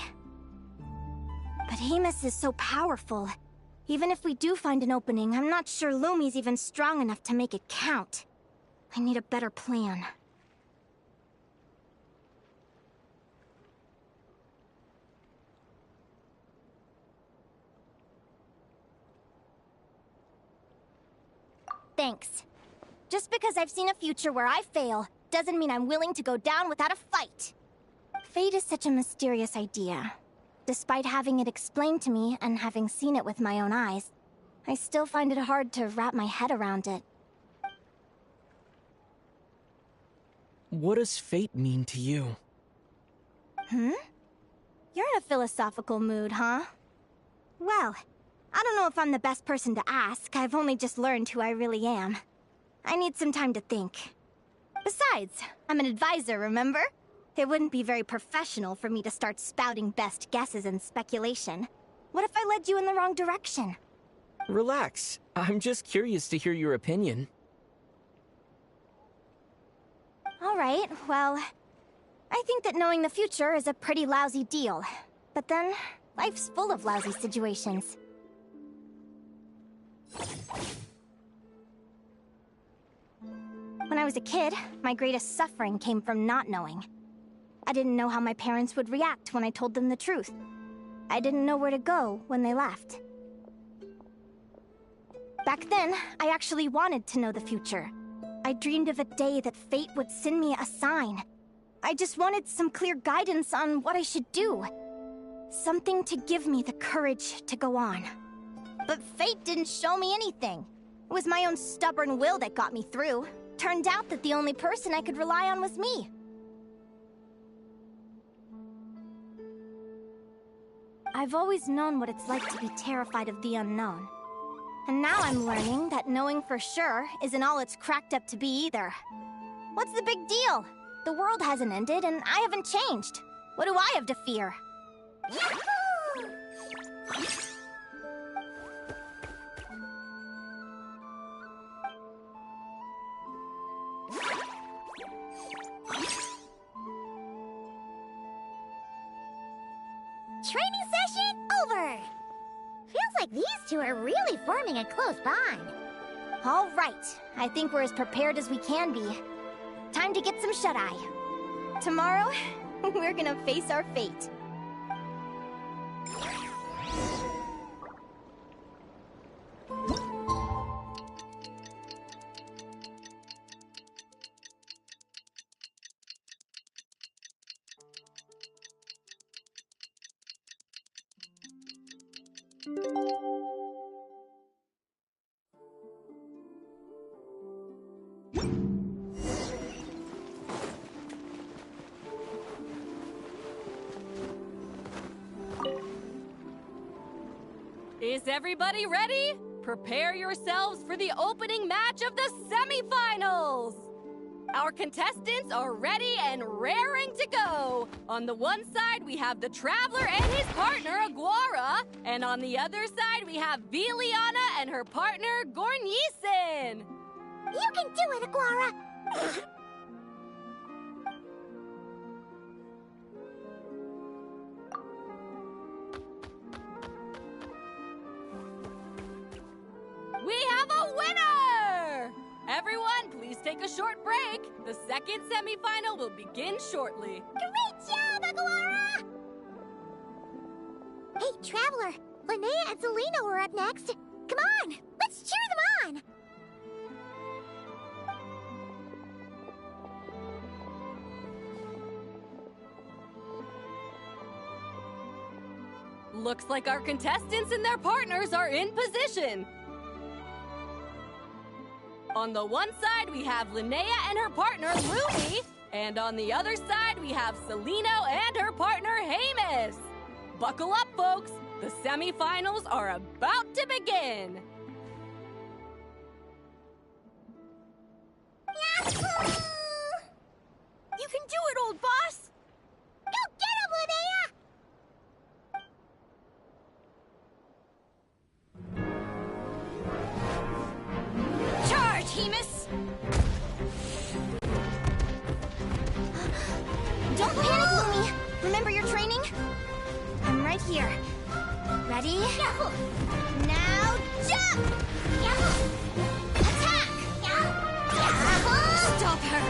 But Hemus is so powerful. Even if we do find an opening, I'm not sure Lumi's even strong enough to make it count. I need a better plan. Thanks. Just because I've seen a future where I fail, doesn't mean I'm willing to go down without a fight. Fate is such a mysterious idea. Despite having it explained to me and having seen it with my own eyes, I still find it hard to wrap my head around it. What does fate mean to you? You're in a philosophical mood, huh? Well, I don't know if I'm the best person to ask. I've only just learned who I really am. I need some time to think. Besides, I'm an advisor, remember? It wouldn't be very professional for me to start spouting best guesses and speculation. What if I led you in the wrong direction? Relax. I'm just curious to hear your opinion. Alright, well, I think that knowing the future is a pretty lousy deal. But then, life's full of lousy situations. When I was a kid, my greatest suffering came from not knowing. I didn't know how my parents would react when I told them the truth. I didn't know where to go when they left. Back then, I actually wanted to know the future. I dreamed of a day that fate would send me a sign. I just wanted some clear guidance on what I should do. Something to give me the courage to go on. But fate didn't show me anything. It was my own stubborn will that got me through. Turned out that the only person I could rely on was me. I've always known what it's like to be terrified of the unknown. And now I'm learning that knowing for sure isn't all it's cracked up to be either. What's the big deal? The world hasn't ended and I haven't changed. What do I have to fear? Training session over! Feels like these two are really forming a close bond. All right, I think we're as prepared as we can be. Time to get some shut-eye. Tomorrow, we're gonna face our fate. Is everybody ready? Prepare yourselves for the opening match of the semifinals! Our contestants are ready and raring to go. On the one side, we have the Traveler and his partner, Aguara. And on the other side, we have Viliana and her partner, Gornisen. You can do it, Aguara! We have a winner! Everyone, please take a short break. The second semifinal will begin shortly. Great job, Aguara! Hey, Traveler, Linnea and Zelino are up next. Come on, let's cheer them on! Looks like our contestants and their partners are in position. On the one side, we have Linnea and her partner, Lumi. And on the other side, we have Celino and her partner, Hamus. Buckle up, folks. The semifinals are about to begin. Yahoo! You can do it, old boss! Go get him, Linnea! Charge, Hemus! Don't panic, Lumi! Remember your training? I'm right here. Ready? Yahoo! Now jump! Yahoo! Attack! Yahoo! Stop her!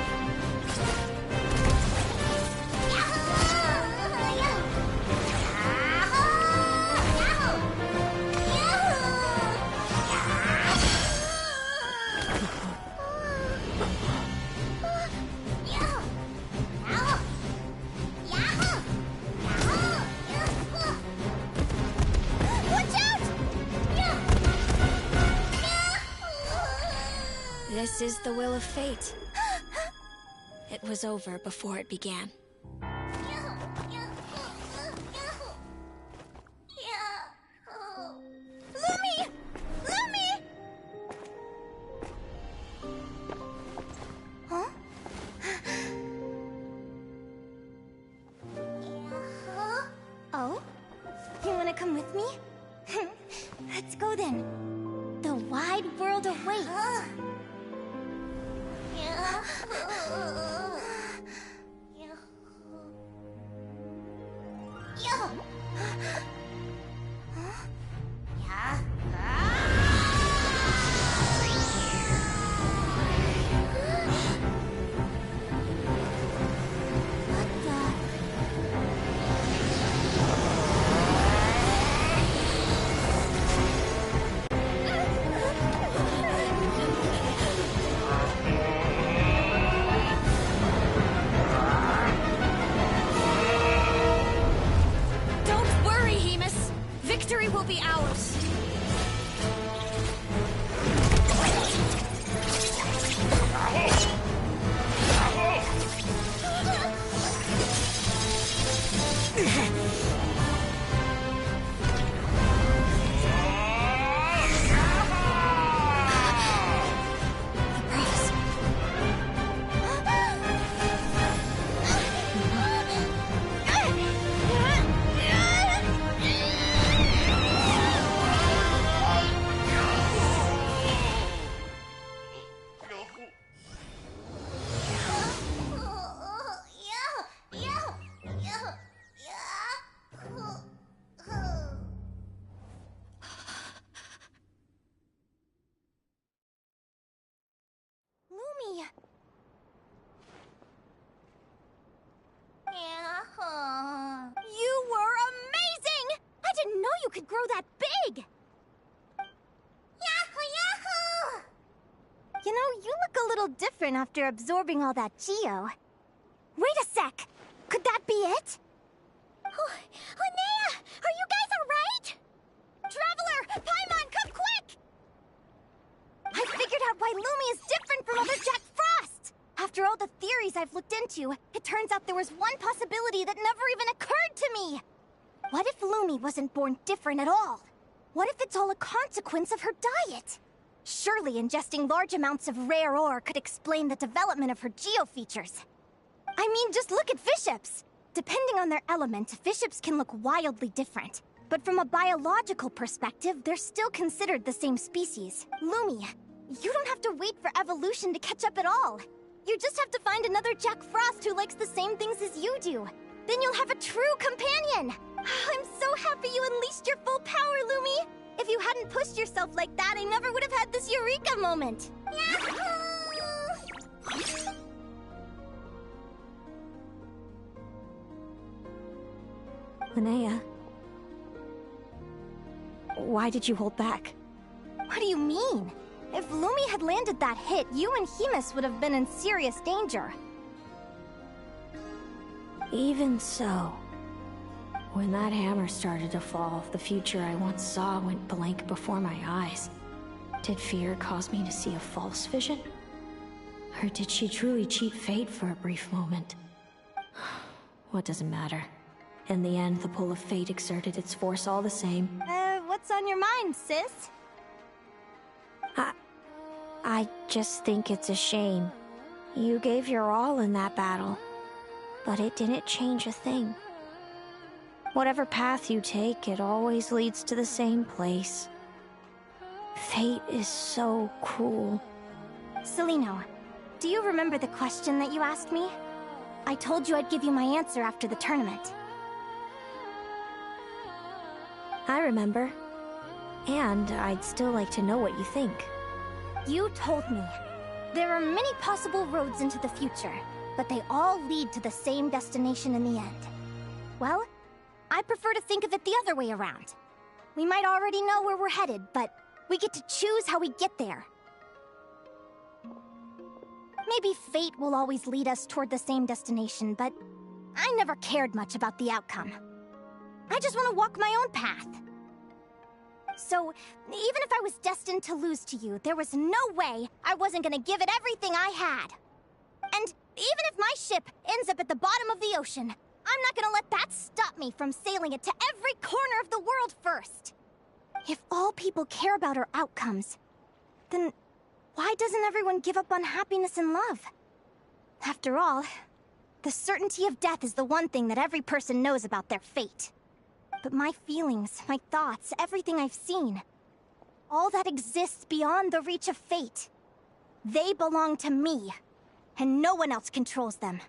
This is the will of fate. It was over before it began. Lumi! Lumi! Huh? Oh? You wanna come with me? Let's go then. The wide world awaits. Victory will be ours. You were amazing! I didn't know you could grow that big! Yahoo, yahoo! You know, you look a little different after absorbing all that Geo. Wait a sec! Could that be it? Oh, Linnea! Are you guys alright? Traveler! Paimon, come quick! I figured out why Lumi is different from other Jack Frost! After all the theories I've looked into, it turns out there was one possibility that never even occurred to me! What if Lumi wasn't born different at all? What if it's all a consequence of her diet? Surely ingesting large amounts of rare ore could explain the development of her geofeatures. I mean, just look at fiships. Depending on their element, fiships can look wildly different. But from a biological perspective, they're still considered the same species. Lumi, you don't have to wait for evolution to catch up at all. You just have to find another Jack Frost who likes the same things as you do. Then you'll have a true companion. I'm so happy you unleashed your full power, Lumi. If you hadn't pushed yourself like that, I never would have had this eureka moment. Linnea, why did you hold back? What do you mean? If Lumi had landed that hit, you and Hemus would have been in serious danger. Even so, when that hammer started to fall, the future I once saw went blank before my eyes. Did fear cause me to see a false vision? Or did she truly cheat fate for a brief moment? What does it matter? In the end, the pull of fate exerted its force all the same. What's on your mind, sis? I just think it's a shame. You gave your all in that battle, but it didn't change a thing. Whatever path you take, it always leads to the same place. Fate is so cruel. Celino, do you remember the question that you asked me? I told you I'd give you my answer after the tournament. I remember. And I'd still like to know what you think. You told me. There are many possible roads into the future, but they all lead to the same destination in the end. Well, I prefer to think of it the other way around. We might already know where we're headed, but we get to choose how we get there. Maybe fate will always lead us toward the same destination, but I never cared much about the outcome. I just want to walk my own path. So, even if I was destined to lose to you, there was no way I wasn't gonna give it everything I had. And even if my ship ends up at the bottom of the ocean, I'm not gonna let that stop me from sailing it to every corner of the world first. If all people care about are outcomes, then why doesn't everyone give up on happiness and love? After all, the certainty of death is the one thing that every person knows about their fate. But my feelings, my thoughts, everything I've seen, all that exists beyond the reach of fate. They belong to me, and no one else controls them.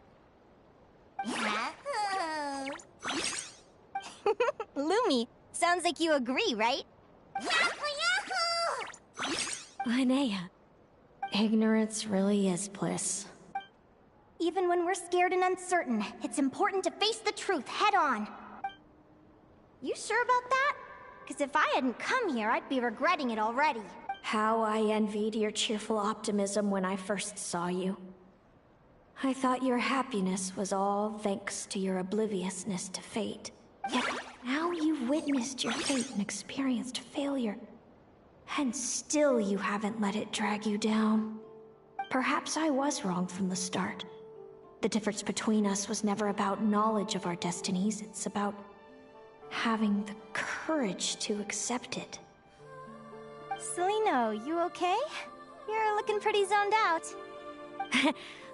Lumi, sounds like you agree, right? Linnea, ignorance really is bliss. Even when we're scared and uncertain, it's important to face the truth head on. You sure about that? Because if I hadn't come here, I'd be regretting it already. How I envied your cheerful optimism when I first saw you. I thought your happiness was all thanks to your obliviousness to fate. Yet now you've witnessed your fate and experienced failure. And still you haven't let it drag you down. Perhaps I was wrong from the start. The difference between us was never about knowledge of our destinies, it's about having the courage to accept it. Celino, you okay? You're looking pretty zoned out.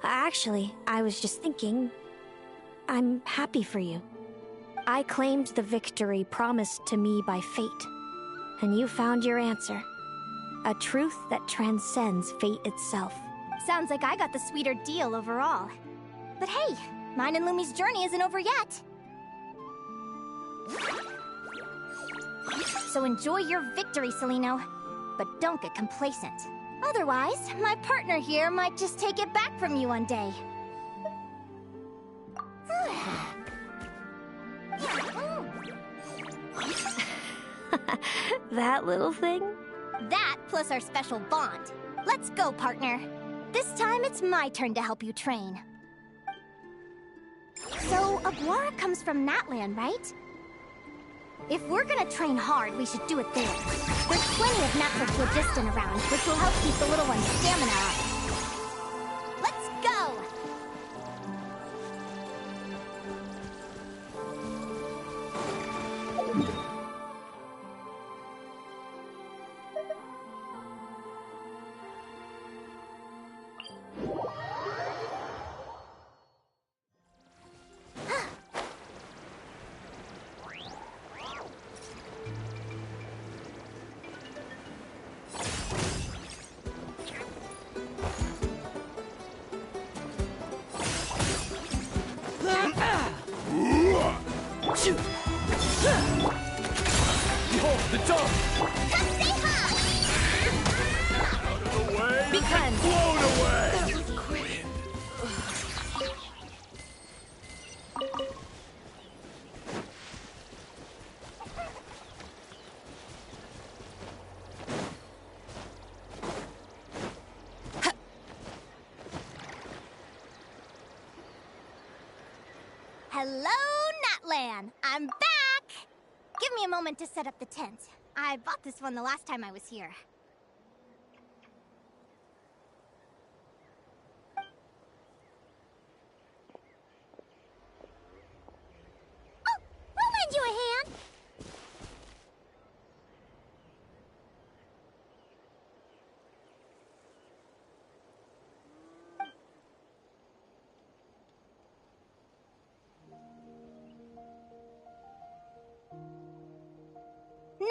Actually, I was just thinking, I'm happy for you. I claimed the victory promised to me by fate, and you found your answer. A truth that transcends fate itself. Sounds like I got the sweeter deal overall. But hey, mine and Lumi's journey isn't over yet. So enjoy your victory, Celino. But don't get complacent. Otherwise, my partner here might just take it back from you one day. That little thing? That plus our special bond. Let's go, partner. This time it's my turn to help you train. So, Aguara comes from Natlan, right? If we're gonna train hard, we should do it there. There's plenty of natural phlogiston around, which will help keep the little one's stamina up. Let's go! 10. Blown away! That was quick. Hello, Natlan! I'm back! Give me a moment to set up the tent. I bought this one the last time I was here. Oh, I'll lend you a hand!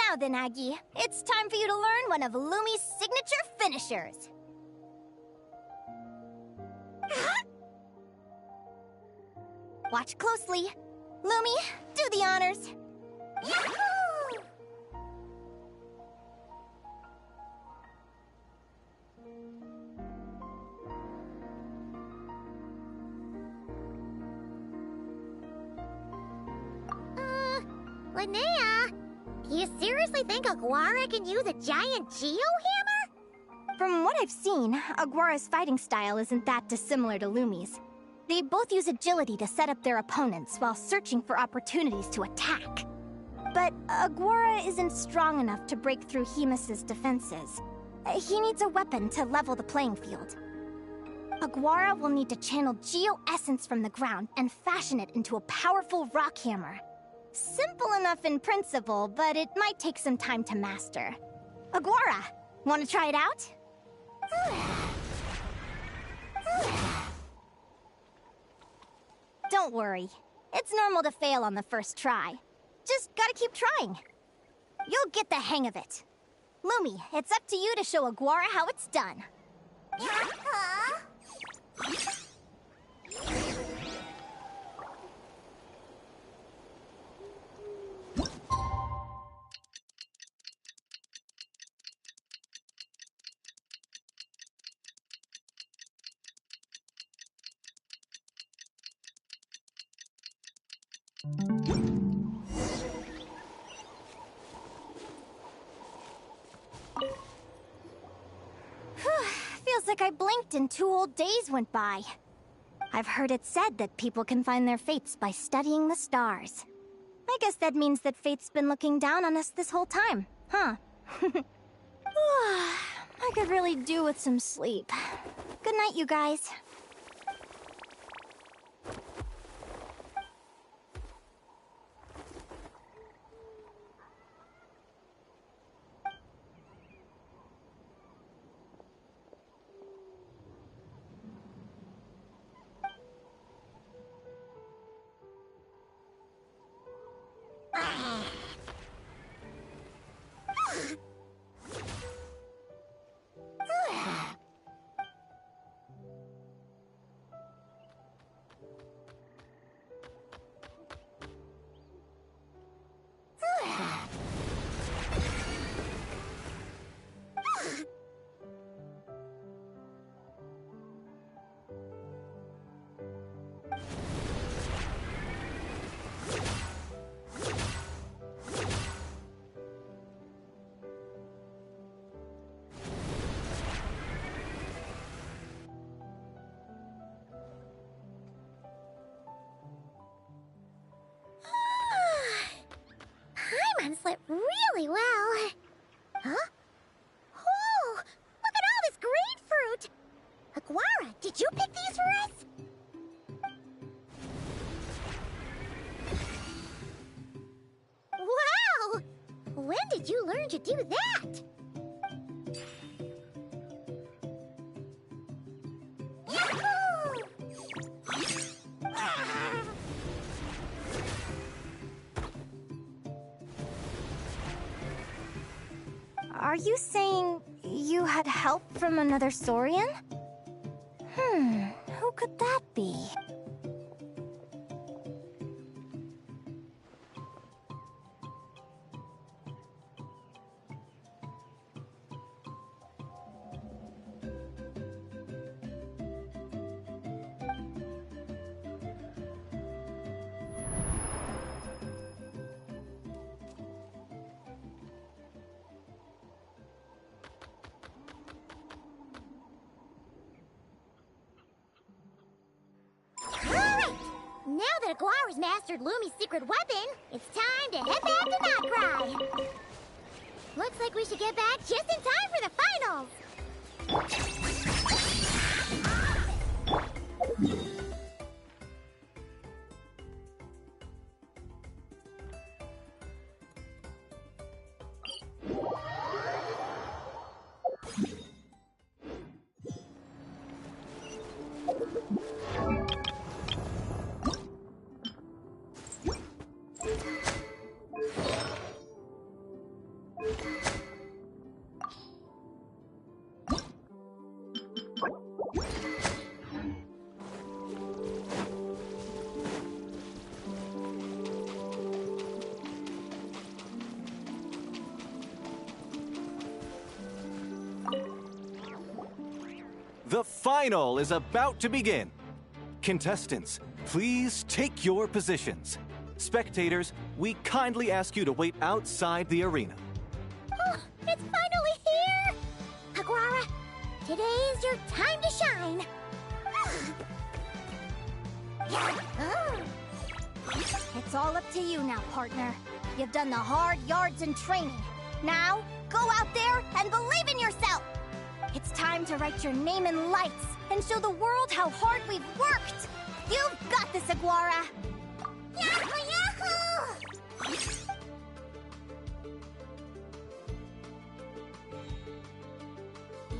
Now then, Aggie, it's time for you to learn one of Lumi's signature finishers. Watch closely. Lumi, do the honors. Yahoo! Linnea? You seriously think Aguara can use a giant geohammer? From what I've seen, Aguara's fighting style isn't that dissimilar to Lumi's. They both use agility to set up their opponents while searching for opportunities to attack. But Aguara isn't strong enough to break through Hemus's defenses. He needs a weapon to level the playing field. Aguara will need to channel Geo Essence from the ground and fashion it into a powerful rock hammer. Simple enough in principle, but it might take some time to master. Aguara, want to try it out? Don't worry. It's normal to fail on the first try. Just gotta keep trying. You'll get the hang of it. Lumi, it's up to you to show Aguara how it's done. Feels like I blinked and 2 whole days went by. I've heard it said that people can find their fates by studying the stars. I guess that means that fate's been looking down on us this whole time, huh? I could really do with some sleep. Good night, you guys. Paimon slept really well. Huh? Oh, look at all this grapefruit! Aguara, did you pick these for us? Wow! When did you learn to do that? Yahoo! Are you saying you had help from another Saurian? Who could that be? that Aguara's mastered Lumi's secret weapon, it's time to head back to Notcry. Looks like we should get back just in time for the finals. The final is about to begin. Contestants, please take your positions. Spectators, we kindly ask you to wait outside the arena. Oh, it's finally here! Aguara, today is your time to shine. It's all up to you now, partner. You've done the hard yards in training. Now, go out there and believe in yourself! It's time to write your name in lights and show the world how hard we've worked! You've got this, Aguara! Yahoo! Yahoo!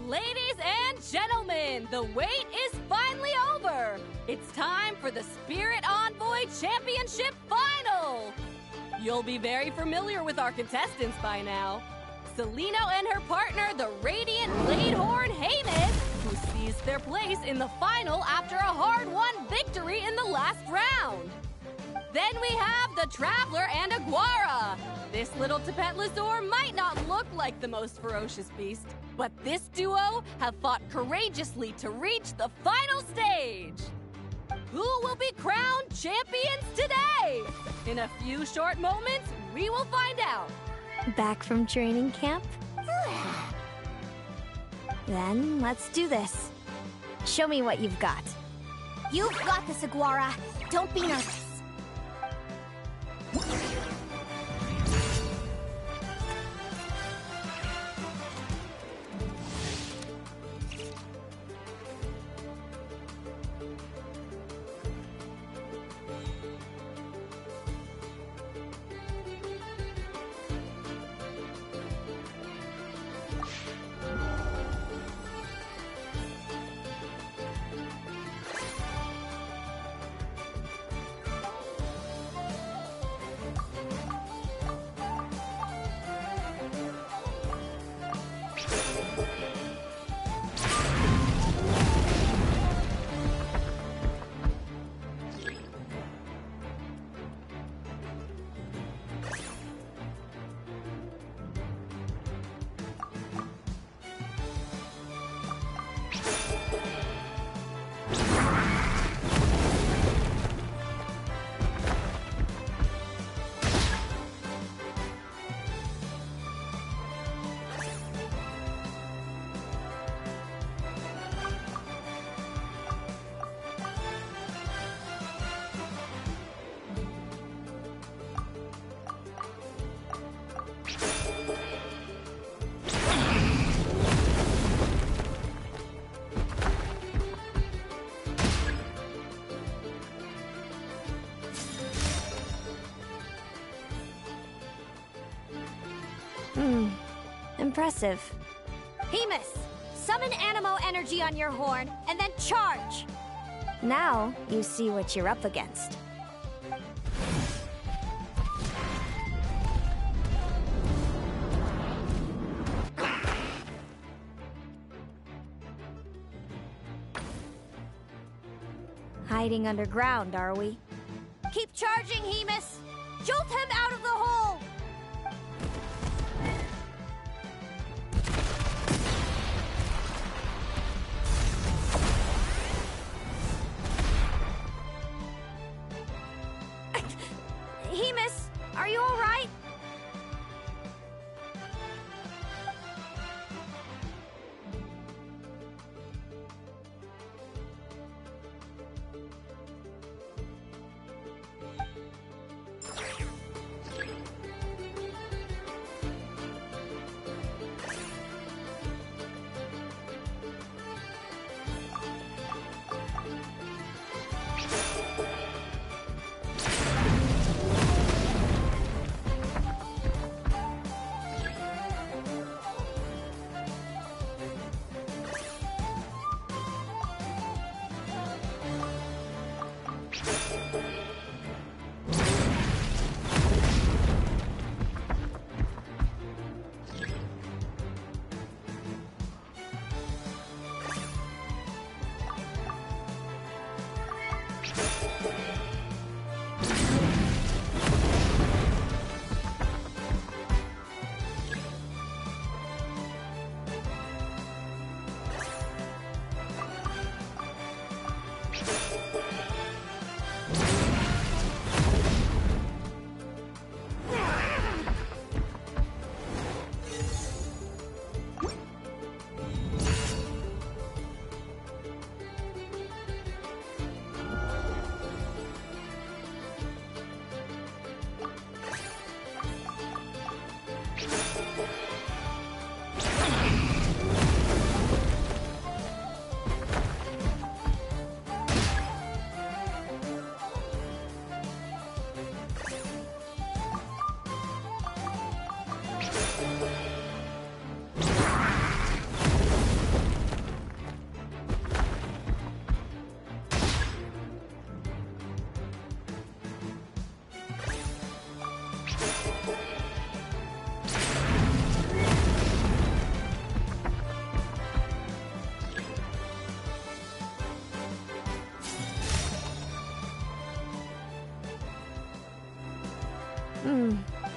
Ladies and gentlemen, the wait is finally over. It's time for the Spirit Envoy Championship Final. You'll be very familiar with our contestants by now. Celino and her partner, the Radiant Bladehorn Haymis, who seized their place in the final after a hard-won victory in the last round. Then we have the Traveler and Aguara. This little Tapetlasaur might not look like the most ferocious beast, but this duo have fought courageously to reach the final stage. Who will be crowned champions today? In a few short moments, we will find out. Back from training camp? Then let's do this. Show me what you've got. You've got this, Aguara. Don't be nervous. Impressive. Haymis, summon Animo energy on your horn, and then charge! Now, you see what you're up against. Hiding underground, are we? Keep charging, Haymis! Jolt him out of the hole! Haymis, are you all right?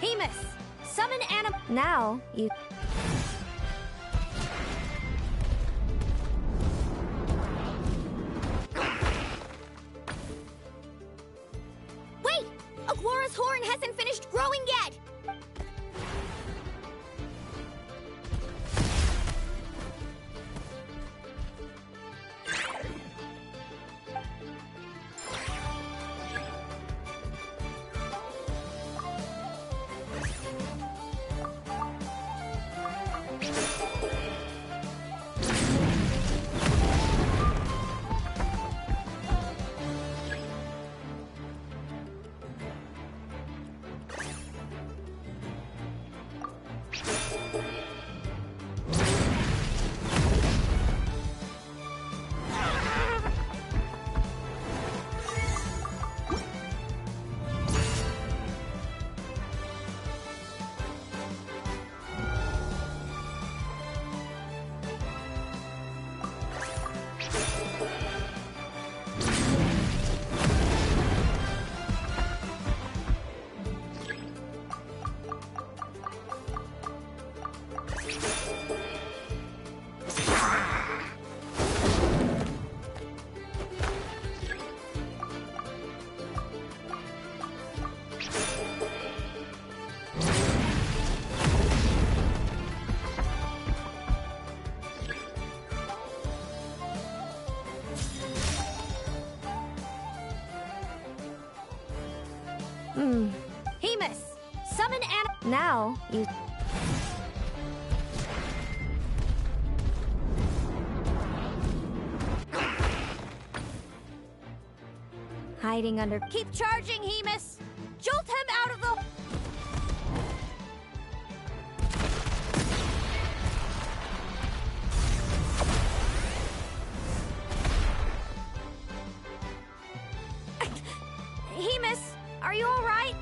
Hemus, summon anim. Now, you. Wait! Aguara's horn hasn't finished growing yet! Hemus, summon anim. Now, you. Hiding under. Keep charging, Hemus! Jolt him out of the. Hemus, are you all right?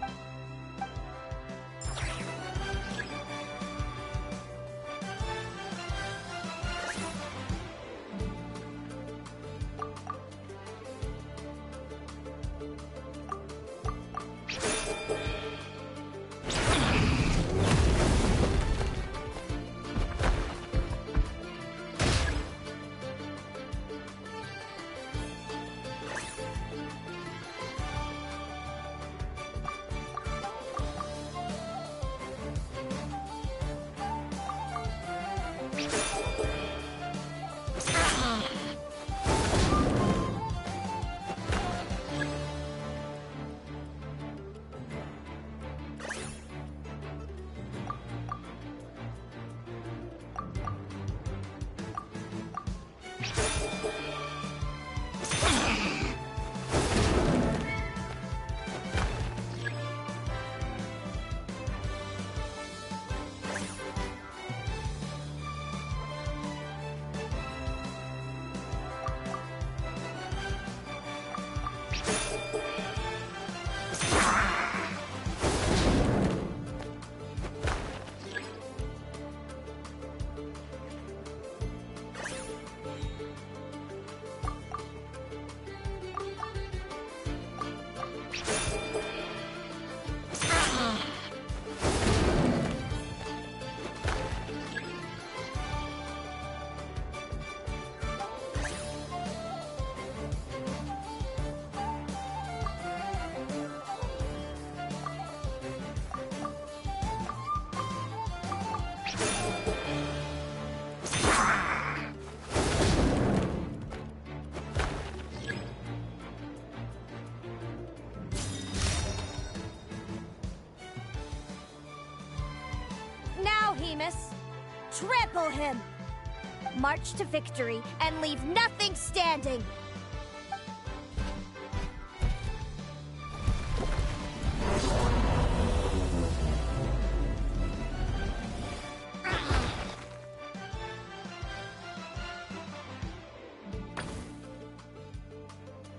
Now, Hemus, trample him! March to victory and leave nothing standing!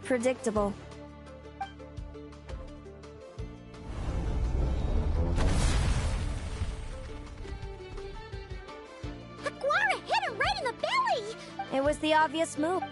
Predictable. Aguara hit her right in the belly! It was the obvious move.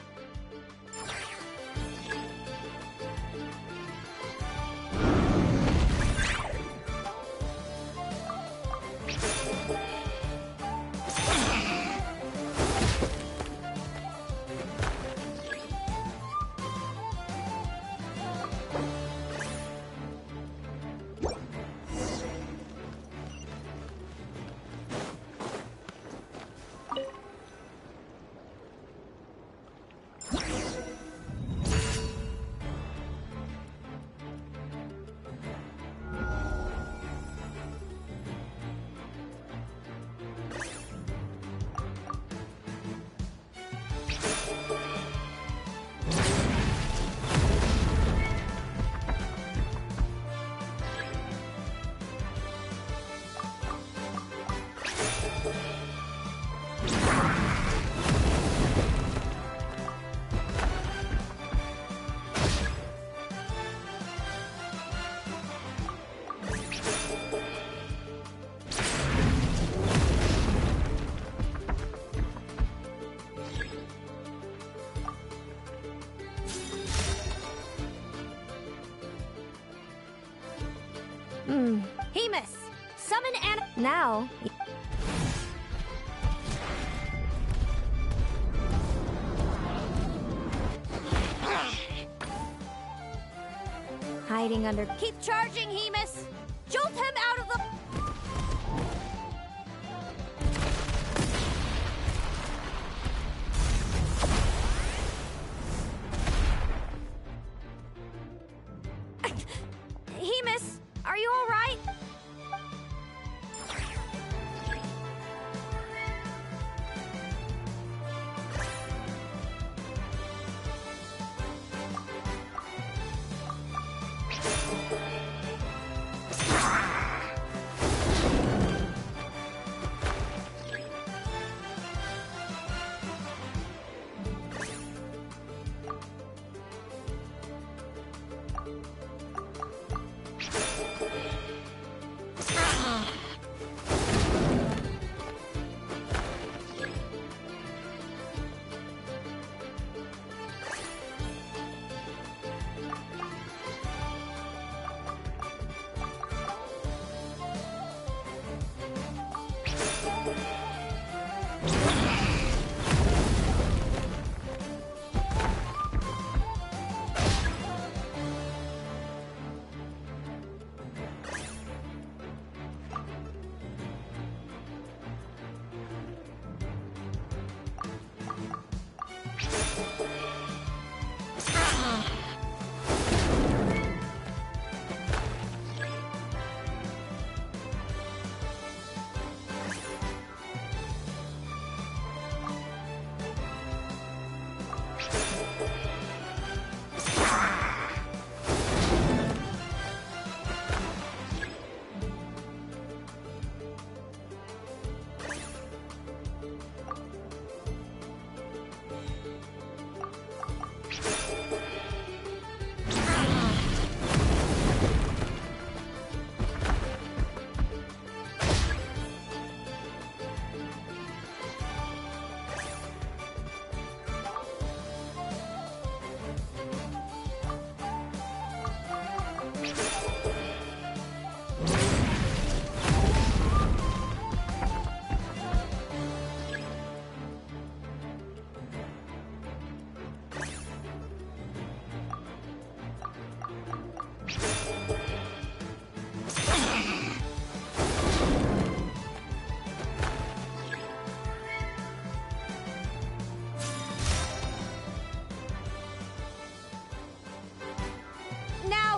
Hemus, summon Now... Hiding under... Keep charging, Hemus! Jolt him out of the... Hemus, are you all right?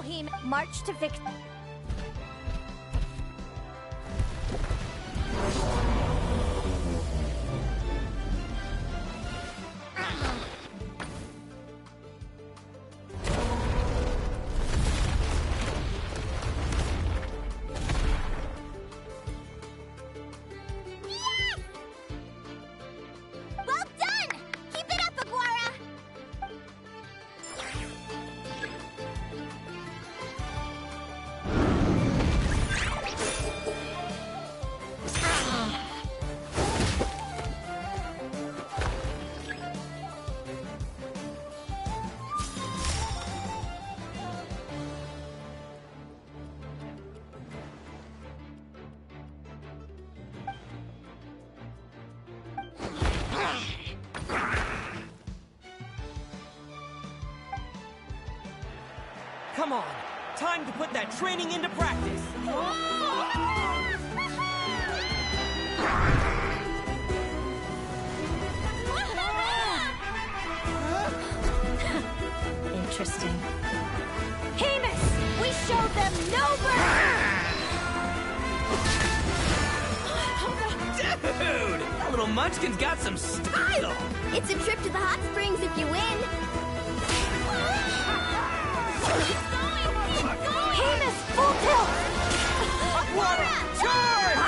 Hime. March to victory. Well done! Keep it up, Aguara! Come on, time to put that training into practice. Interesting. Hemus! We showed them no mercy! Dude, that little munchkin's got some style. It's a trip to the hot springs if you win. Hemus, full tilt! Aguara, charge!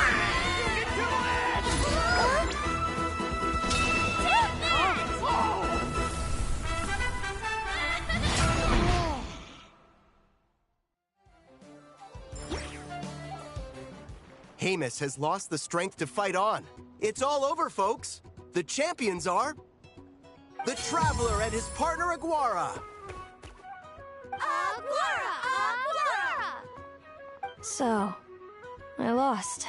Hemus has lost the strength to fight on. It's all over, folks. The champions are... the Traveler and his partner Aguara. So, I lost.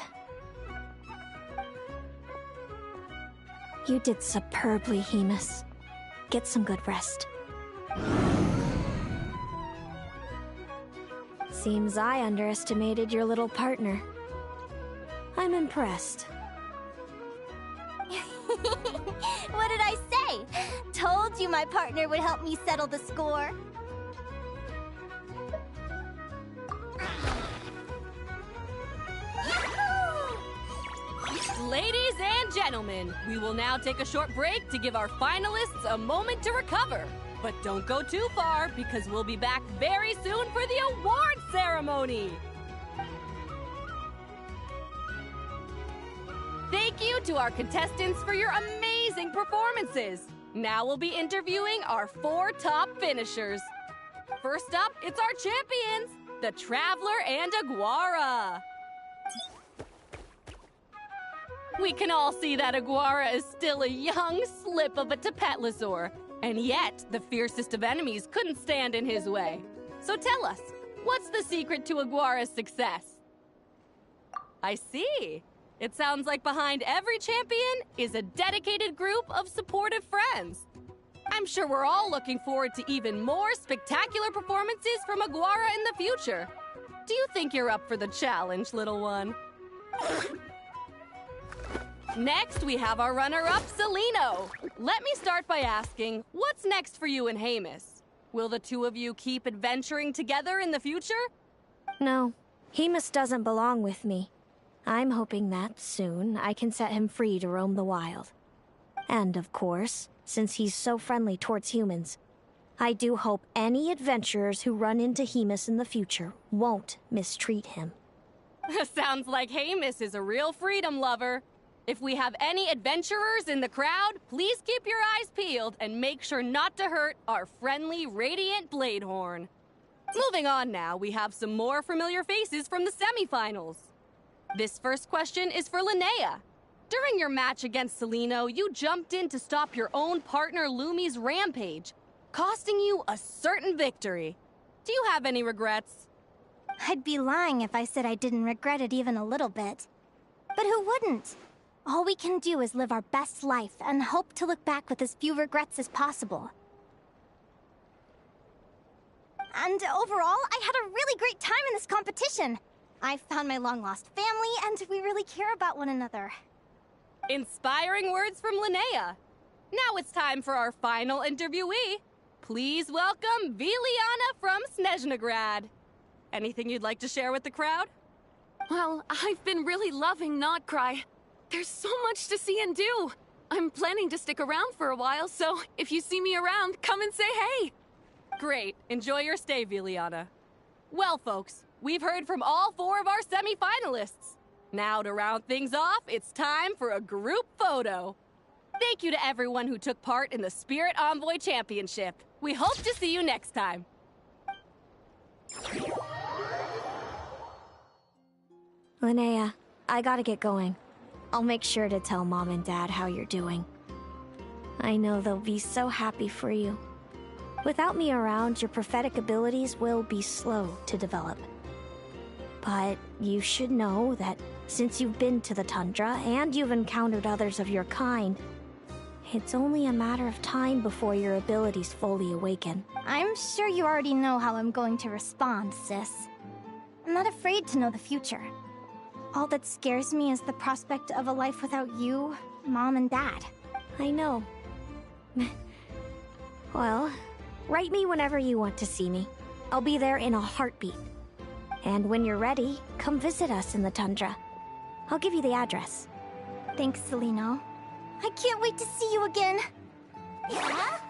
You did superbly, Hemus. Get some good rest. Seems I underestimated your little partner. I'm impressed. What did I say? Told you my partner would help me settle the score. Ladies and gentlemen, we will now take a short break to give our finalists a moment to recover. But don't go too far, because we'll be back very soon for the award ceremony. Thank you to our contestants for your amazing performances. Now we'll be interviewing our 4 top finishers. First up, it's our champions, the Traveler and Aguara. We can all see that Aguara is still a young slip of a Tapetlosaur, and yet the fiercest of enemies couldn't stand in his way. So tell us, what's the secret to Aguara's success? I see. It sounds like behind every champion is a dedicated group of supportive friends. I'm sure we're all looking forward to even more spectacular performances from Aguara in the future. Do you think you're up for the challenge, little one? Next, we have our runner-up, Celino. Let me start by asking, what's next for you and Hemus? Will the two of you keep adventuring together in the future? No, Hemus doesn't belong with me. I'm hoping that soon I can set him free to roam the wild. And of course, since he's so friendly towards humans, I do hope any adventurers who run into Hemus in the future won't mistreat him. Sounds like Hemus is a real freedom lover. If we have any adventurers in the crowd, please keep your eyes peeled and make sure not to hurt our friendly, radiant Bladehorn. Moving on now, we have some more familiar faces from the semifinals. This first question is for Linnea. During your match against Celino, you jumped in to stop your own partner Lumi's rampage, costing you a certain victory. Do you have any regrets? I'd be lying if I said I didn't regret it even a little bit. But who wouldn't? All we can do is live our best life and hope to look back with as few regrets as possible. And overall, I had a really great time in this competition. I found my long-lost family, and we really care about one another. Inspiring words from Linnea. Now it's time for our final interviewee. Please welcome Viliana from Snezhnegrad. Anything you'd like to share with the crowd? Well, I've been really loving Not Cry. There's so much to see and do. I'm planning to stick around for a while, so if you see me around, come and say hey. Great. Enjoy your stay, Viliana. Well, folks, we've heard from all 4 of our semi-finalists. Now, to round things off, it's time for a group photo. Thank you to everyone who took part in the Spirit Envoy Championship. We hope to see you next time. Linnea, I gotta get going. I'll make sure to tell Mom and Dad how you're doing. I know they'll be so happy for you. Without me around, your prophetic abilities will be slow to develop. But you should know that since you've been to the tundra and you've encountered others of your kind, it's only a matter of time before your abilities fully awaken. I'm sure you already know how I'm going to respond, sis. I'm not afraid to know the future. All that scares me is the prospect of a life without you, Mom, and Dad. I know. Well, write me whenever you want to see me. I'll be there in a heartbeat. And when you're ready, come visit us in the tundra. I'll give you the address. Thanks, Celino. I can't wait to see you again. Yahoo!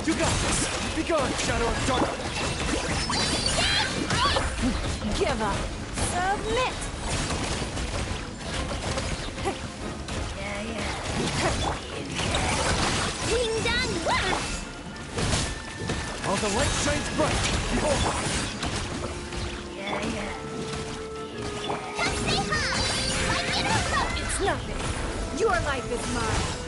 You got this! Be gone, Shadow of Dark! Give up! Submit! Ding dong! All the light shines bright! Behold! Come say hi! Like it or not! It's nothing! Your life is mine!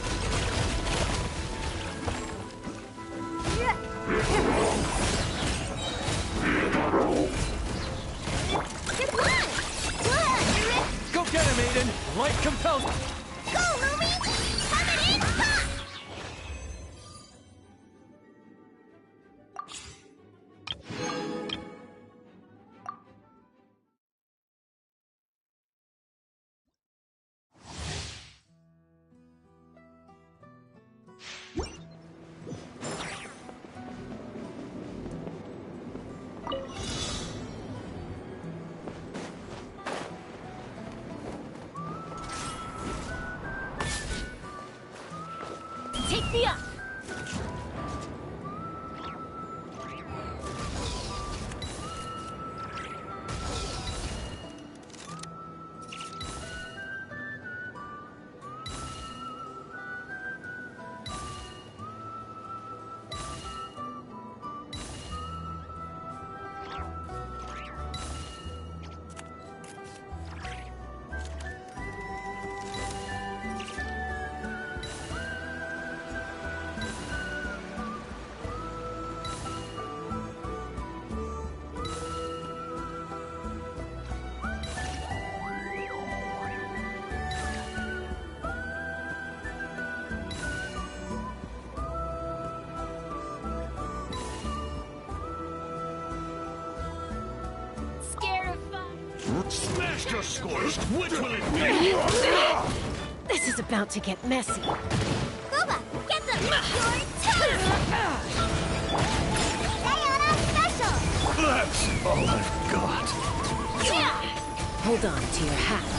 Go get him, Aiden! Light compels me! Go, Lumi! Coming in hot! Yeah. Smashed or scorched, which will it be? This is about to get messy. Gooba, get them! Your turn! Sayonara special! That's all I've got. Hold on to your hats.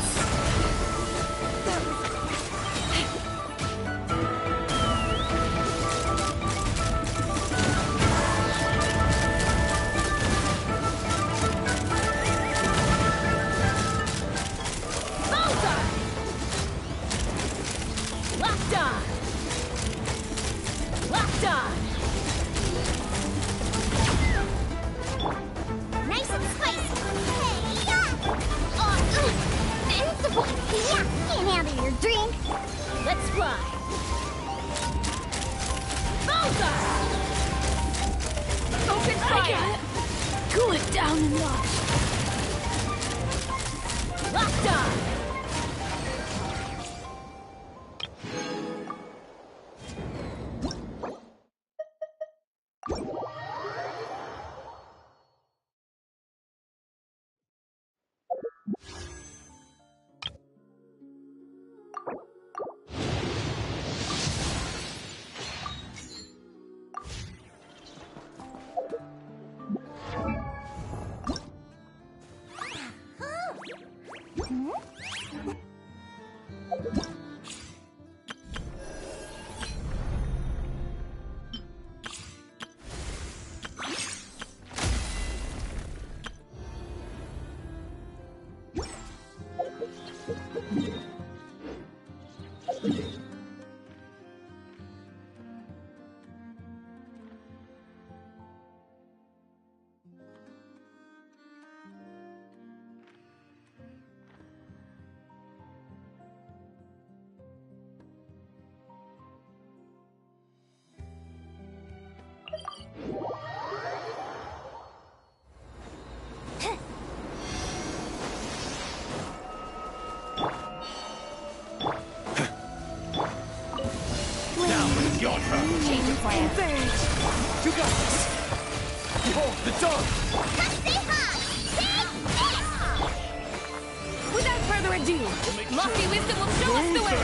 Nice and spicy! Hey, yeah! Invincible! Yeah! Can't handle your drink! Let's fly! Bullseye! Open fire! Cool it down and watch! Locked on! Your turn. Change of plan. You got this! Behold, the dog! Without further ado, Lofty Wisdom will show us the way!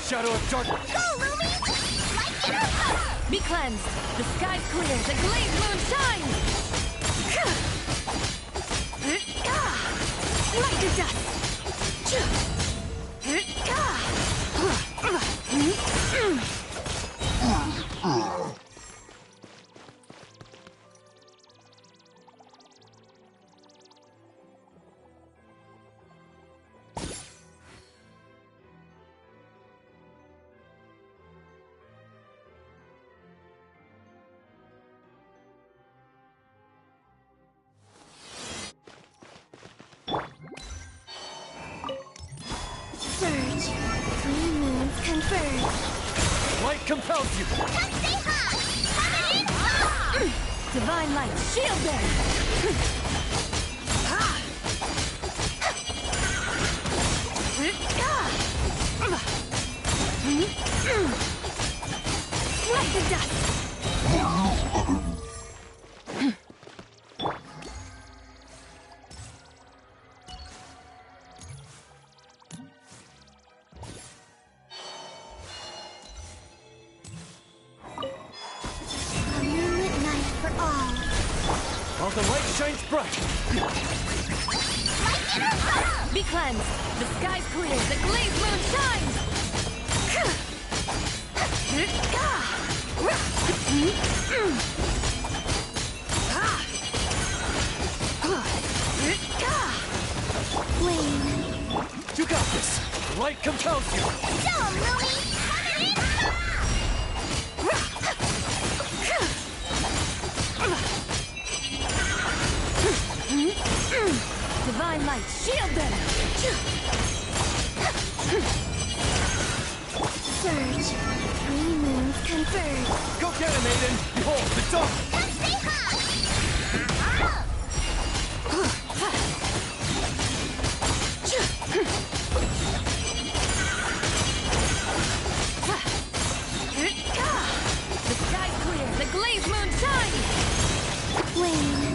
shadow of darkness. Go, Lumi! Be cleansed. The sky's clear. The glazed moon shines. Light to dust. Surge. 3 moons converge. Light compels you. Divine light, shield them. Light the dust. A moonlit night for all. While the light shines bright. Be cleansed. The sky's clear. The glazed moon shines. Flame. You got this. Light compels you. Show 'em, Lumi! Divine light, shield them. Surge. 3 moons converge. Go get it, maiden. Behold, the dawn. The sky's clear. The glazed moon shines. Flame.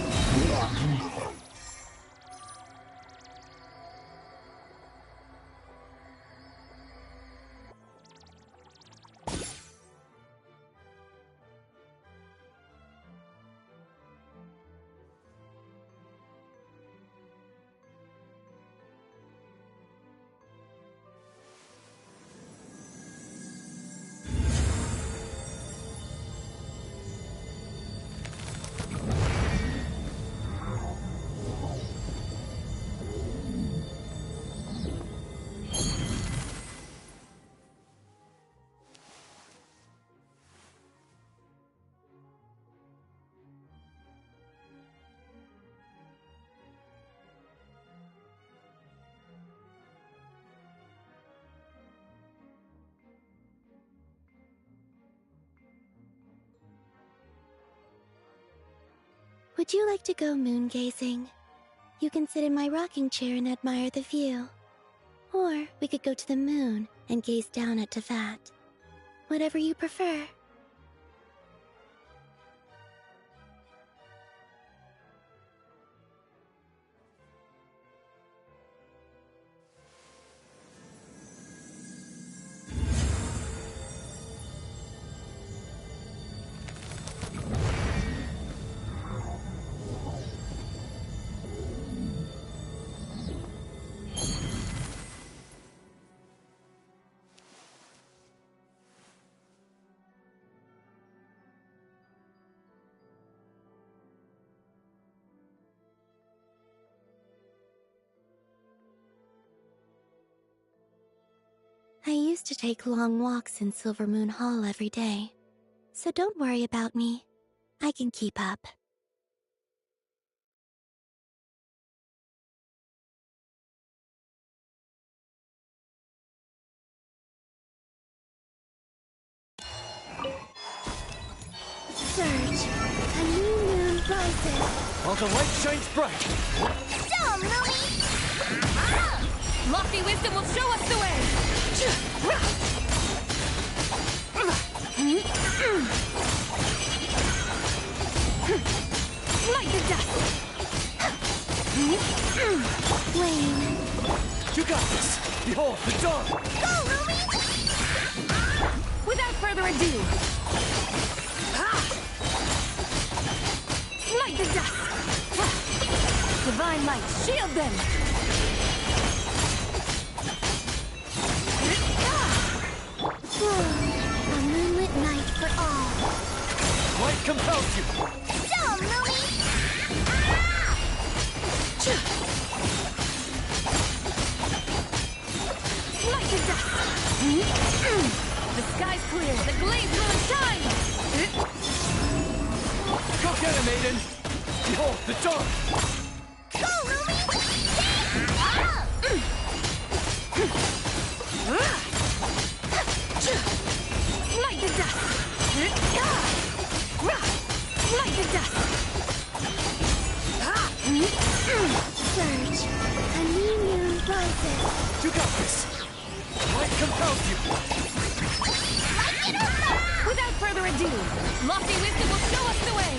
Would you like to go moon gazing? You can sit in my rocking chair and admire the view. Or we could go to the moon and gaze down at Teyvat. Whatever you prefer. I used to take long walks in Silver Moon Hall every day, so don't worry about me. I can keep up. Surge, a new moon rises. While the light shines bright. Show 'em, Lumi! Lofty wisdom will show us the way. Light the dust. Flame. You got this. Behold, the dawn. Go, Lumi! further ado, light the dust! Divine light, shield them! A moonlit night for all. Light compels you! Show 'em, Lumi! Light the dust! The sky's clear, the glazed moon shines! Go get him, Aiden! Behold, the dawn! Go, Lumi! Light the dust! Light the dust! Surge. A new moon rises. You got this! Light compels you! Without further ado, lofty wisdom will show us the way!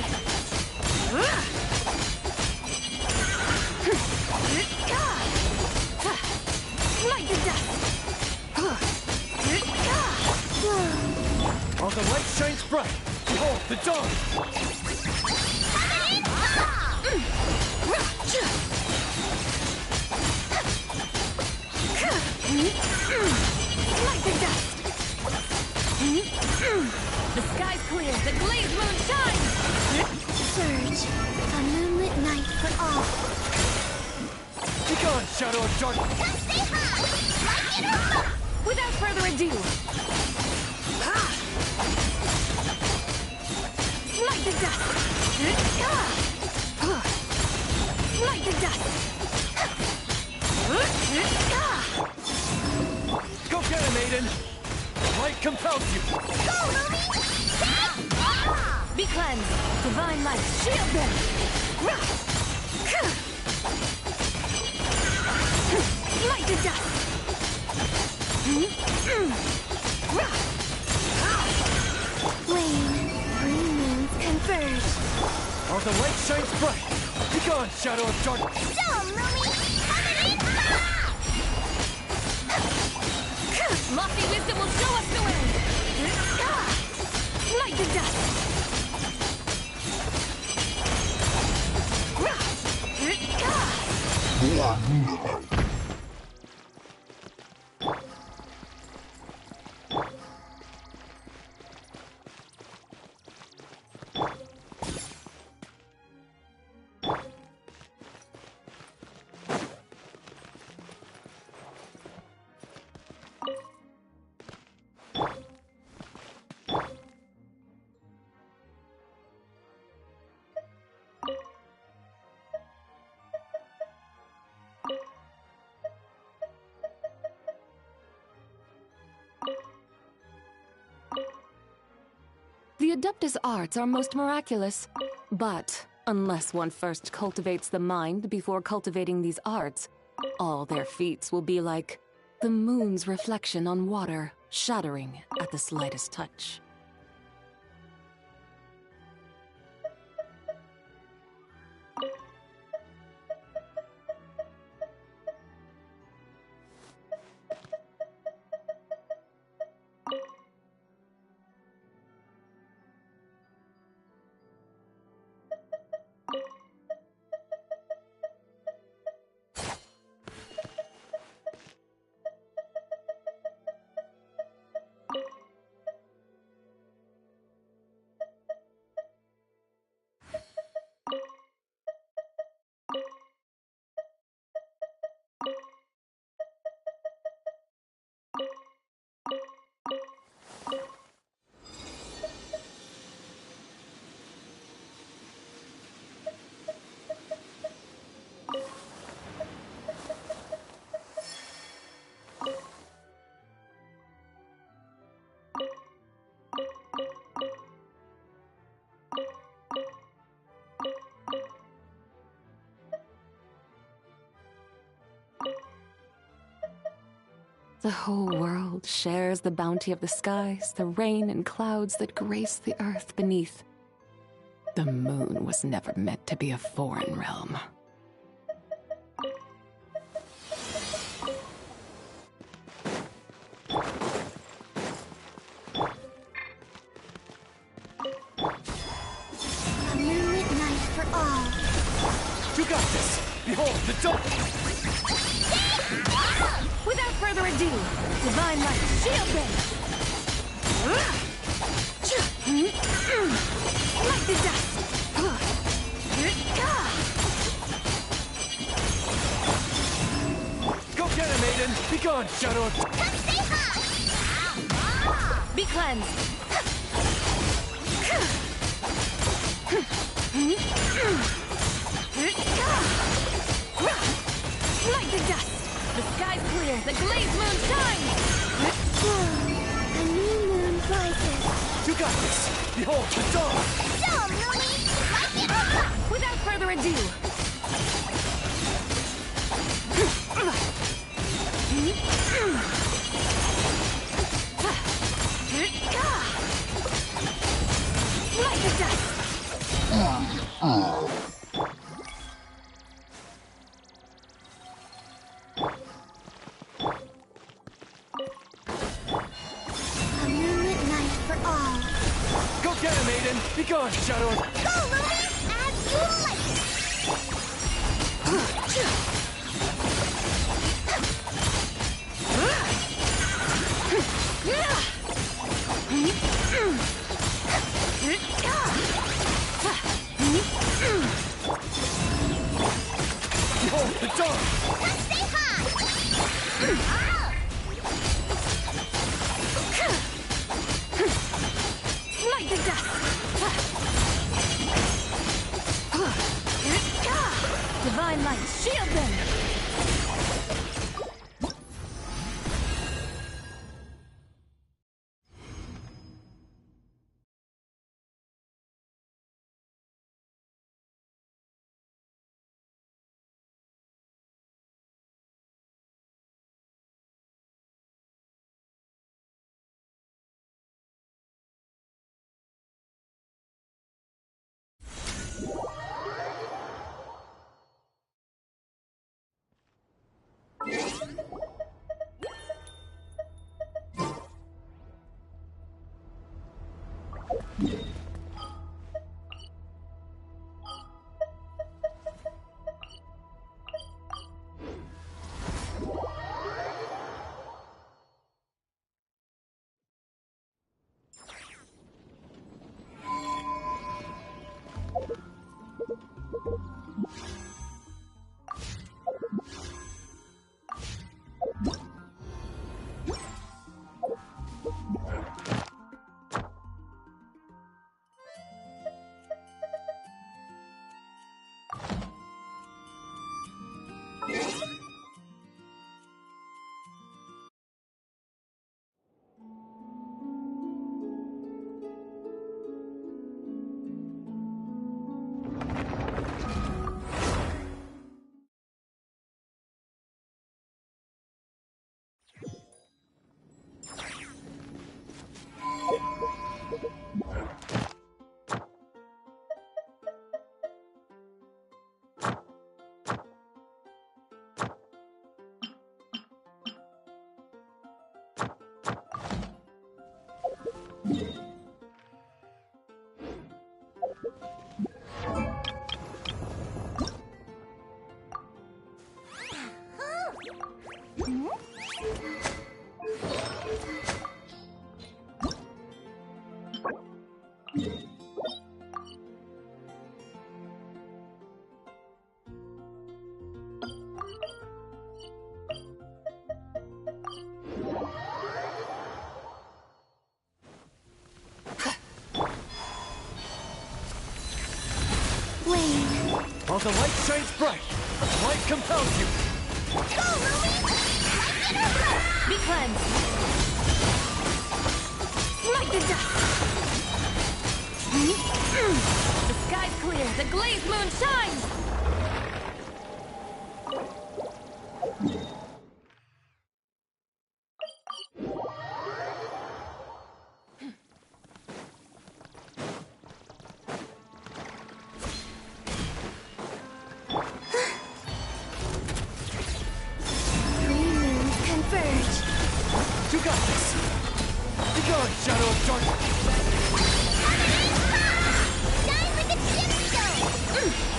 Light the dust! While the light shines bright, behold, the dawn! Light the dust! The sky's clear, the glazed moon shines! Surge. A moonlit night for all. Be gone, shadow of darkness! Come say hi! Like it or not! Without further ado, light the dust! Light the dust! Go get him, Aiden! Light compels you! Go, Lumi! Be cleansed! Divine light, shield them! Light the dust! Wane. Three moons converge. While the light shines bright, be gone, shadow of darkness! Show 'em, Lumi! Coming in hot! Lofty wisdom will show us the way! Light the dust! The Adeptus arts are most miraculous, but unless one first cultivates the mind before cultivating these arts, all their feats will be like the moon's reflection on water, shattering at the slightest touch. The whole world shares the bounty of the skies, the rain and clouds that grace the earth beneath. The moon was never meant to be a foreign realm. all. You got this! Behold, the dawn! Without further ado, Divine Light, shield them! Like the dust! Go get him, Aiden! Be gone, Shadow! Be cleansed! Like the dust! The sky's clear, the glazed moon shines! A new moon rises. You got this! Behold, the dawn! Show 'em, Lumi! Like it or not! Without further ado! Like the dust! A moonlit night for all. Go get him, Aiden! Be gone, Shadow! Go, Lumi! As you like it! Behold, the dawn! Stay high! Like the dust! Divine Light, shield them! While the light shines bright, light compels you. Go, Lumi! Like it or not! Be cleansed! Like the dust! The sky's clear, the glazed moon shines! You got this! Be gone, Shadow of Darkness! Shine like a gemstone!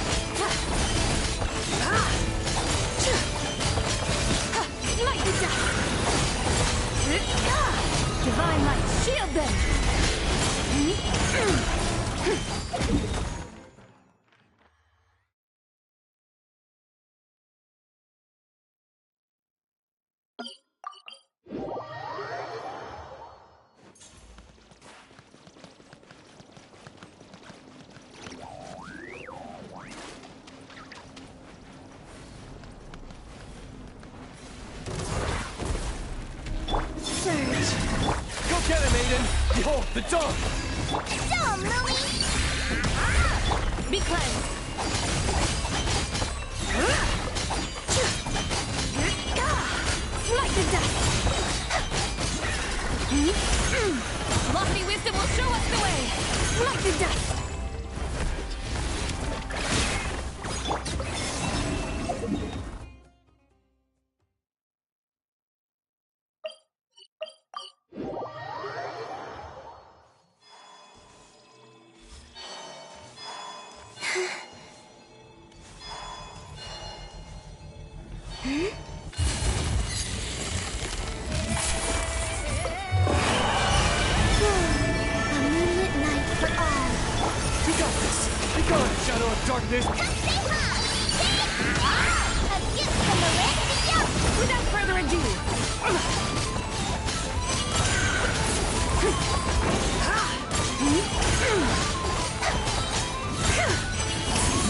Go get him, Aiden! Behold, the dome! Dome, Louie! Be cleansed. Like the dust! Lofty wisdom will show us the way. Like the dust! Darkness! Come say hi! A gift from the land of the young! Without further ado,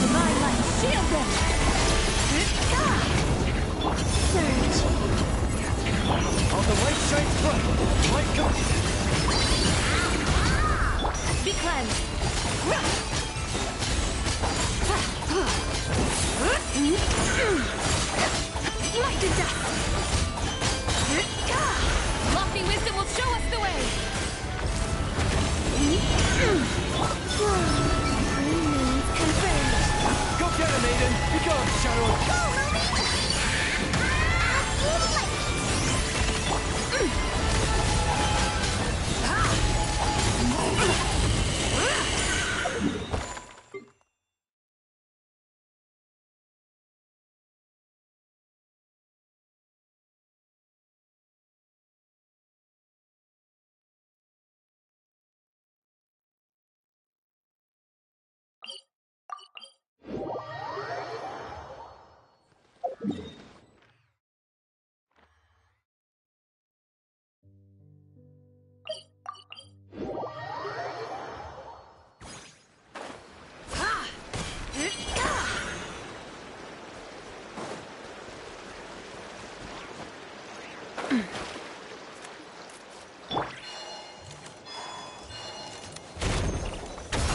divine light, shield them! Surge! All the light shines bright! Light comes! Be cleansed! Like the dust! Lofty wisdom will show us the way! Remains confirmed. Go get him, Aiden! Be gone, Shadow! Go, Louie! As you like!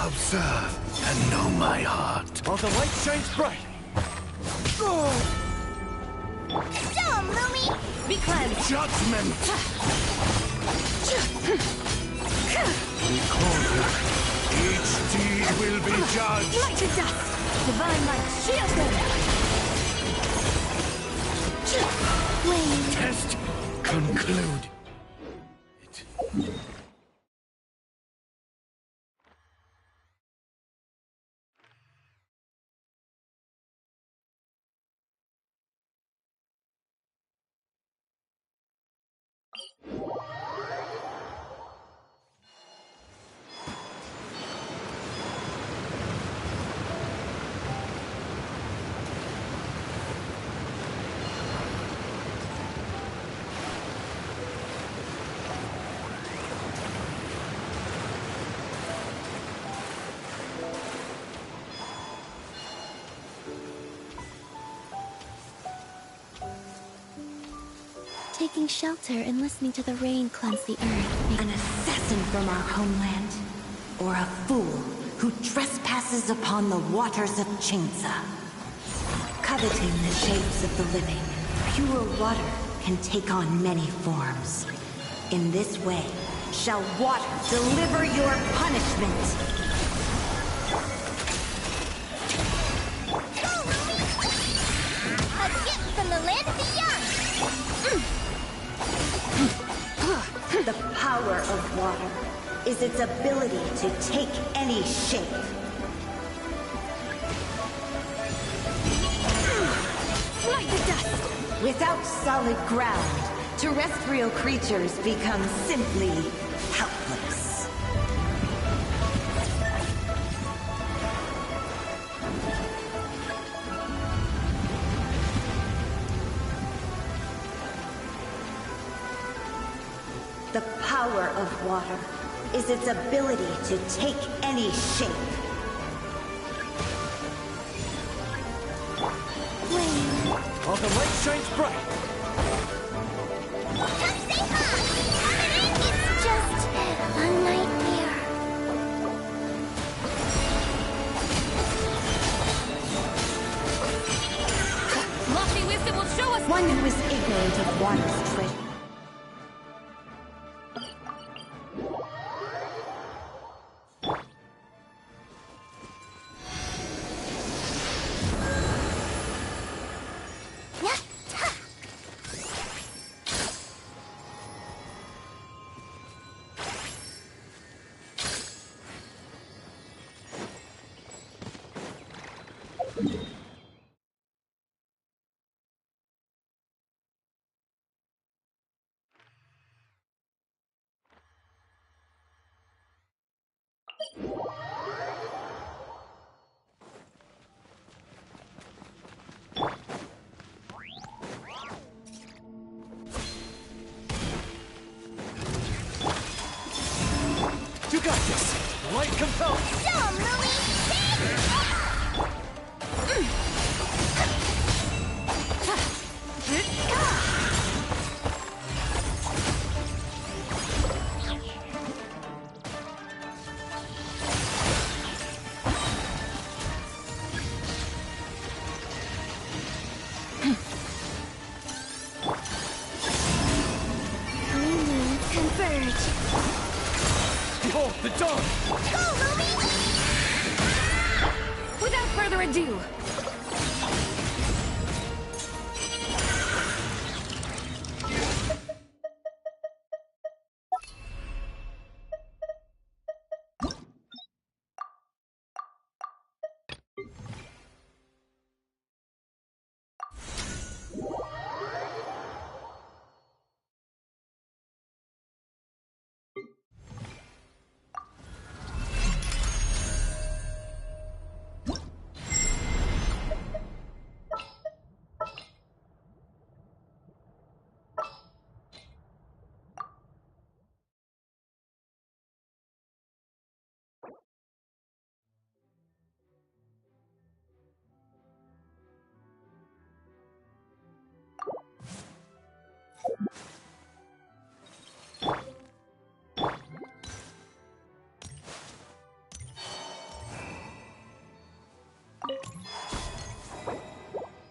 Observe and know my heart. All the light shines bright! Dome, Louie! Be cleansed! Judgment! Recorded. Each deed will be judged. Light to dust! Divine light, shield them! Test conclude. Taking shelter and listening to the rain cleanse the earth. An assassin from our homeland, or a fool who trespasses upon the waters of Chingsa. Coveting the shapes of the living, pure water can take on many forms. In this way, shall water deliver your punishment. A gift from the land of the young! The power of water is its ability to take any shape. Like the dust! Without solid ground, terrestrial creatures become simply helpless. The power of water is its ability to take any shape. While the light shines bright. It's just a nightmare. Lofty wisdom will show us One who is ignorant of water's treasure. You got this! Light compels! Show 'em, Louie! converge. Behold, the dawn! Go, Louie! Without further ado,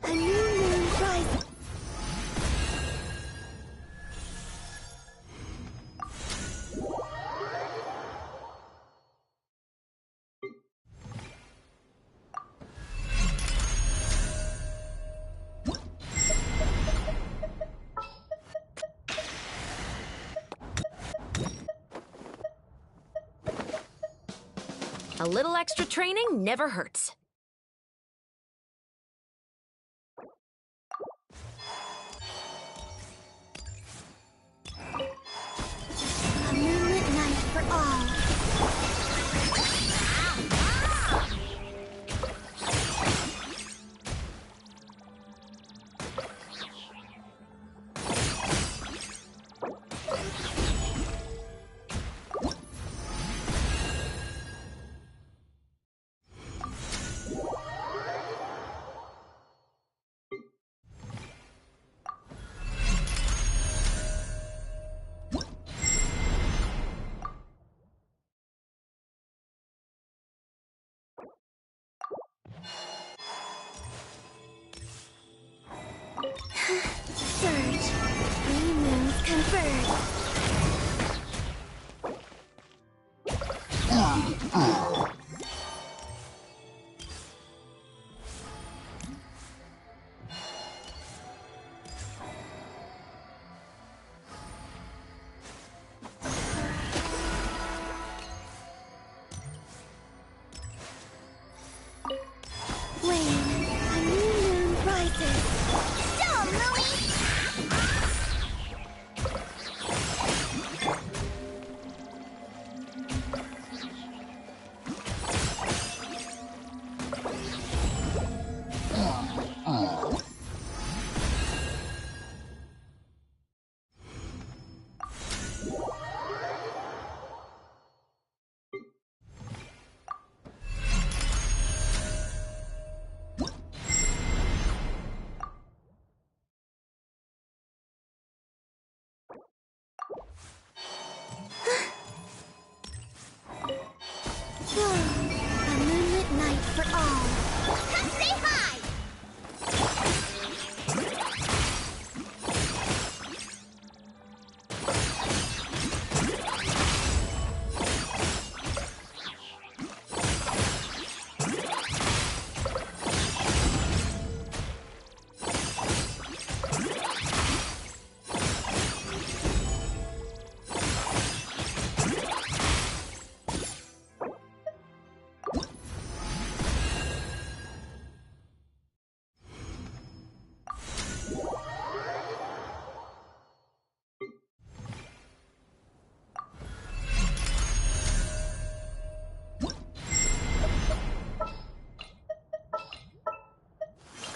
a new moon rises. a little extra training never hurts. A moonlit night for all.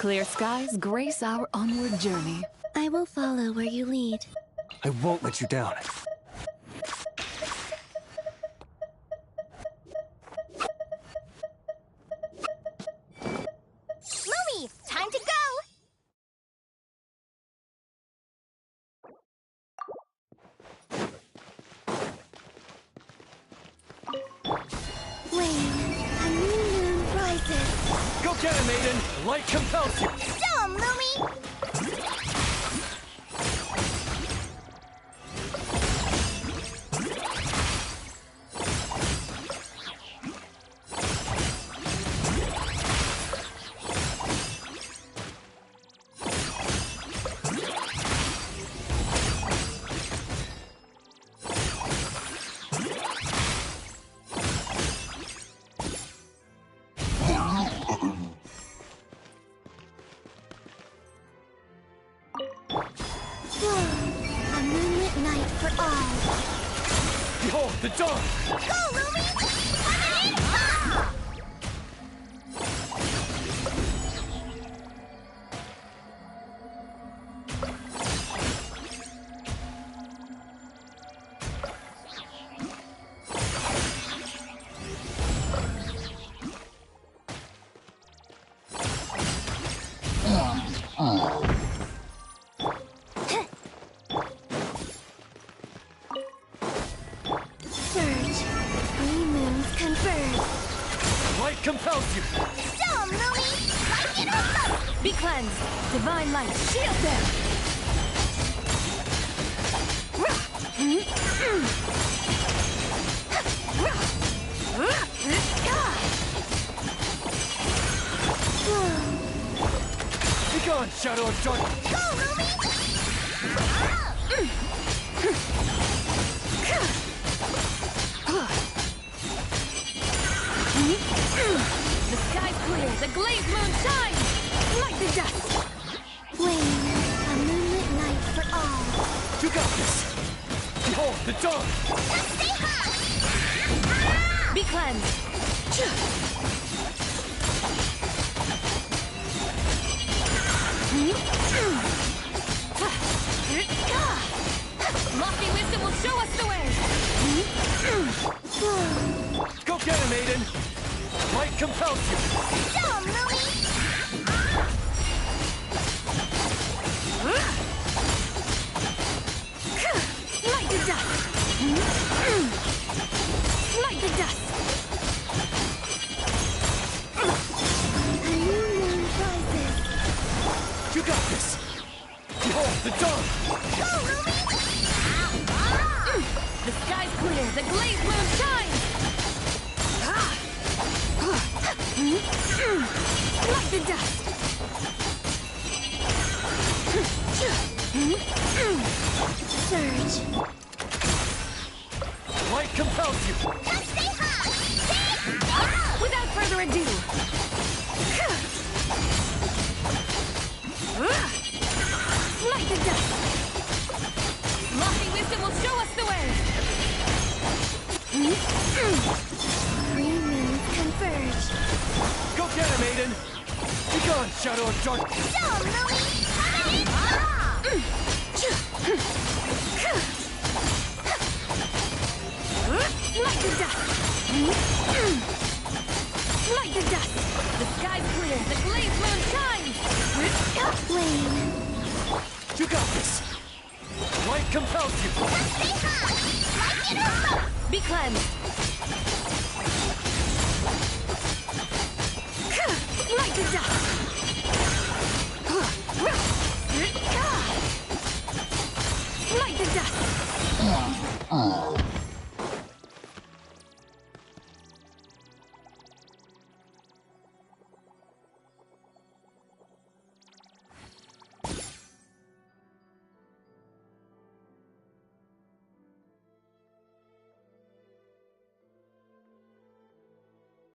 Clear skies grace our onward journey. I will follow where you lead. I won't let you down. Lumi, time to go! Wayne, a new moon rises. Go get him, Aiden! The light compels you! Show 'em, Lumi! A moonlit night for all. Behold, the dawn! Go, Lumi! Surge. 3 moons converge. Light compels you! Show 'em, Lumi! Light it up! Be cleansed. Divine light, shield them. Be gone, Shadow of Darkness! Go, Lumi! The sky's clear. The glazed moon shines. Light the dust. Wayne, a moonlit night for all. You got this! Behold, the dawn! Be cleansed. Lofty wisdom will show us the way. Go get him, Aiden! Light compels you! Show 'em, Lumi! Light the dust. Light the dust. A new moon rises. You got this! Behold, the dawn! Go, Lumi! The sky's clear. The glazed moon shines. Light the dust. Surge. Light compels you! Stay high! Without further ado. Light the dust. Lofty wisdom will show us the way. 3 moons converge. Go get him, Aiden! Be gone, Shadow of Darkness! Show 'em, Lumi! Light the dust. Light the dust. The sky's clear. The glazed moon shines. Wayne, You got this! Light compels you! Stay high! Light it up! Be cleansed. Light the dust.